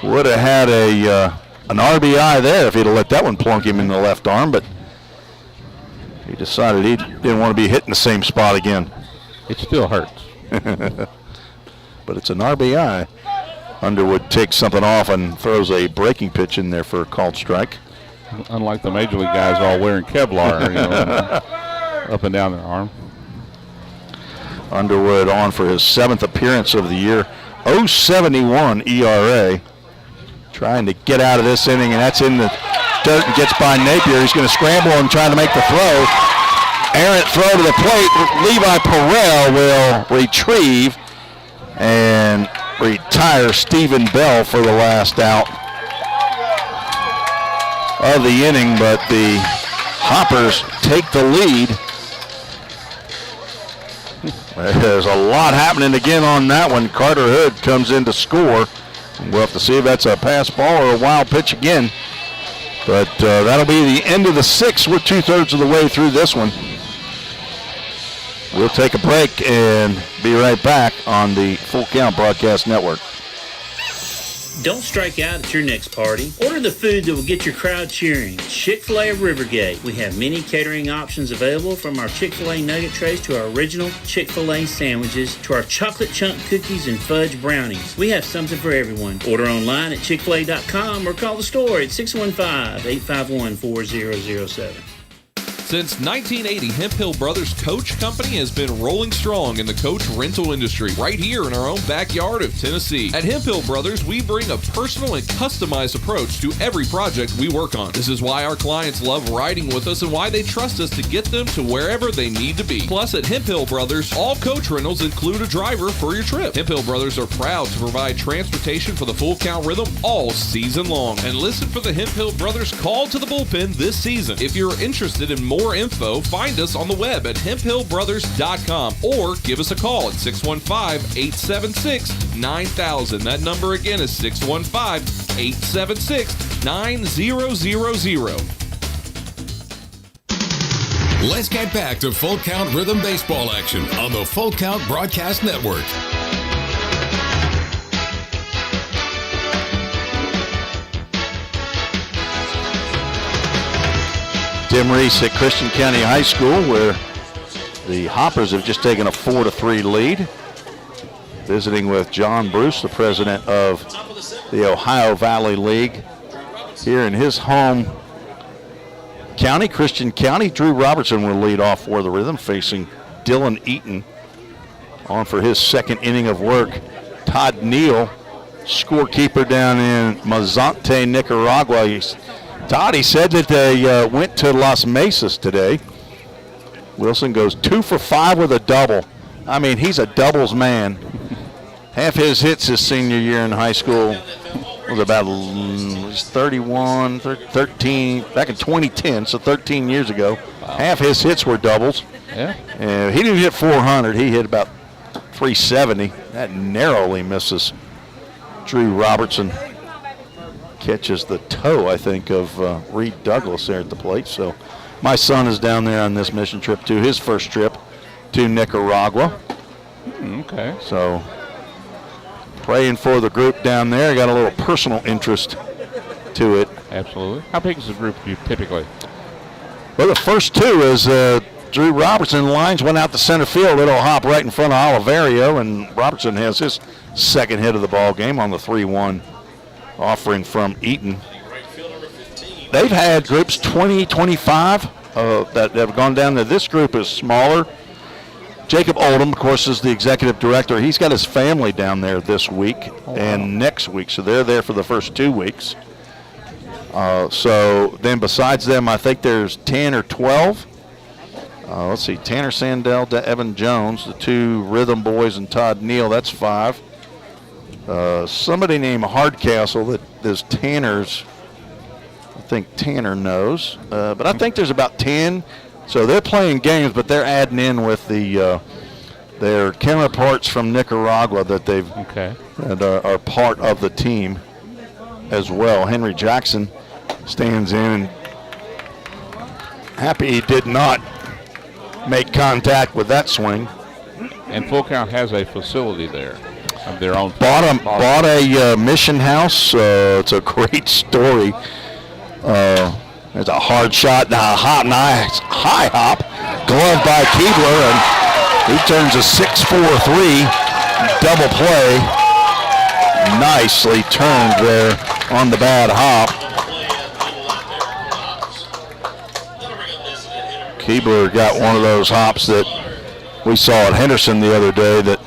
Would have had an RBI there if he'd have let that one plunk him in the left arm, but he decided he didn't want to be hit in the same spot again. It still hurts. But it's an RBI. Underwood takes something off and throws a breaking pitch in there for a called strike. Unlike the Major League guys all wearing Kevlar, up and down their arm. Underwood on for his 7th appearance of the year. 0.71 ERA. Trying to get out of this inning, and that's in the dirt and gets by Napier. He's going to scramble and try to make the throw. Errant throw to the plate. Levi Perel will retrieve and retire Stephen Bell for the last out of the inning, but the Hoppers take the lead. There's a lot happening again on that one. Carter Hood comes in to score. We'll have to see if that's a pass ball or a wild pitch again. But that'll be the end of the 6th. We're 2/3 of the way through this one. We'll take a break and be right back on the Full Count Broadcast Network. Don't strike out at your next party. Order the food that will get your crowd cheering. Chick-fil-A of Rivergate. We have many catering options available, from our Chick-fil-A nugget trays to our original Chick-fil-A sandwiches to our chocolate chunk cookies and fudge brownies. We have something for everyone. Order online at chickfil-a.com or call the store at 615-851-4007. Since 1980, Hemp Hill Brothers Coach Company has been rolling strong in the coach rental industry right here in our own backyard of Tennessee. At Hemp Hill Brothers, we bring a personal and customized approach to every project we work on. This is why our clients love riding with us and why they trust us to get them to wherever they need to be. Plus, at Hemp Hill Brothers, all coach rentals include a driver for your trip. Hemp Hill Brothers are proud to provide transportation for the Full Count Rhythm all season long. And listen for the Hemp Hill Brothers call to the bullpen this season. If you're interested in more info, find us on the web at hemphillbrothers.com or give us a call at 615-876-9000. That number again is 615-876-9000. Let's get back to Full Count Rhythm Baseball action on the Full Count Broadcast Network. Tim Reese at Christian County High School, where the Hoppers have just taken a 4-3 lead. Visiting with John Bruce, the president of the Ohio Valley League, here in his home county, Christian County. Drew Robertson will lead off for the Rhythm, facing Dylan Eaton. On for his second inning of work, Todd Neal, scorekeeper down in Mazante, Nicaragua. Todd, he said that they went to Las Mesas today. Wilson goes 2 for 5 with a double. I mean, he's a doubles man. Half his hits his senior year in high school was about 31, 13, back in 2010, so 13 years ago. Wow. Half his hits were doubles. Yeah. He didn't hit 400. He hit about 370. That narrowly misses Drew Robertson. Catches the toe, I think, of Reed Douglas there at the plate. So my son is down there on this mission trip to his first trip to Nicaragua. Okay. So praying for the group down there. Got a little personal interest to it. Absolutely. How big is the group typically? Well, the first two is Drew Robertson. Lines went out to center field. Little hop right in front of Oliverio, and Robertson has his second hit of the ball game on the 3-1 offering from Eaton. They've had groups 20, 25 that have gone down there. This group is smaller. Jacob Oldham, of course, is the executive director. He's got his family down there this week and next week, so they're there for the first 2 weeks. So then besides them, I think there's 10 or 12. Let's see, Tanner Sandell, Evan Jones, the two Rhythm boys, and Todd Neal, that's 5. Somebody named Hardcastle that is Tanner's, I think Tanner knows. But I think there's about 10. So they're playing games, but they're adding in with the their counterparts from Nicaragua that they've that are part of the team as well. Henry Jackson stands in, and happy he did not make contact with that swing. And Full Count has a facility there of their own. Bought a mission house. It's a great story. There's a hard shot, now a nice high hop, gloved by Keebler, and he turns a 6-4-3 double play. Nicely turned there on the bad hop. Keebler got one of those hops that we saw at Henderson the other day that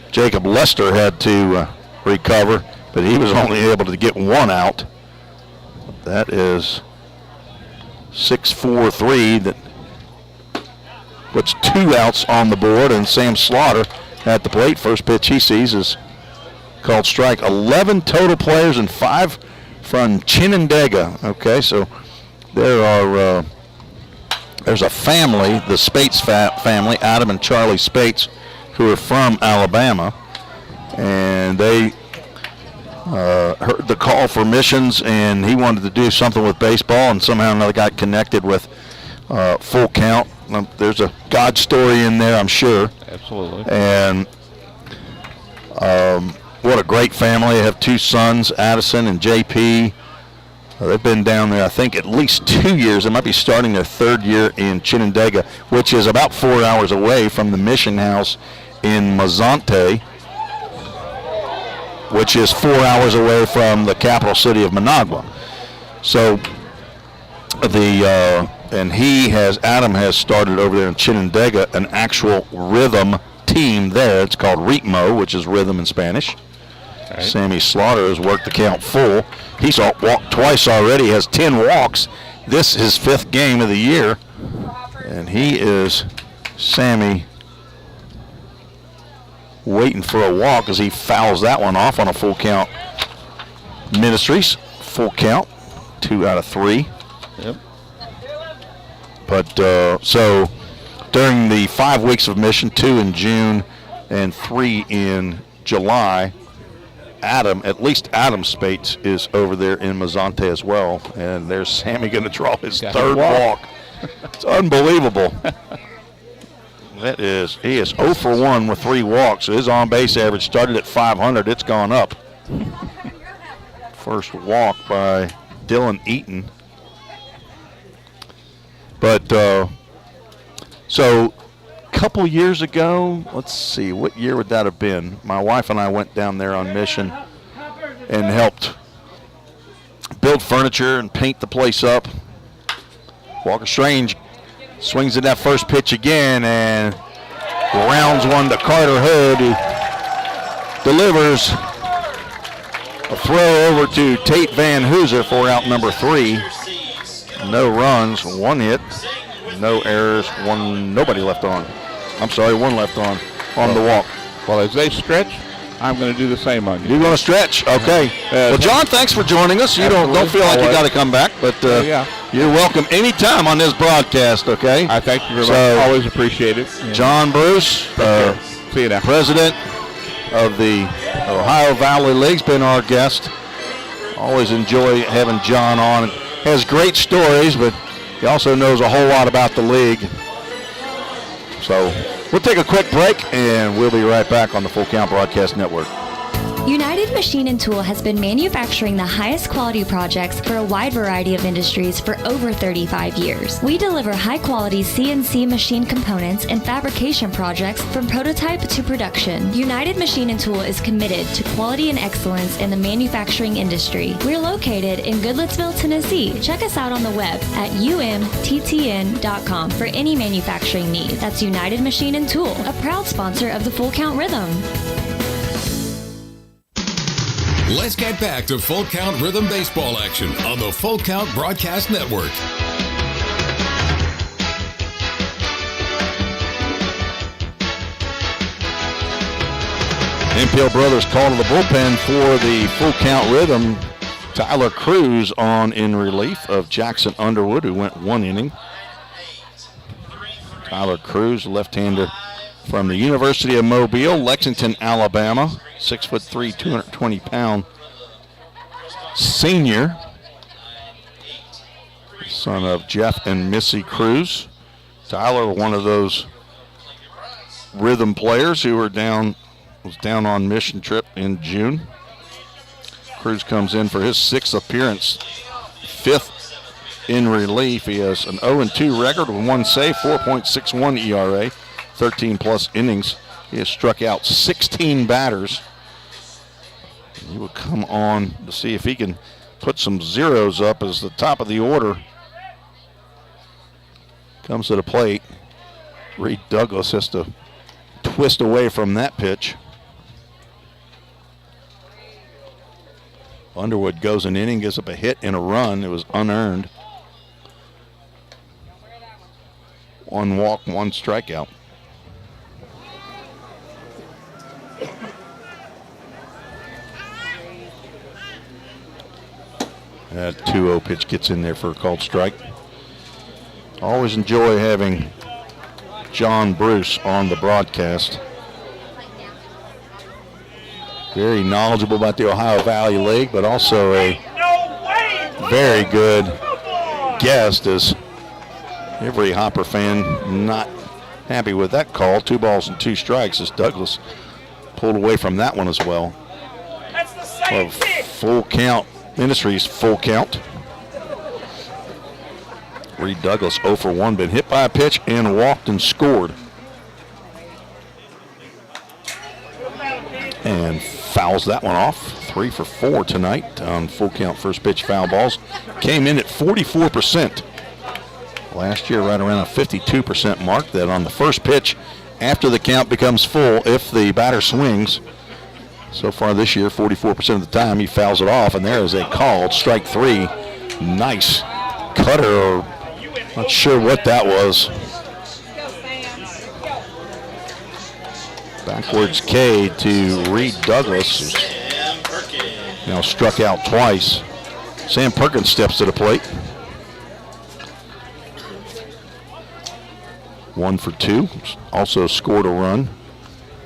Jacob Lester had to recover, but he was only able to get one out. That is 6-4-3 that puts 2 outs on the board, and Sam Slaughter at the plate. First pitch he sees is called strike. 11 total players and 5 from Chinandega. Okay, so there are there's a family, the Spates family, Adam and Charlie Spates, who are from Alabama, and they heard the call for missions, and he wanted to do something with baseball, and somehow or another got connected with Full Count. There's a God story in there, I'm sure. Absolutely. And What a great family. They have 2 sons, Addison and JP. They've been down there, I think, at least 2 years. They might be starting their 3rd year in Chinandega, which is about 4 hours away from the Mission House in Mazante, which is 4 hours away from the capital city of Managua. So Adam has started over there in Chinandega an actual rhythm team there. It's called Ritmo, which is rhythm in Spanish. Right. Sammy Slaughter has worked the count full. He's walked twice already, has 10 walks. This is his 5th game of the year. And Sammy waiting for a walk as he fouls that one off on a full count. Ministries, full count, 2 out of 3. Yep. But so during the 5 weeks of mission, 2 in June and 3 in July, at least Adam Spates is over there in Mazante as well. And there's Sammy going to draw his 3rd walk. It's unbelievable. He is 0 for 1 with 3 walks. So his on-base average started at 500. It's gone up. First walk by Dylan Eaton. But so a couple years ago, let's see, what year would that have been? My wife and I went down there on mission and helped build furniture and paint the place up. Walker Strange swings at that first pitch again and rounds one to Carter Hood, who delivers a throw over to Tate Van Hooser for out number 3. No runs, 1 hit, no errors, nobody left on. I'm sorry, 1 left on the walk. Well, as they stretch, I'm going to do the same on you. You're going to stretch? Okay. Well, John, thanks for joining us. You don't feel like you got to come back, but you're welcome anytime on this broadcast, okay? I thank you very much. Always appreciate it. John Bruce, see you now. President of the Ohio Valley League's been our guest. Always enjoy having John on. Has great stories, but he also knows a whole lot about the league. So we'll take a quick break, and we'll be right back on the Full Count Broadcast Network. United Machine and Tool has been manufacturing the highest quality projects for a wide variety of industries for over 35 years. We deliver high-quality CNC machine components and fabrication projects from prototype to production. United Machine and Tool is committed to quality and excellence in the manufacturing industry. We're located in Goodlettsville, Tennessee. Check us out on the web at umttn.com for any manufacturing need. That's United Machine and Tool, a proud sponsor of the Full Count Rhythm. Let's get back to Full Count Rhythm Baseball action on the Full Count Broadcast Network. NPL Brothers call to the bullpen for the Full Count Rhythm. Tyler Cruz on in relief of Jackson Underwood, who went 1 inning. Tyler Cruz, left-hander from the University of Mobile, Lexington, Alabama. 6'3", 220-pound senior. Son of Jeff and Missy Cruz. Tyler, one of those rhythm players who was down on mission trip in June. Cruz comes in for his 6th appearance, 5th in relief. He has an 0-2 record with 1 save, 4.61 ERA, 13-plus innings. He has struck out 16 batters. He will come on to see if he can put some zeros up as the top of the order comes to the plate. Reed Douglas has to twist away from that pitch. Underwood goes an inning, gives up a hit and a run. It was unearned. 1 walk, 1 strikeout. That 2-0 pitch gets in there for a called strike. Always enjoy having John Bruce on the broadcast. Very knowledgeable about the Ohio Valley League, but also a very good guest, as every Hopper fan not happy with that call. 2 balls and 2 strikes as Douglas pulled away from that one as well. of Full Count Ministries Full Count. Reed Douglas 0 for 1, been hit by a pitch and walked and scored. And fouls that one off. 3 for 4 tonight on Full Count first pitch foul balls. Came in at 44%. Last year right around a 52% mark. That on the first pitch after the count becomes full if the batter swings. So far this year, 44% of the time he fouls it off, and there is a called strike 3. Nice cutter, or not sure what that was. Backwards K to Reed Douglas, who's now struck out twice. Sam Perkins steps to the plate. 1 for 2, also scored a run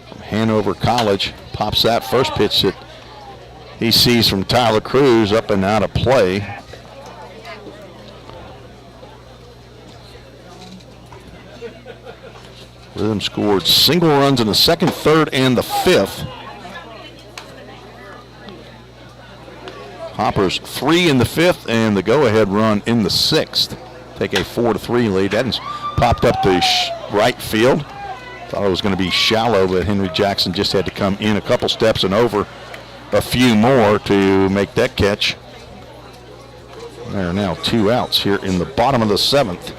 from Hanover College. Pops that first pitch that he sees from Tyler Cruz up and out of play. Rhythm scored single runs in the second, third, and the fifth. Hoppers 3 in the fifth and the go-ahead run in the sixth. Take a 4-3 lead. That popped up to right field. Thought it was going to be shallow, but Henry Jackson just had to come in a couple steps and over a few more to make that catch. There are now 2 outs here in the bottom of the 7th.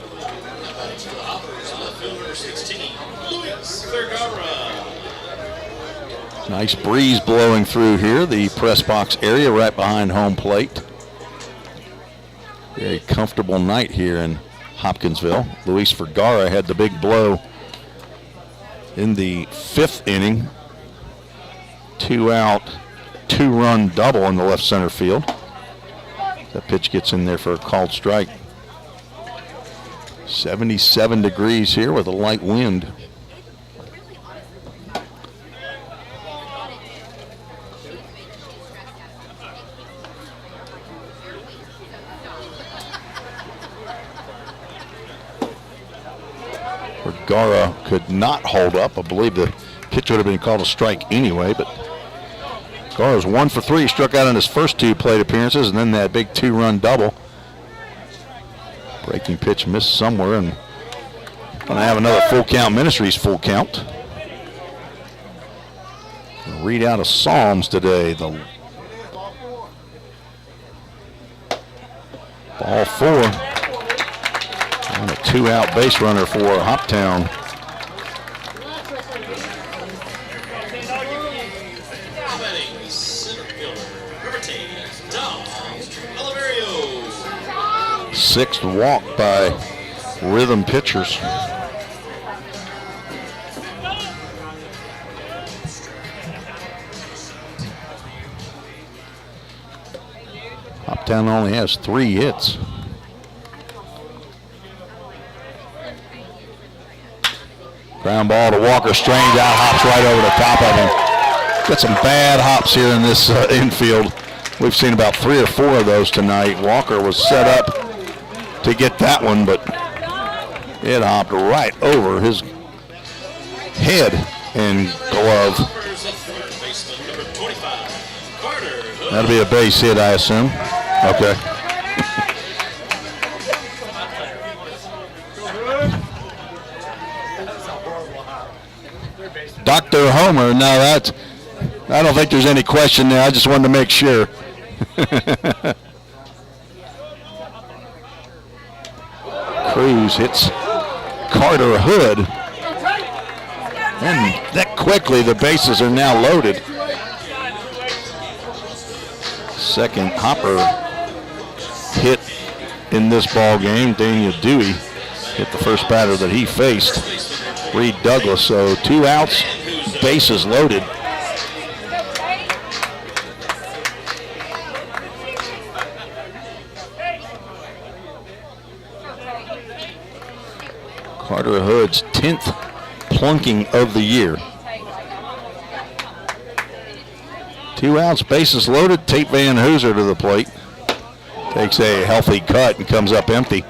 Nice breeze blowing through here, the press box area right behind home plate. Very comfortable night here in Hopkinsville. Luis Vergara had the big blow in the 5th inning. 2 out, 2-run double in the left center field. That pitch gets in there for a called strike. 77 degrees here with a light wind. Vergara could not hold up. I believe the pitch would have been called a strike anyway, but Vergara's 1 for 3. Struck out in his first 2 plate appearances, and then that big 2-run double. Breaking pitch missed somewhere, and going to have another Full Count Ministries full count. We'll read out of Psalms today. The ball 4. And a 2-out base runner for Hoptown. Sixth walk by Rhythm pitchers. Hoptown only has 3 hits. Ground ball to Walker, strains out, hops right over the top of him. Got some bad hops here in this infield. We've seen about 3 or 4 of those tonight. Walker was set up to get that one, but it hopped right over his head and glove. That'll be a base hit, I assume. Okay. Dr. Homer, no, that's, I don't think there's any question there. I just wanted to make sure. Cruz hits Carter Hood. And that quickly, the bases are now loaded. Second hopper hit in this ball game. Daniel Dewey hit the first batter that he faced, Reed Douglas. So 2 outs, bases loaded. Carter Hood's 10th plunking of the year. 2 outs, bases loaded. Tate Van Hooser to the plate. Takes a healthy cut and comes up empty.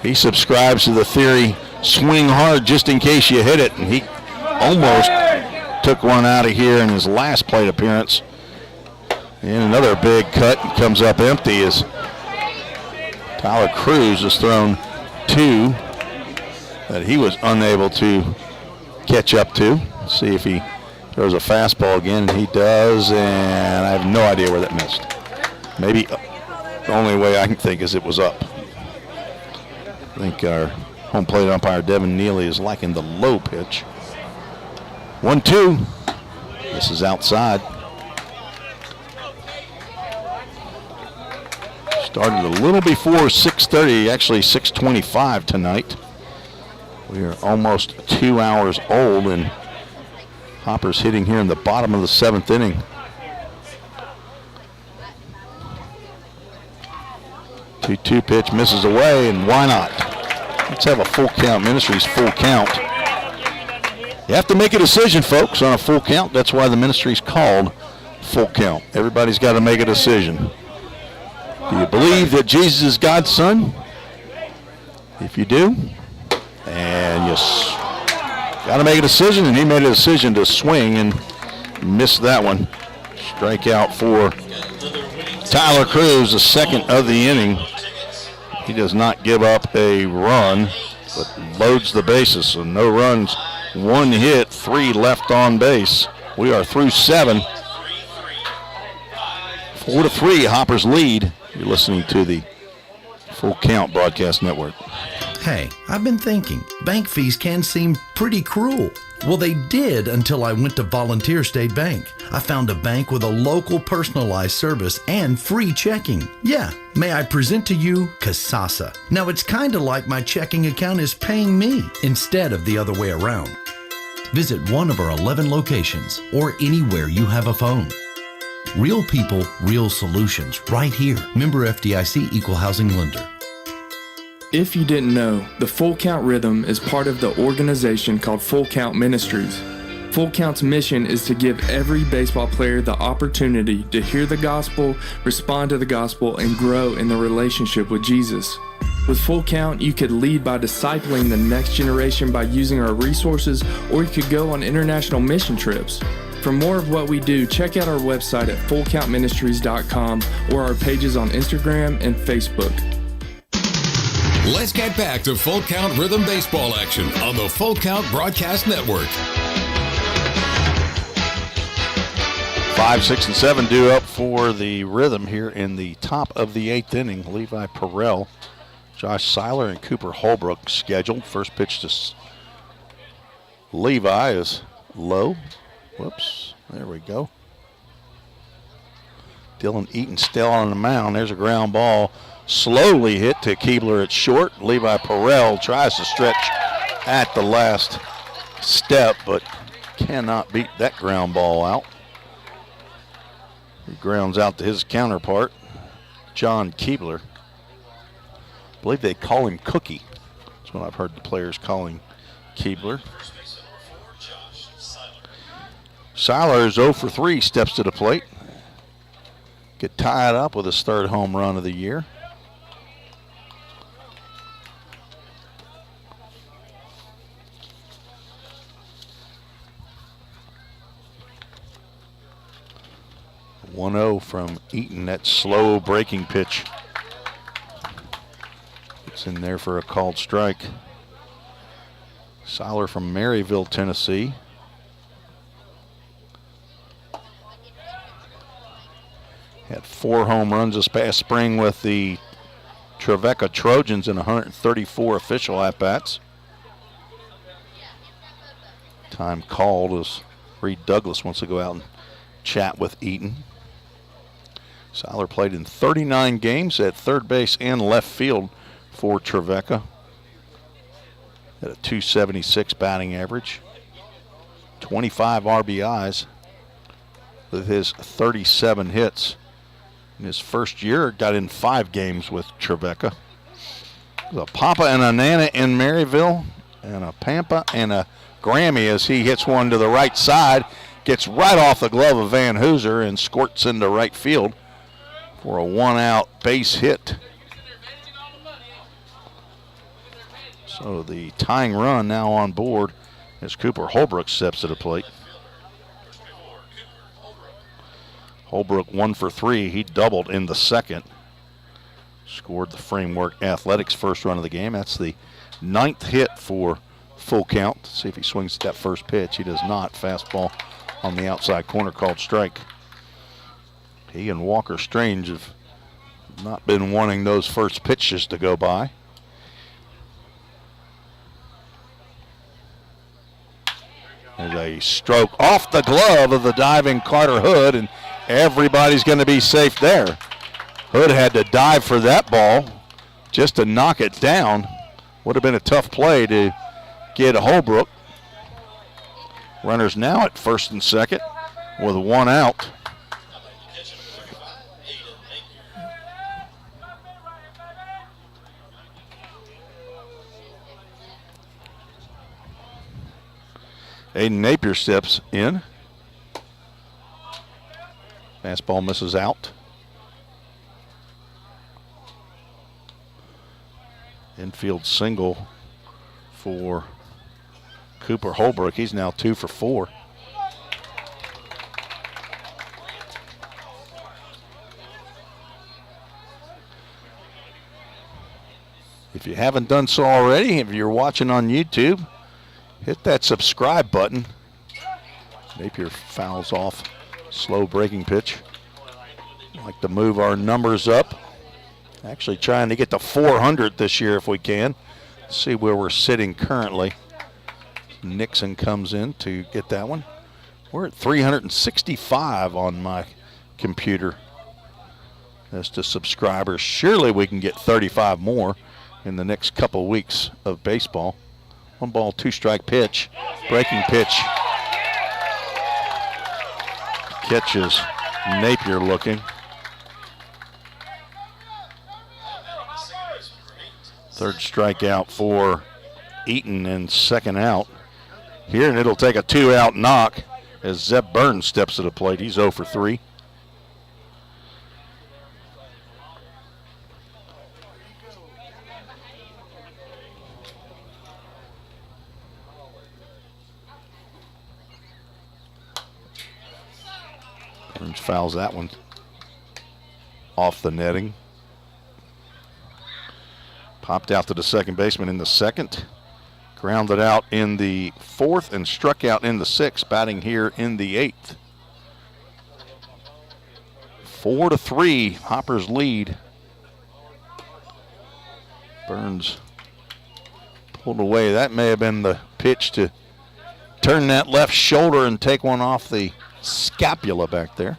He subscribes to the theory, swing hard just in case you hit it, and he almost took one out of here in his last plate appearance. And another big cut comes up empty as Tyler Cruz has thrown 2 that he was unable to catch up to. Let's see if he throws a fastball again. He does, and I have no idea where that missed. Maybe the only way I can think is it was up. I think our home plate umpire, Devin Neely, is liking the low pitch. 1-2. This is outside. Started a little before 6:30, actually 6:25 tonight. We are almost 2 hours old, and Hopper's hitting here in the bottom of the 7th inning. 2-2 pitch misses away, and why not? Let's have a full count. Ministries full count. You have to make a decision, folks, on a full count. That's why the ministry's called full count. Everybody's got to make a decision. Do you believe that Jesus is God's son? If you do, and you got to make a decision, and he made a decision to swing and missed that one. Strikeout for Tyler Cruz, the second of the inning. He does not give up a run, but loads the bases. So no runs, 1 hit, 3 left on base. We are through 7. 4-3, Hoppers lead. You're listening to the Full Count Broadcast Network. Hey, I've been thinking, bank fees can seem pretty cruel. Well, they did until I went to Volunteer State Bank. I found a bank with a local personalized service and free checking. Yeah, may I present to you Kasasa. Now, it's kind of like my checking account is paying me instead of the other way around. Visit one of our 11 locations or anywhere you have a phone. Real people, real solutions, right here. Member FDIC Equal Housing Lender. If you didn't know, the Full Count Rhythm is part of the organization called Full Count Ministries. Full Count's mission is to give every baseball player the opportunity to hear the gospel, respond to the gospel, and grow in the relationship with Jesus. With Full Count, you could lead by discipling the next generation by using our resources, or you could go on international mission trips. For more of what we do, check out our website at fullcountministries.com or our pages on Instagram and Facebook. Let's get back to Full Count Rhythm Baseball action on the Full Count Broadcast Network. 5, 6, and 7 due up for the Rhythm here in the top of the 8th inning. Levi Perrell, Josh Seiler, and Cooper Holbrook scheduled. First pitch to Levi is low. Whoops, there we go. Dylan Eaton still on the mound. There's a ground ball. Slowly hit to Keebler at short. Levi Perrell tries to stretch at the last step, but cannot beat that ground ball out. He grounds out to his counterpart, John Keebler. I believe they call him Cookie. That's what I've heard the players calling Keebler. Seiler is 0 for 3, steps to the plate. Get tied up with his 3rd home run of the year. .1-0 from Eaton, that slow breaking pitch. It's in there for a called strike. Seiler from Maryville, Tennessee. Had 4 home runs this past spring with the Trevecca Trojans in 134 official at-bats. Time called as Reed Douglas wants to go out and chat with Eaton. Seiler played in 39 games at third base and left field for Trevecca. Had a .276 batting average, 25 RBIs with his 37 hits. In his first year, got in 5 games with Trevecca. A Papa and a Nana in Maryville, and a Pampa and a Grammy as he hits one to the right side, gets right off the glove of Van Hooser and squirts into right field for a 1-out base hit. So the tying run now on board as Cooper Holbrook steps to the plate. Holbrook 1 for 3. He doubled in the second. Scored the Framework Athletics first run of the game. That's the 9th hit for Full Count. See if he swings at that first pitch. He does not. Fastball on the outside corner called strike. He and Walker Strange have not been wanting those first pitches to go by. There's a stroke off the glove of the diving Carter Hood, and everybody's going to be safe there. Hood had to dive for that ball just to knock it down. Would have been a tough play to get Holbrook. Runners now at first and second with 1 out. Aiden Napier steps in. Fastball misses out. Infield single for Cooper Holbrook. He's now 2 for 4. If you haven't done so already, if you're watching on YouTube, hit that subscribe button. Napier fouls off. Slow breaking pitch. Like to move our numbers up. Actually trying to get to 400 this year if we can. See where we're sitting currently. Nixon comes in to get that one. We're at 365 on my computer as to subscribers. Surely we can get 35 more in the next couple weeks of baseball. 1 ball, 2 strike pitch. Breaking pitch. Catches Napier looking. Third strikeout for Eaton and second out. Here, and it'll take a 2-out knock as Zeb Burns steps to the plate. He's 0 for 3. Burns fouls that one off the netting. Popped out to the second baseman in the second. Grounded out in the 4th and struck out in the 6th, batting here in the 8th. 4-3, Hoppers lead. Burns pulled away. That may have been the pitch to turn that left shoulder and take one off the scapula back there.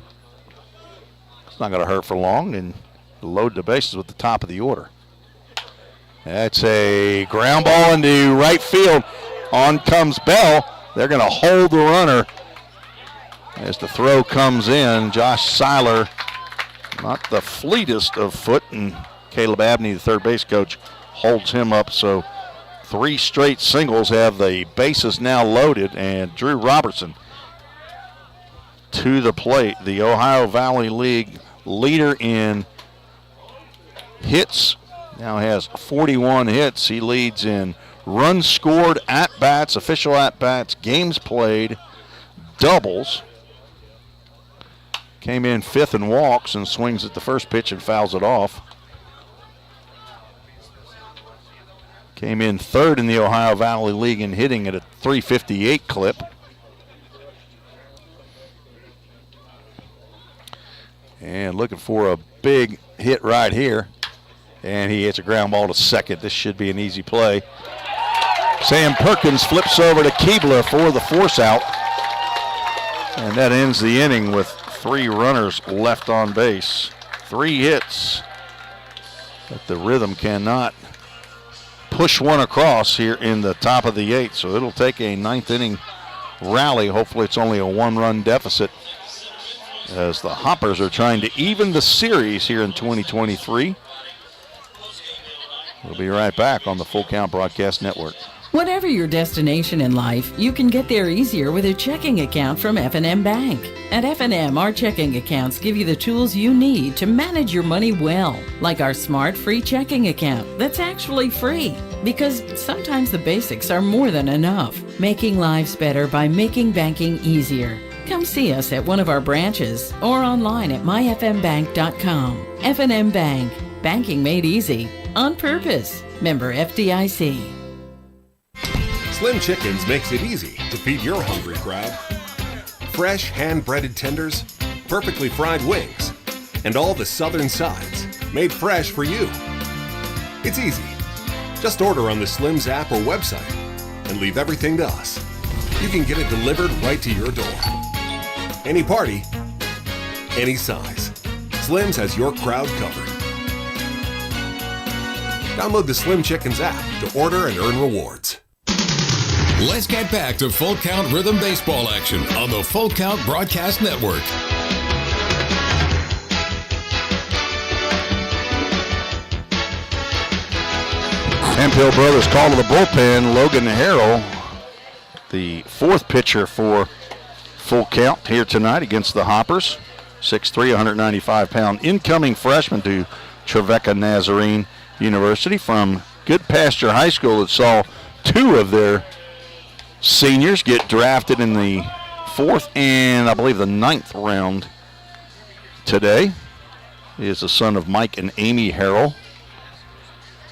It's not going to hurt for long, and load the bases with the top of the order. That's a ground ball into right field. On comes Bell. They're going to hold the runner as the throw comes in. Josh Seiler, not the fleetest of foot, and Caleb Abney, the third base coach, holds him up. So 3 straight singles have the bases now loaded, and Drew Robertson to the plate. The Ohio Valley League leader in hits. Now has 41 hits. He leads in runs scored, at-bats, official at-bats, games played, doubles. Came in 5th in walks and swings at the first pitch and fouls it off. Came in 3rd in the Ohio Valley League in hitting at a .358 clip. And looking for a big hit right here. And he hits a ground ball to second. This should be an easy play. Sam Perkins flips over to Keebler for the force out. And that ends the inning with 3 runners left on base. 3 hits. But the Rhythm cannot push one across here in the top of the 8th. So it'll take a 9th inning rally. Hopefully it's only a 1-run deficit as the Hoppers are trying to even the series here in 2023. We'll be right back on the Full Count Broadcast Network. Whatever your destination in life, you can get there easier with a checking account from F&M Bank. At F&M, our checking accounts give you the tools you need to manage your money well, like our smart free checking account that's actually free, because sometimes the basics are more than enough. Making lives better by making banking easier. Come see us at one of our branches or online at myfmbank.com. F&M Bank. Banking made easy. On purpose. Member FDIC. Slim Chickens makes it easy to feed your hungry crowd. Fresh hand-breaded tenders, perfectly fried wings, and all the southern sides made fresh for you. It's easy. Just order on the Slim's app or website and leave everything to us. You can get it delivered right to your door. Any party, any size. Slim's has your crowd covered. Download the Slim Chickens app to order and earn rewards. Let's get back to Full Count Rhythm Baseball action on the Full Count Broadcast Network. Hemphill Brothers call to the bullpen. Logan Harrell, the fourth pitcher for Full Count here tonight against the Hoppers. 6'3", 195-pound incoming freshman to Trevecca Nazarene University from Goodpasture High School that saw two of their seniors get drafted in the 4th and I believe the 9th round today. He is the son of Mike and Amy Harrell.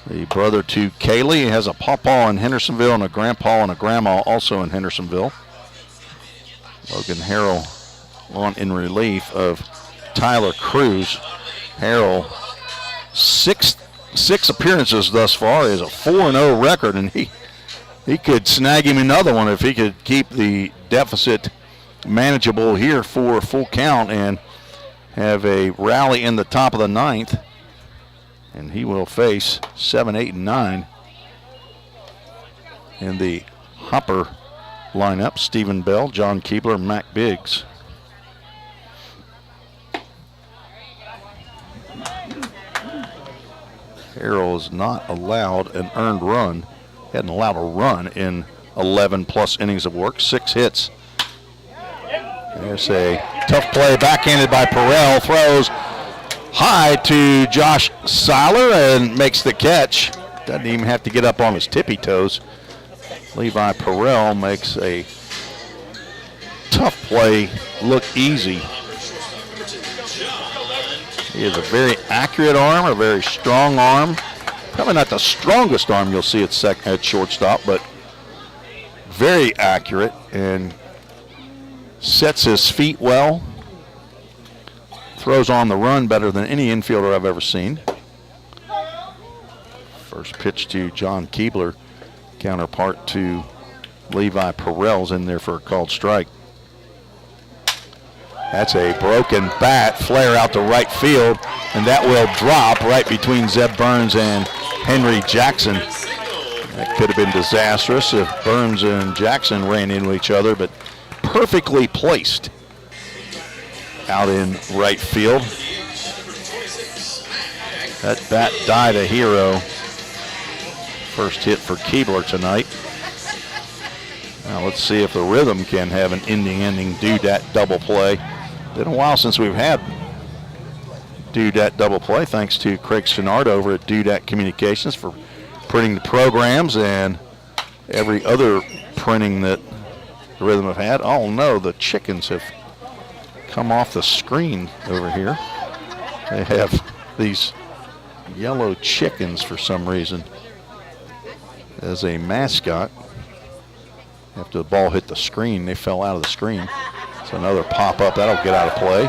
The brother to Kaylee has a pawpaw in Hendersonville and a grandpa and a grandma also in Hendersonville. Logan Harrell on in relief of Tyler Cruz. Harrell, six appearances thus far, is a 4-0 record, and he could snag him another one if he could keep the deficit manageable here for Full Count and have a rally in the top of the 9th. And he will face 7, 8, and 9 in the Hopper lineup. Stephen Bell, John Keebler, Mac Biggs. Harrell is not allowed an earned run. Hadn't allowed a run in 11-plus innings of work. 6 hits. There's a tough play backhanded by Perrell. Throws high to Josh Seiler and makes the catch. Doesn't even have to get up on his tippy toes. Levi Perrell makes a tough play look easy. He has a very accurate arm, a very strong arm. Probably not the strongest arm you'll see at shortstop, but very accurate and sets his feet well. Throws on the run better than any infielder I've ever seen. First pitch to John Keebler, counterpart to Levi Perrell's in there for a called strike. That's a broken bat, flare out to right field, and that will drop right between Zeb Burns and Henry Jackson. That could have been disastrous if Burns and Jackson ran into each other, but perfectly placed out in right field. That bat died a hero. First hit for Keebler tonight. Now let's see if the Rhythm can have an ending do-dat double play. Been a while since we've had do-dat double play, thanks to Craig Chenard over at Do-Dat Communications for printing the programs and every other printing that the Rhythm have had. Oh no, the chickens have come off the screen over here. They have these yellow chickens for some reason as a mascot. After the ball hit the screen, they fell out of the screen. So another pop-up, that'll get out of play.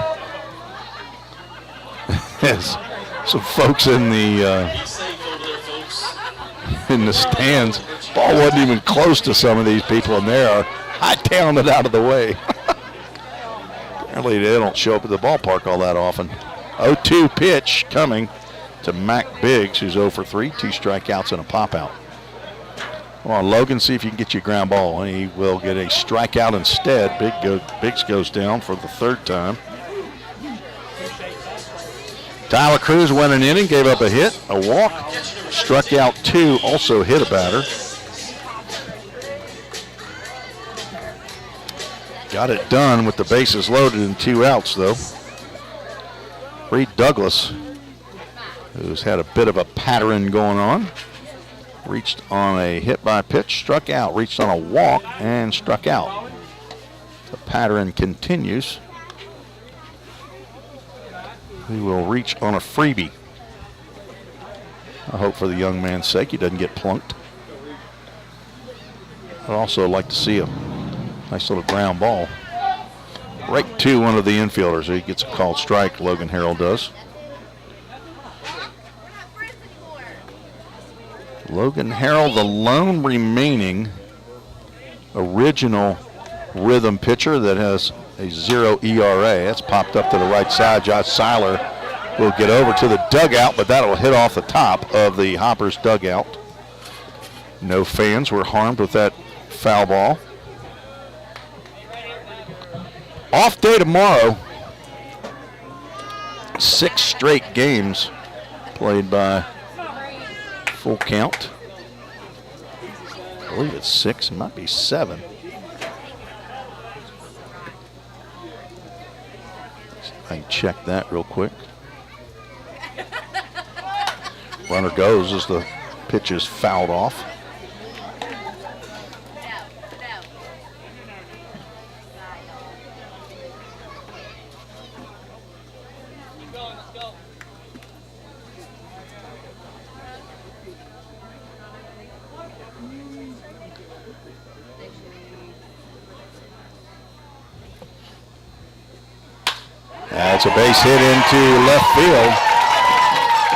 As some folks in the stands, ball wasn't even close to some of these people, and they are high-tailing it out of the way. Apparently they don't show up at the ballpark all that often. 0-2 pitch coming to Mac Biggs, who's 0 for 3, 2 strikeouts and a pop-out. Come on, Logan, see if you can get your ground ball. He will get a strikeout instead. Biggs goes down for the 3rd time. Tyler Cruz went an inning, gave up a hit, a walk, struck out 2, also hit a batter. Got it done with the bases loaded and 2 outs, though. Reed Douglas, who's had a bit of a pattern going on, reached on a hit by pitch, struck out, reached on a walk, and struck out. The pattern continues. He will reach on a freebie. I hope for the young man's sake he doesn't get plunked. I'd also like to see a nice little ground ball right to one of the infielders. He gets a called strike, Logan Harrell does. Logan Harrell, the lone remaining original Rhythm pitcher that has a 0 ERA. That's popped up to the right side. Josh Seiler will get over to the dugout, but that'll hit off the top of the Hoppers dugout. No fans were harmed with that foul ball. Off day tomorrow. 6 straight games played by Full Count. I believe it's 6, it might be 7. I can check that real quick. Runner goes as the pitch is fouled off. That's a base hit into left field.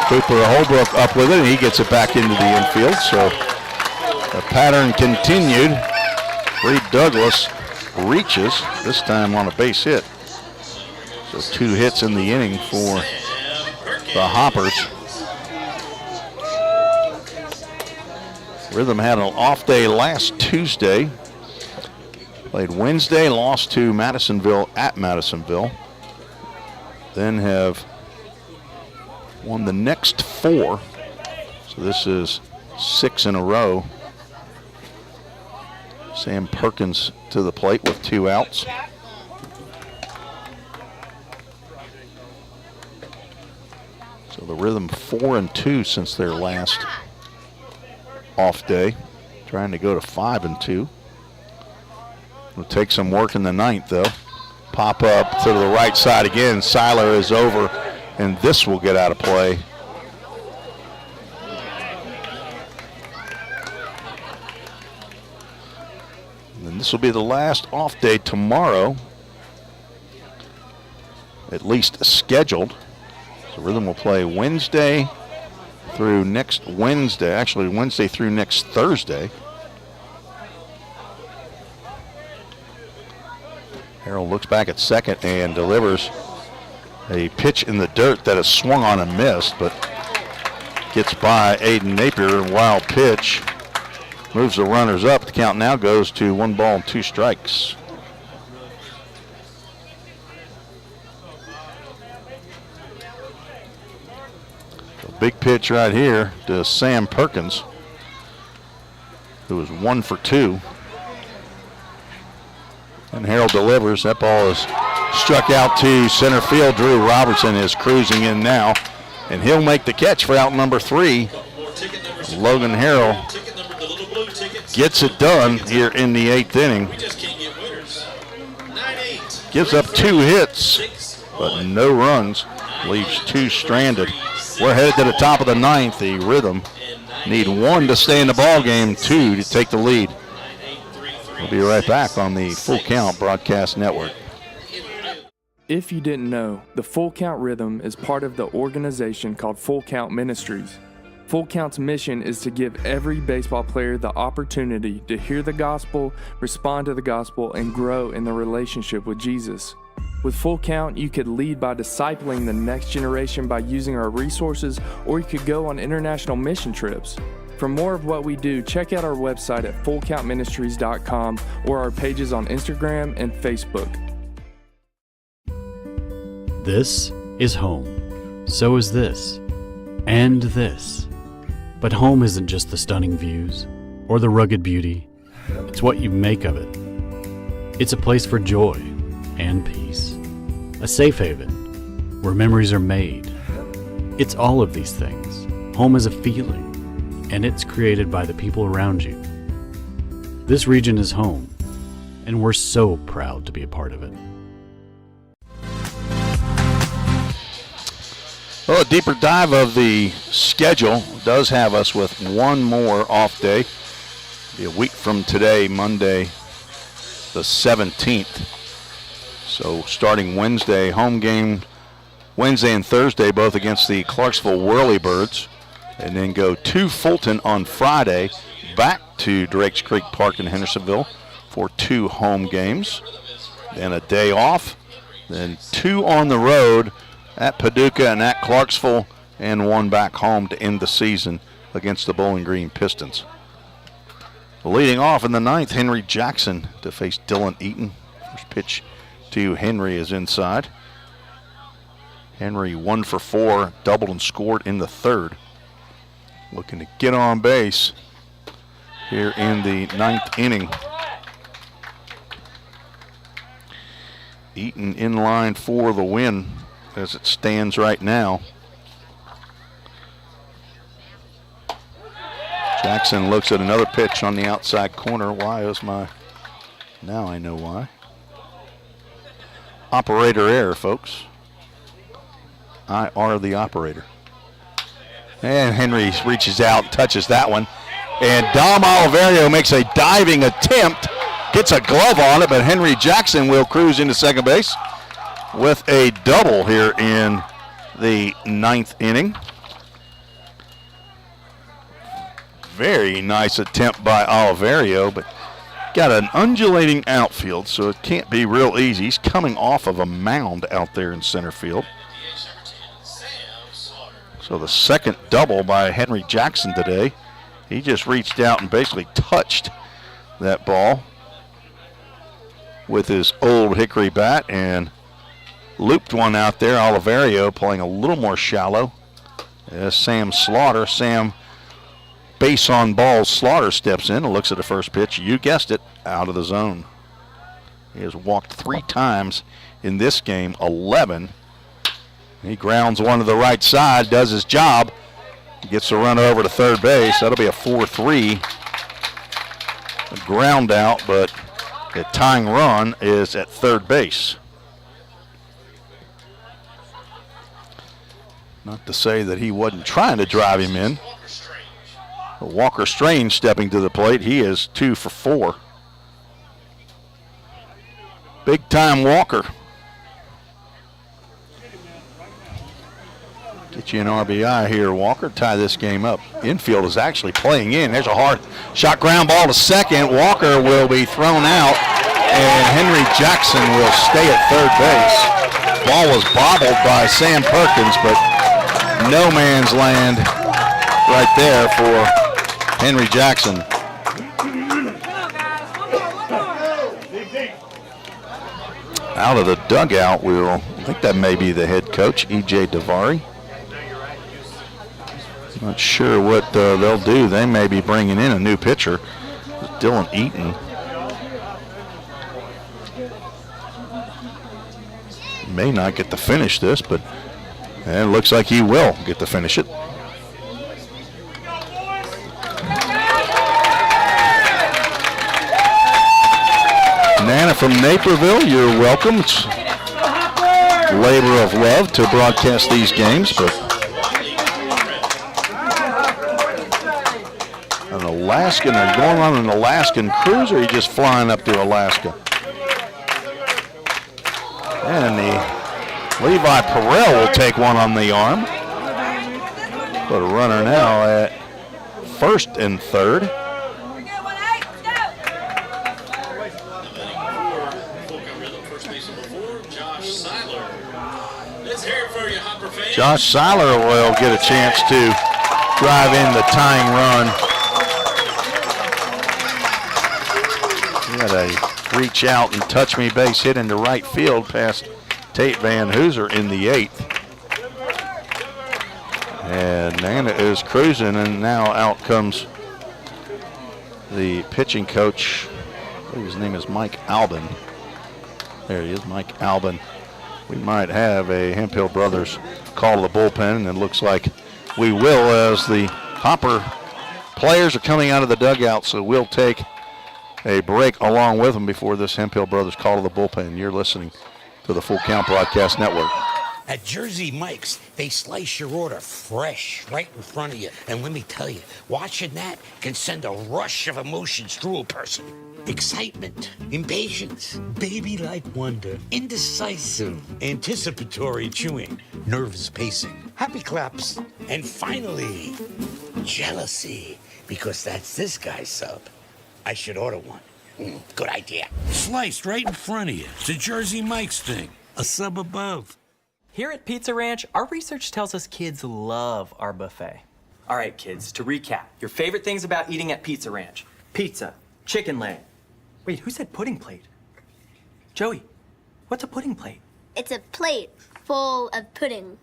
Cooper Holbrook up with it, and he gets it back into the infield. So the pattern continued. Reed Douglas reaches, this time on a base hit. So 2 hits in the inning for the Hoppers. Rhythm had an off day last Tuesday. Played Wednesday, lost to Madisonville at Madisonville. Then have won the next 4. So this is 6 in a row. Sam Perkins to the plate with 2 outs. So the Rhythm 4-2 since their last off day. Trying to go to 5-2. It'll take some work in the 9th though. Pop up to the right side again. Seiler is over, and this will get out of play. And this will be the last off day tomorrow, at least scheduled. So Rhythm will play Wednesday through next Wednesday, actually Wednesday through next Thursday. Harrell looks back at second and delivers a pitch in the dirt that is swung on and missed, but gets by Aiden Napier. Wild pitch. Moves the runners up. The count now goes to 1 ball and 2 strikes. A big pitch right here to Sam Perkins, who was 1 for 2. And Harrell delivers. That ball is struck out to center field. Drew Robertson is cruising in now, and he'll make the catch for out number 3. Logan Harrell gets it done here in the 8th inning. Gives up 2 hits, but no runs. Leaves 2 stranded. We're headed to the top of the 9th. The Rhythm need 1 to stay in the ball game, 2 to take the lead. We'll be right back on the Full Count Broadcast Network. If you didn't know, the Full Count Rhythm is part of the organization called Full Count Ministries. Full Count's mission is to give every baseball player the opportunity to hear the gospel, respond to the gospel, and grow in the relationship with Jesus. With Full Count, you could lead by discipling the next generation by using our resources, or you could go on international mission trips. For more of what we do, check out our website at fullcountministries.com or our pages on Instagram and Facebook. This is home. So is this. And this. But home isn't just the stunning views or the rugged beauty. It's what you make of it. It's a place for joy and peace. A safe haven where memories are made. It's all of these things. Home is a feeling, and it's created by the people around you. This region is home, and we're so proud to be a part of it. Well, a deeper dive of the schedule does have us with one more off day. It'll be a week from today, Monday the 17th. So starting Wednesday, home game Wednesday and Thursday, both against the Clarksville Whirlybirds, and then go to Fulton on Friday, back to Drakes Creek Park in Hendersonville for 2 home games, then a day off, then 2 on the road at Paducah and at Clarksville, and 1 back home to end the season against the Bowling Green Pistons. Leading off in the 9th, Henry Jackson to face Dylan Eaton. First pitch to Henry is inside. Henry 1 for 4, doubled and scored in the 3rd. Looking to get on base here in the 9th inning. Eaton in line for the win as it stands right now. Jackson looks at another pitch on the outside corner. Why is my... Now I know why. Operator error, folks. I are the operator. And Henry reaches out, touches that one. And Dom Oliverio makes a diving attempt, gets a glove on it, but Henry Jackson will cruise into second base with a double here in the 9th inning. Very nice attempt by Oliverio, but got an undulating outfield, so it can't be real easy. He's coming off of a mound out there in center field. So the second double by Henry Jackson today. He just reached out and basically touched that ball with his old hickory bat and looped one out there. Oliverio playing a little more shallow. As Sam base on balls, Slaughter steps in and looks at the first pitch. You guessed it, out of the zone. He has walked 3 times in this game, 11. He grounds one to the right side, does his job, gets the runner over to third base. That'll be a 4-3 ground out, but the tying run is at third base. Not to say that he wasn't trying to drive him in. Walker Strange stepping to the plate. He is 2 for 4. Big time Walker. Get you an RBI here, Walker. Tie this game up. Infield is actually playing in. There's a hard shot ground ball to second. Walker will be thrown out, and Henry Jackson will stay at third base. Ball was bobbled by Sam Perkins, but no man's land right there for Henry Jackson. Out of the dugout, I think that may be the head coach, E.J. Davari. Not sure what they'll do. They may be bringing in a new pitcher, Dylan Eaton. May not get to finish this, but it looks like he will get to finish it. Nana from Naperville, you're welcome. It's labor of love to broadcast these games, but an Alaskan, are you going on an Alaskan cruise, or are you just flying up to Alaska? And the Levi Perel will take one on the arm. Put a runner now at first and third. Josh Seiler will get a chance to drive in the tying run. He had a reach out and touch me base hit into right field past Tate Van Hooser in the 8th. And Nana is cruising, and now out comes the pitching coach. I believe his name is Mike Albin. There he is, Mike Albin. We might have a Hemphill Brothers call to the bullpen, and it looks like we will, as the Hopper players are coming out of the dugout. So we'll take a break along with them before this Hemphill Brothers call to the bullpen. You're listening to the Full Count Broadcast Network. At Jersey Mike's, they slice your order fresh right in front of you. And let me tell you, watching that can send a rush of emotions through a person. Excitement, impatience, baby-like wonder, indecisive, anticipatory chewing, nervous pacing, happy claps, and finally, jealousy, because that's this guy's sub. I should order one. Good idea. Sliced right in front of you. It's a Jersey Mike's thing. A sub above. Here at Pizza Ranch, our research tells us kids love our buffet. All right, kids, to recap, your favorite things about eating at Pizza Ranch: pizza, chicken leg. Wait, who said pudding plate? Joey, what's a pudding plate? It's a plate full of pudding.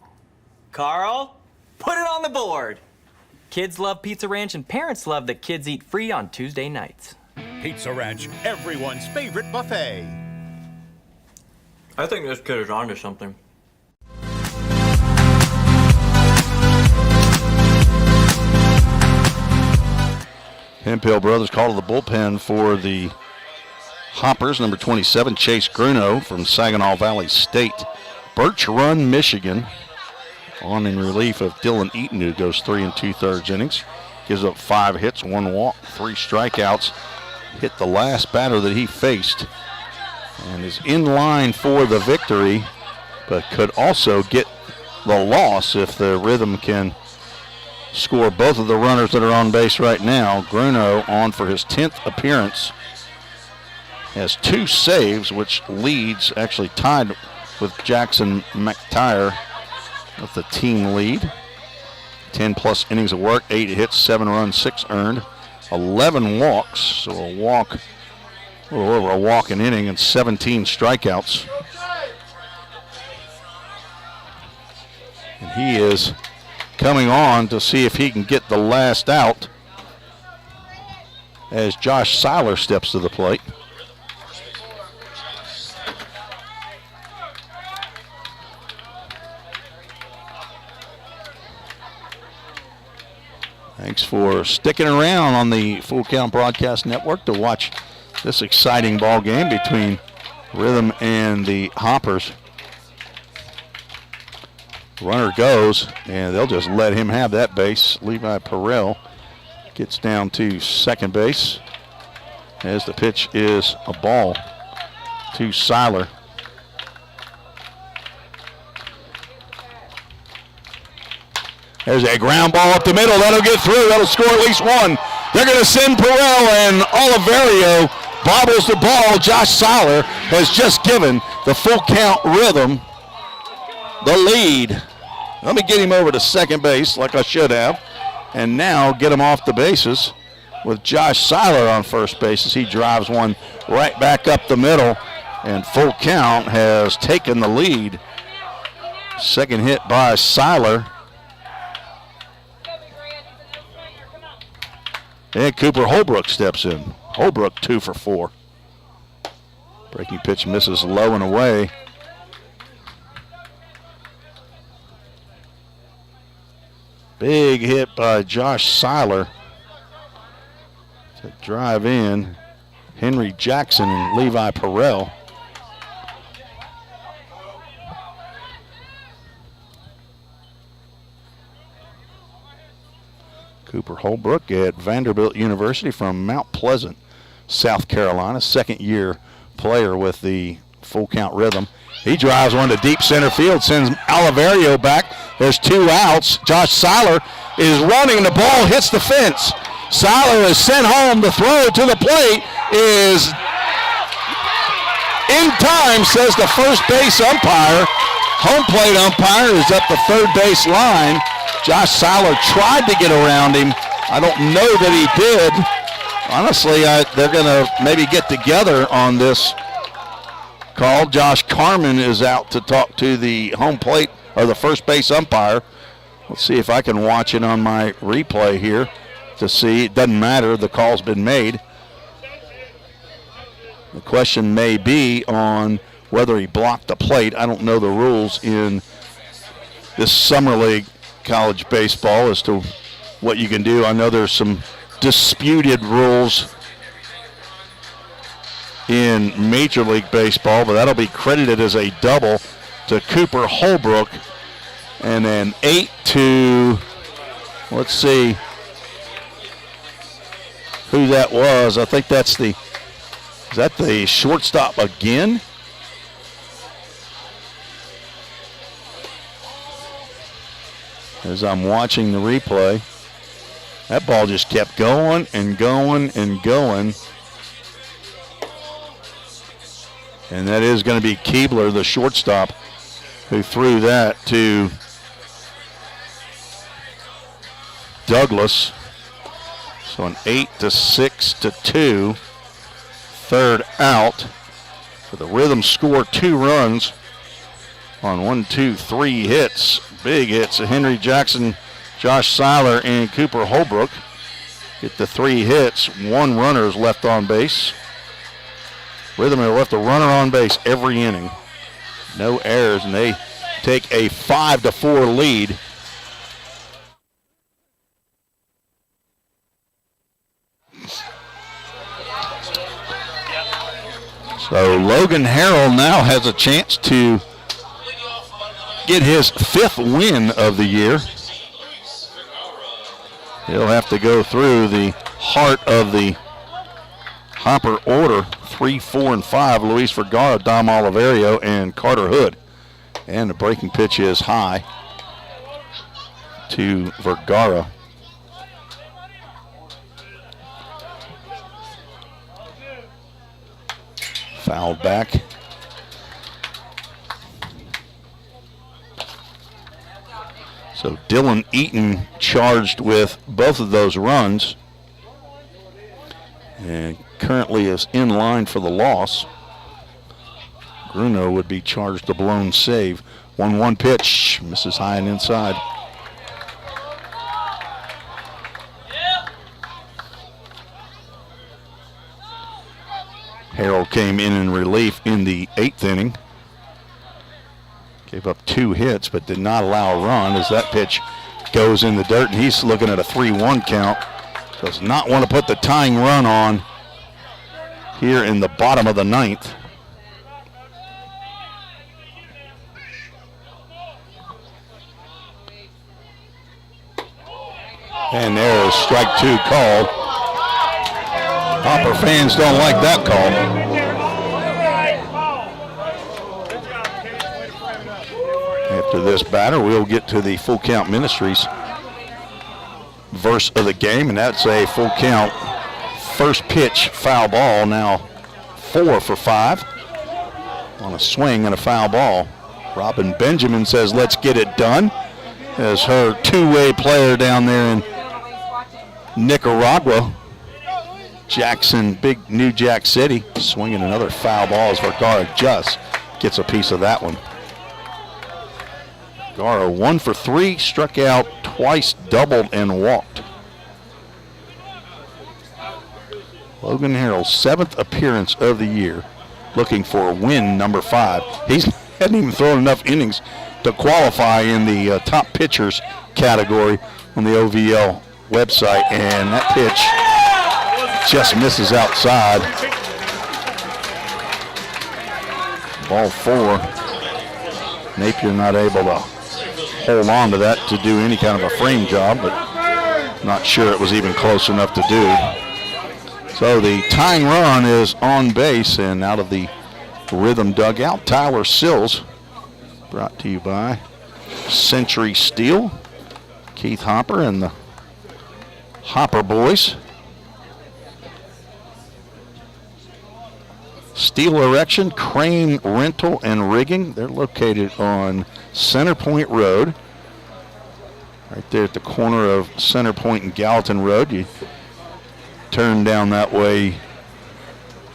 Carl, put it on the board. Kids love Pizza Ranch, and parents love that kids eat free on Tuesday nights. Pizza Ranch, everyone's favorite buffet. I think this kid is onto something. Hemphill Brothers call to the bullpen for the Hoppers. Number 27, Chase Gruno from Saginaw Valley State. Birch Run, Michigan, on in relief of Dylan Eaton, who goes 3 2/3 innings. Gives up 5 hits, 1 walk, 3 strikeouts. Hit the last batter that he faced and is in line for the victory, but could also get the loss if the Rhythm can score both of the runners that are on base right now. Gruno on for his 10th appearance. Has 2 saves, which leads, actually tied with Jackson McTire with the team lead. 10+ innings of work, 8 hits, 7 runs, 6 earned, 11 walks, so a little over a walk an inning, and 17 strikeouts. And he is coming on to see if he can get the last out as Josh Seiler steps to the plate. Thanks for sticking around on the Full Count Broadcast Network to watch this exciting ball game between Rhythm and the Hoppers. Runner goes, and they'll just let him have that base. Levi Perrell gets down to second base as the pitch is a ball to Seiler. There's a ground ball up the middle. That'll get through. That'll score at least one. They're going to send Perrell, and Oliverio bobbles the ball. Josh Seiler has just given the Full Count Rhythm the lead. Let me get him over to second base like I should have, and now get him off the bases with Josh Seiler on first base as he drives one right back up the middle, and Full Count has taken the lead. Second hit by Seiler. And Cooper Holbrook steps in. Holbrook 2 for 4. Breaking pitch misses low and away. Big hit by Josh Seiler to drive in Henry Jackson and Levi Perrell. Cooper Holbrook at Vanderbilt University from Mount Pleasant, South Carolina. Second-year player with the Full Count Rhythm. He drives one to deep center field, sends Oliverio back. There's 2 outs. Josh Seiler is running. The ball hits the fence. Seiler is sent home. The throw to the plate is in time, says the first base umpire. Home plate umpire is up the third base line. Josh Seiler tried to get around him. I don't know that he did. Honestly, they're going to maybe get together on this call. Josh Carmen is out to talk to the home plate or the first base umpire. Let's see if I can watch it on my replay here to see. It doesn't matter. The call's been made. The question may be on whether he blocked the plate. I don't know the rules in this summer league college baseball as to what you can do. I know there's some disputed rules in Major League Baseball, but that'll be credited as a double to Cooper Holbrook. And then 8 to, let's see who that was. I think that's is that the shortstop again? As I'm watching the replay, that ball just kept going and going and going. And that is going to be Keebler, the shortstop, who threw that to Douglas. So an 8 to 6 to 2. Third out. So the Rhythm score 2 runs on 1, 2, 3 hits. Big hits. Henry Jackson, Josh Seiler, and Cooper Holbrook get the 3 hits. 1 runner is left on base. Rhythm have left a runner on base every inning. No errors, and they take a 5-4 lead. So Logan Harrell now has a chance to get his 5th win of the year. He'll have to go through the heart of the Hopper order, 3, 4, and 5. Luis Vergara, Dom Oliverio, and Carter Hood. And the breaking pitch is high to Vergara. Fouled back. So Dylan Eaton charged with both of those runs and currently is in line for the loss. Bruno would be charged a blown save. 1-1 pitch, misses high and inside. Harrell came in relief in the 8th inning. Gave up 2 hits, but did not allow a run as that pitch goes in the dirt, and he's looking at a 3-1 count. Does not want to put the tying run on here in the bottom of the 9th. And there is strike 2 called. Hopper fans don't like that call. After this batter, we'll get to the Full Count Ministries verse of the game, and that's a full count first pitch foul ball. Now 4 for 5 on a swing and a foul ball. Robin Benjamin says, let's get it done, as her two-way player down there in Nicaragua, Jackson, big New Jack City, swinging another foul ball as Vergara just gets a piece of that one. Vergara 1 for 3, struck out twice, doubled, and walked. Logan Harrell's 7th appearance of the year, looking for win number 5. He hadn't even thrown enough innings to qualify in the top pitchers category on the OVL website, and that pitch just misses outside. Ball 4. Napier not able to hold on to that to do any kind of a frame job, but not sure it was even close enough to do. So the tying run is on base, and out of the Rhythm dugout, Tyler Sills, brought to you by Century Steel, Keith Hopper and the Hopper boys. Steel Erection, Crane Rental and Rigging. They're located on Center Point Road, right there at the corner of Center Point and Gallatin Road. You turn down that way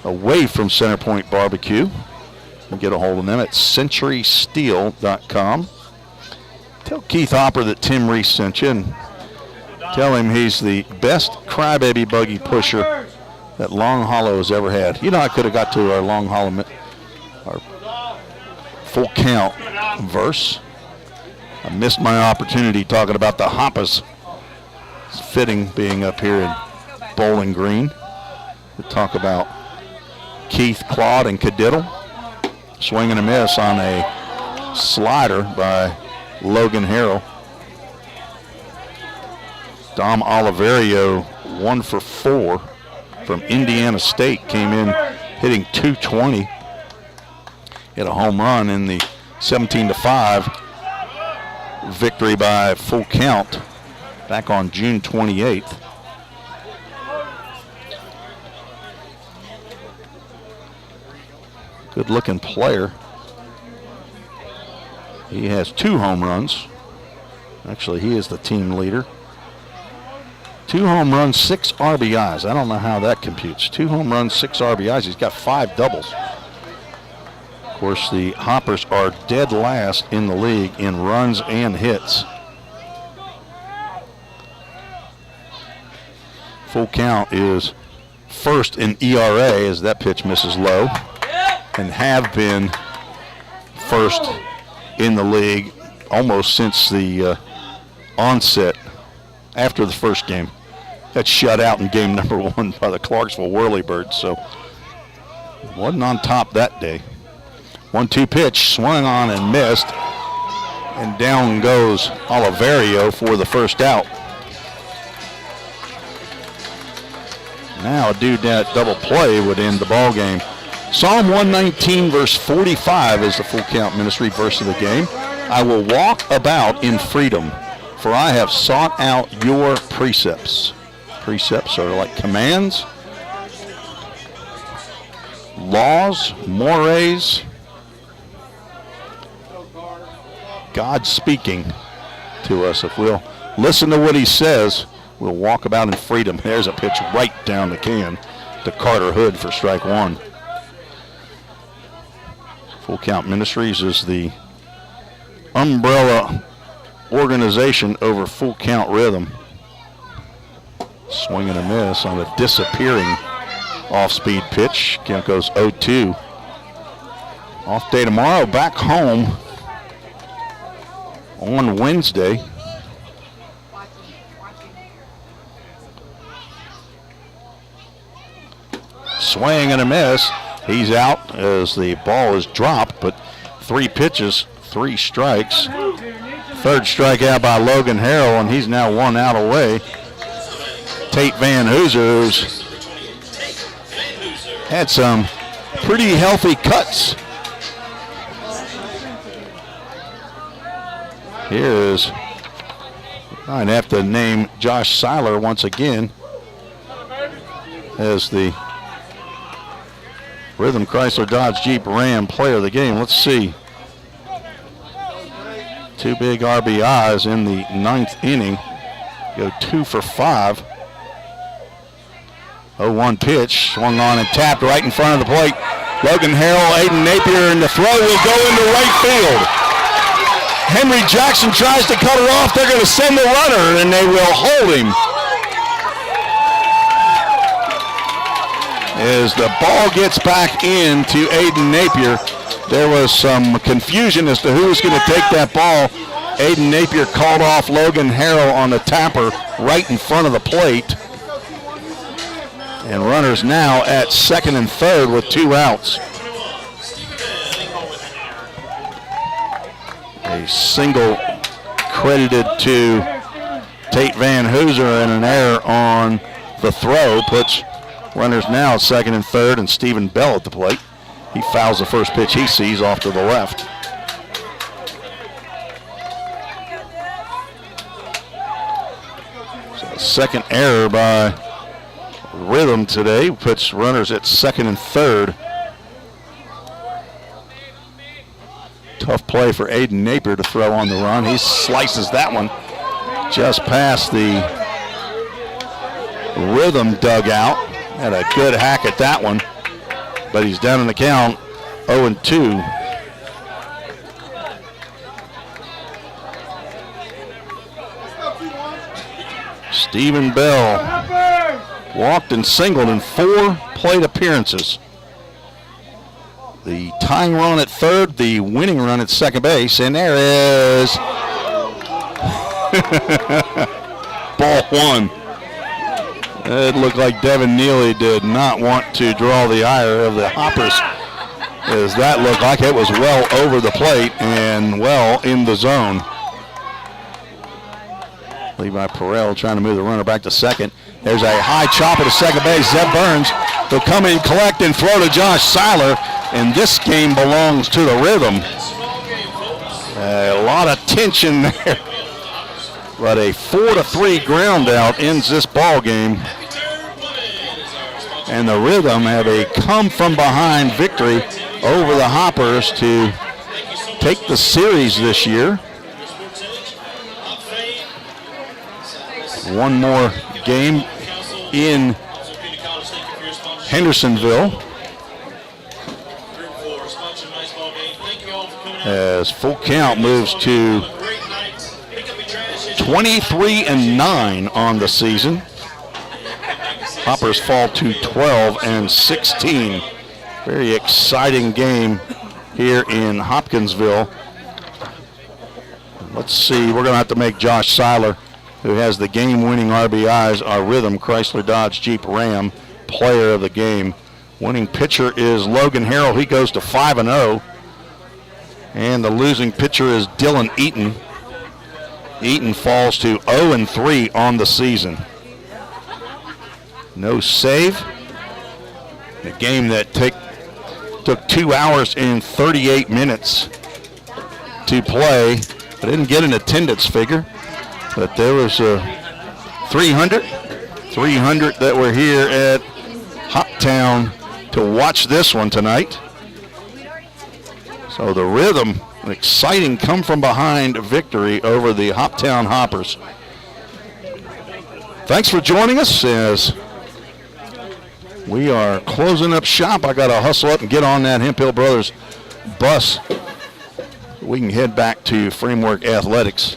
away from Center Point Barbecue and get a hold of them at centurysteel.com. Tell Keith Hopper that Tim Reese sent you, and tell him he's the best crybaby buggy pusher that Long Hollow has ever had. You know, I could have got to our Long Hollow, our full count verse. I missed my opportunity talking about the Hoppers. It's fitting being up here in Bowling Green to talk about Keith, Claude, and Cadiddle. Swing and a miss on a slider by Logan Harrell. Dom Oliverio, 1 for 4 from Indiana State, came in hitting .220. Hit a home run in the 17-5 victory by Full Count back on June 28th. Good looking player. He has 2 home runs. Actually, he is the team leader. 2 home runs, 6 RBIs. I don't know how that computes. 2 home runs, 6 RBIs. He's got 5 doubles. Of course, the Hoppers are dead last in the league in runs and hits. Full Count is first in ERA as that pitch misses low, and have been first in the league almost since the onset after the first game. Got shut out in game number 1 by the Clarksville Whirlybirds, so wasn't on top that day. 1-2 pitch, swung on and missed, and down goes Oliverio for the first out. Now a dude that double play would end the ball game. Psalm 119 verse 45 is the Full Count Ministry verse of the game. I will walk about in freedom, for I have sought out your precepts. Precepts are like commands, laws, mores. God speaking to us. If we'll listen to what he says, we'll walk about in freedom. There's a pitch right down the can to Carter Hood for strike 1. Full Count Ministries is the umbrella organization over Full Count Rhythm. Swing and a miss on a disappearing off-speed pitch. Count goes 0-2. Off day tomorrow, back home on Wednesday. Swing and a miss. He's out as the ball is dropped, but 3 pitches, 3 strikes. Third strikeout by Logan Harrell, and he's now 1 out away. Tate Van Hooser, who's had some pretty healthy cuts. Here's, I'd have to name Josh Seiler once again as the Rhythm Chrysler Dodge Jeep Ram player of the game. Let's see. 2 big RBIs in the 9th inning. Go 2 for 5. 0-1 pitch, swung on and tapped right in front of the plate. Logan Harrell, Aiden Napier, and the throw will go into right field. Henry Jackson tries to cut it off. They're going to send the runner, and they will hold him. As the ball gets back into Aiden Napier, there was some confusion as to who was going to take that ball. Aiden Napier called off Logan Harrell on the tapper right in front of the plate. And runners now at second and third with 2 outs. A single credited to Tate Van Hooser and an error on the throw puts runners now at second and third, and Stephen Bell at the plate. He fouls the first pitch he sees off to the left. So second error by Rhythm today puts runners at second and third. Tough play for Aiden Napier to throw on the run. He slices that one just past the Rhythm dugout. Had a good hack at that one, but he's down in the count 0-2. Stephen Bell walked and singled in 4 plate appearances. The tying run at third, the winning run at second base, and there is ball 1. It looked like Devin Neely did not want to draw the ire of the Hoppers, as that looked like it was well over the plate and well in the zone. Levi Perrell trying to move the runner back to second. There's a high chopper to second base. Zeb Burns will come in, collect, and throw to Josh Seiler, and this game belongs to the Rhythm. A lot of tension there, but a 4-3 ground out ends this ball game. And the Rhythm have a come-from-behind victory over the Hoppers to take the series this year. One more game in Hendersonville as Full Count moves to 23-9 on the season. Hoppers fall to 12-16. Very exciting game here in Hopkinsville. Let's see, we're going to have to make Josh Seiler, who has the game-winning RBIs, our Rhythm Chrysler Dodge Jeep Ram player of the game. Winning pitcher is Logan Harrell. He goes to 5-0. And the losing pitcher is Dylan Eaton. Eaton falls to 0-3 on the season. No save. A game that took 2 hours and 38 minutes to play. I didn't get an attendance figure, but there was 300 that were here at Hoptown to watch this one tonight. So the Rhythm, an exciting come-from-behind victory over the Hoptown Hoppers. Thanks for joining us as we are closing up shop. I got to hustle up and get on that Hemp Hill Brothers bus. We can head back to Framework Athletics.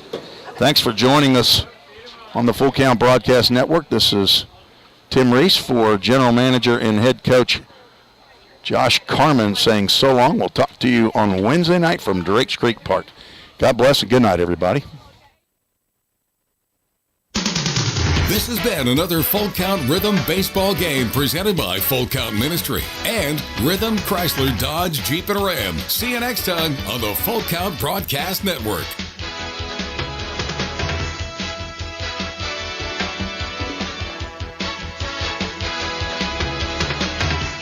Thanks for joining us on the Full Count Broadcast Network. This is Tim Reese for General Manager and Head Coach Josh Carman saying so long. We'll talk to you on Wednesday night from Drakes Creek Park. God bless and good night, everybody. This has been another Full Count Rhythm baseball game presented by Full Count Ministry and Rhythm Chrysler Dodge Jeep and Ram. See you next time on the Full Count Broadcast Network.